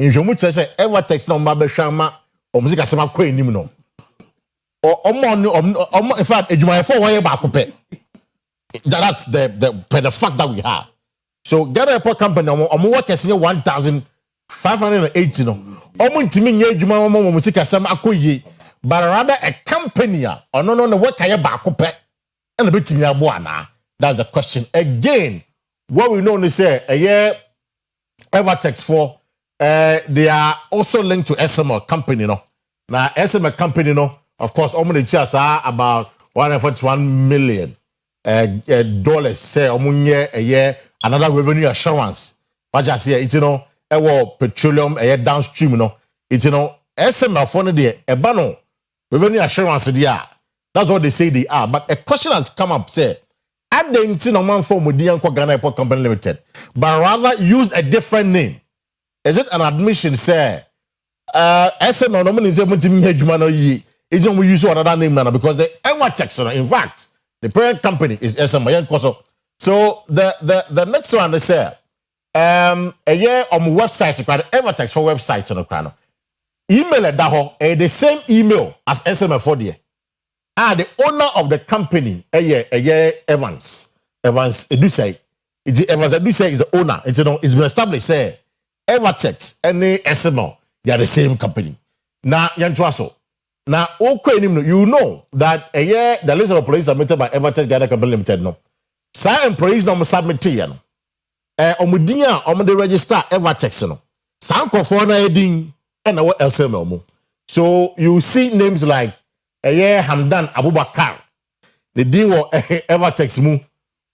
Speaker 1: nhwemu tse say Evertex na omo ba hwama omo sika sema kwa enim no omo in fact edwumayefo wo ye ba akopɛ. That's the fact that we have. So Ghana Airport Company omo workers nye 1580 no omo ntimi nye edwuma omo sika sema akoye, but rather a company no work ye ba akopɛ. And a bit that's the question. Again, what we know is say a year Evertex for they are also linked to SML company, no. Now SML company, no, of course, only the are about 141 million dollars. Say a year another revenue assurance. What I say, it's petroleum a year downstream, no. It's SML for the ebano revenue assurance there. That's what they say they are. But a question has come up, say, add the man for Ghana Airport Company Limited, but rather use a different name. Is it an admission, say, SML normally say we use another name now because the Evertex, in fact, the parent company is SML. So the next one they say, a year on website, Evertex for websites on the channel. Email at that the same email as SML for the the owner of the company, Evans Edusei. Evans Edusei is the owner. It's been established. Say Evertex and SML, they are the same company. Now, Yantwaso. Now, okay, you know that the list of employees submitted by Evertex Ghana Company Limited. No, some employees no submitted. No, omudinya omde register Evertex. No, some conform heading and our SML. So you see names like. Hamdan Abubakar. The deal was Evertex mu.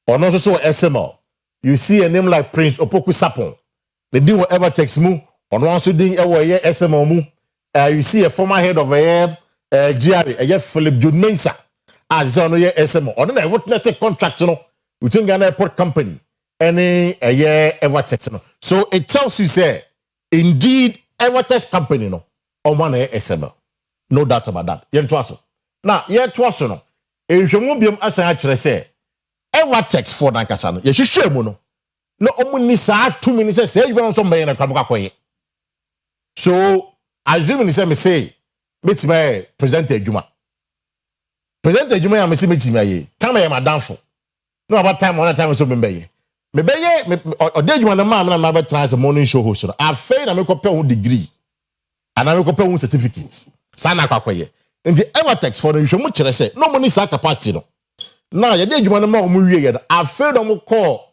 Speaker 1: Or also so SML. You see a name like Prince Opoku Sapon. The deal was Evertex mu. Or also ding SML mu. You see a former head of GRA, Philip Jude Mensa. As on SML. Or then I witness a contract between Ghana Airport Company and Evertex. So it tells you say, indeed, Evertex Company on one SML. No doubt about that. Now, no. If you move him as I actually say, Evertex for Nankasano, you should share mono. No, only 2 minutes say you want some man a. So, assuming say, it's my presenter Juma. Presenter Juma, I'm missing me. Time I am a downfall. No, about time, one time, so maybe. Maybe, or did you want a man and my tries a morning show host? I've failed and make up a degree. And I make up a certificates. Sana kwakwaye. Nti Evertex for the nhwemu kire say no money sa capacity no. Now ye dey adwuma no ma omu wie ye. I failed them call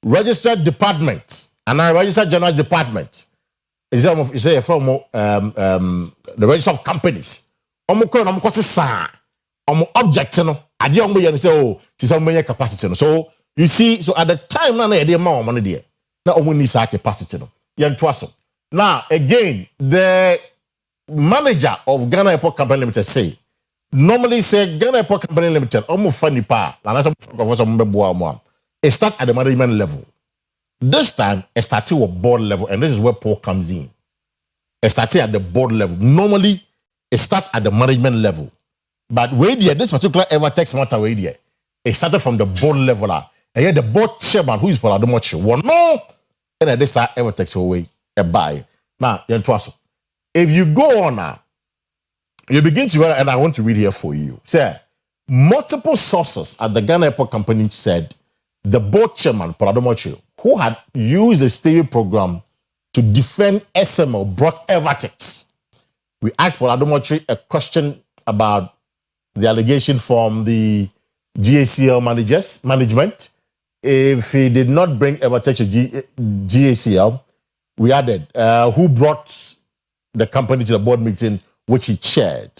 Speaker 1: registered department and I registered general department. Is say from the register of companies. Omu call omu kwase sa. Omu object no. Ade omu ye say oh, this omu capacity no. So you see so at the time na ye dey ma omu no dey. Na omu ni sa capacity no. Ye ntwaso. Now again the manager of Ghana Airport Company Limited say, normally say Ghana Airport Company Limited, almost funny pa, it starts at the management level. This time, it starts at board level, and this is where Paul comes in. It starts at the board level. Normally, it starts at the management level. But this particular Evertex matter, it started from the board level. And here the board chairman, who is Paul Adomochi, no, and this Evertex away, a buy. Now, if you go on now, you begin to read, and I want to read here for you. Say, multiple sources at the Ghana Airport Company said the board chairman, Paul Adomochi, who had used a stereo program to defend SML, brought Evertex. We asked Paul Adomochi a question about the allegation from the GACL management. If he did not bring Evertex to GACL, we added, who brought the company to the board meeting, which he chaired.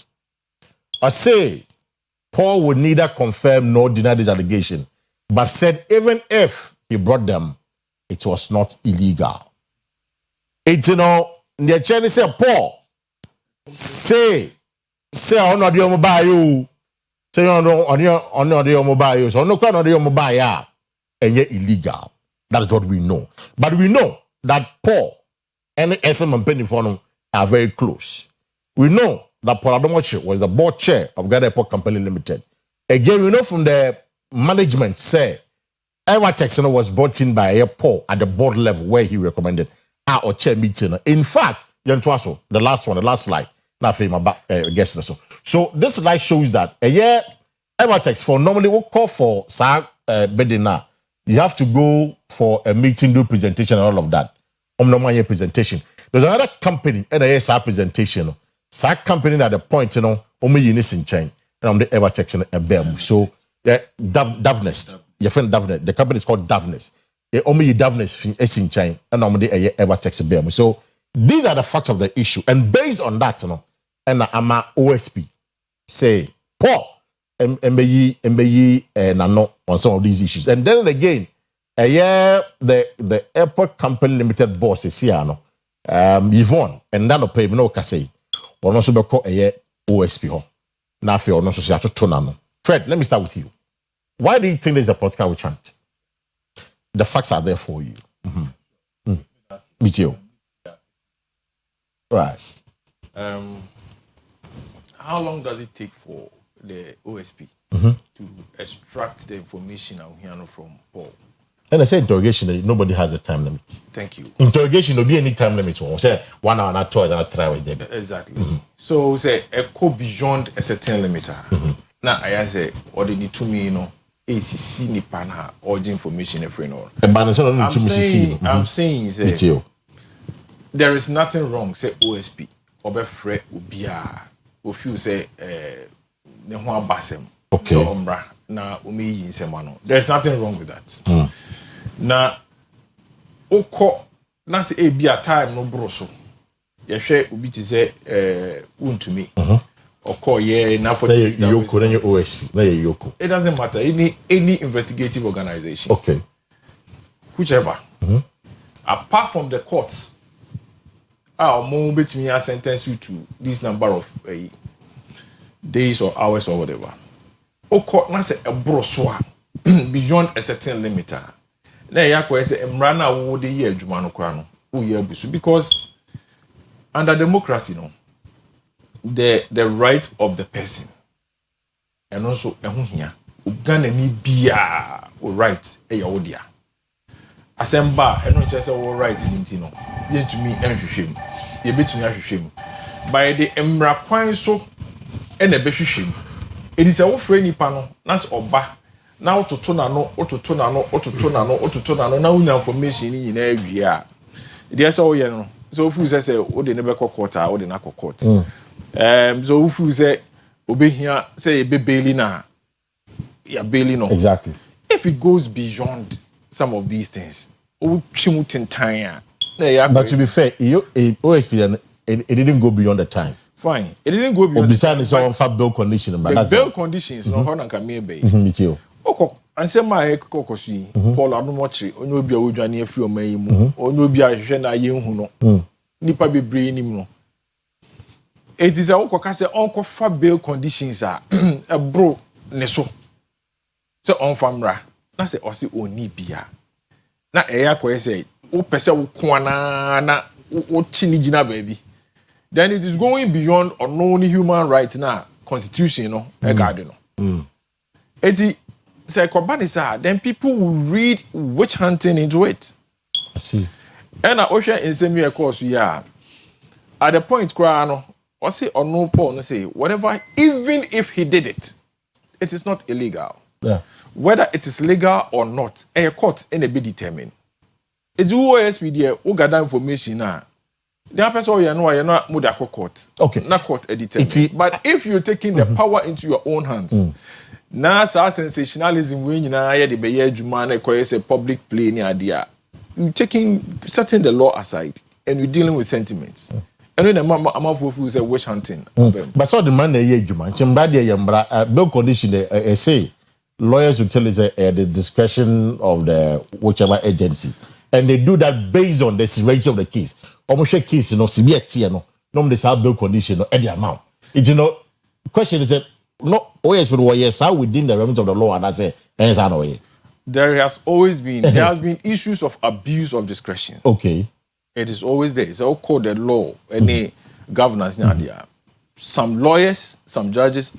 Speaker 1: I say, Paul would neither confirm nor deny this allegation, but said even if he brought them, it was not illegal. It's, the chairman said, Paul, say, on the mobile, say on the mobile, so no kind of the mobile, and yet illegal. That is what we know. But we know that Paul and SM and Penny Fono are very close. We know that Paul Adomochi was the board chair of Ghana Airport Company Limited. Again, we know from the management say Evertex was brought in by a Paul at the board level where he recommended or chair meeting. In fact, the last slide. Now, guess so this slide shows that a year Evertex for normally we call for bedina. You have to go for a meeting, do presentation, and all of that. Normal presentation. There's another company and a presentation. So company at the point, only units in chain. And I'm the Evertex and a BEM. So Davnest, your friend Davnest, the company is called Davnest. Only Davnest is in chain, and I'm the Evertex BEM. So these are the facts of the issue. And based on that, and I'm a OSP say, Paul, MBE Nano on some of these issues. And then again, the airport company limited boss is here, Yvonne, and Nano pay no Kase, or also be called a OSP. Now, if you're not so to Fred, let me start with you. Why do you think there's a political witch-hunt? The facts are there for you. With you. Right.
Speaker 17: How long does it take for the OSP to extract the information from Paul?
Speaker 1: And I say interrogation, nobody has a time limit.
Speaker 17: Thank you.
Speaker 1: Interrogation, no be any time limit. Say 1 hour, not 2 hours, not 3 hours.
Speaker 17: Exactly. So say a go beyond a certain limit. Now I say, or they need to me, ACC ni pana urgent information every no. I'm saying there is nothing wrong. Say OSP, Obefre Ubia, who feel say ne ho abasem.
Speaker 1: Okay.
Speaker 17: Na umeyi insemano. There's nothing wrong with that. Na oko na se ebia time no broso. Ye hwe obi ti se untumi. Oko ye na for
Speaker 1: Yoko na OSP. Na ye Yoko.
Speaker 17: It doesn't matter. Any investigative organization.
Speaker 1: Okay.
Speaker 17: Whichever. Apart from the courts, mo betimi sentence you to this number of days or hours or whatever. Oko na se ebroso beyond a certain limit. Na yakwa say emra na wo de ye adwuma no kra no wo ye abusu, because under democracy the right of the person and also ehun hia ugana ni bia o right e ya wo dia asemba eno che say wo right ni nti no ye ntumi enhwehwem ye betumi ahwehwem by the emra kwan so e na behwehwem. It is a wo nipa no na se oba na ototo na no na unya information ni na awie a dey say wo ye no so fu say wo de ne be court a wo de na court. So fu say obehia say e be baili na ya baili no.
Speaker 1: Exactly.
Speaker 17: If it goes beyond some of these things, o twimu tintan
Speaker 1: but to be fair, OSP it didn't go beyond the time.
Speaker 17: Fine. It didn't go beyond
Speaker 1: the time. For bail condition, but
Speaker 17: the bail conditions no how na ka me be. Oko ansema e kokosu yi Paul Adumochi onye obi a wodwane afiri oman mu onye obi a hwehwe na ye hu no nipa bebre nim no. It is a oko say onko fa bail conditions a ebro ne so se on famra na se o se oni bia na eya ko say wo pese wo ko na wo chini gina baabi. Then it is going beyond unknown human rights now constitution guard Eti say kobanisa, then people will read witch hunting into it.
Speaker 1: I see.
Speaker 17: And I ocean in semi course at the point no or say or no Paul no say whatever, even if he did it, it is not illegal.
Speaker 1: Yeah.
Speaker 17: Whether it is legal or not, a court in a be determined. It's OSP there who gather information now. The person you know muda court.
Speaker 1: Okay.
Speaker 17: Not court edited. But if you're taking the power into your own hands, now sensationalism when you know the be juma na say public play ni idea. You taking setting the law aside and you're dealing with sentiments. And then I'm of say witch hunting.
Speaker 1: But so the man ye juma. Chimbadi yambra bail condition say lawyers will tell us the discretion of the whichever agency. And they do that based on the severity of the case. Almost a case, severity, no, they have bail condition, no, any amount. It's, question is, no, yes, how within the realms of the law, and I say,
Speaker 17: there has always been, there has been issues of abuse of discretion.
Speaker 1: Okay.
Speaker 17: It is always there. It's all called the law, any governance, there. Some lawyers, some judges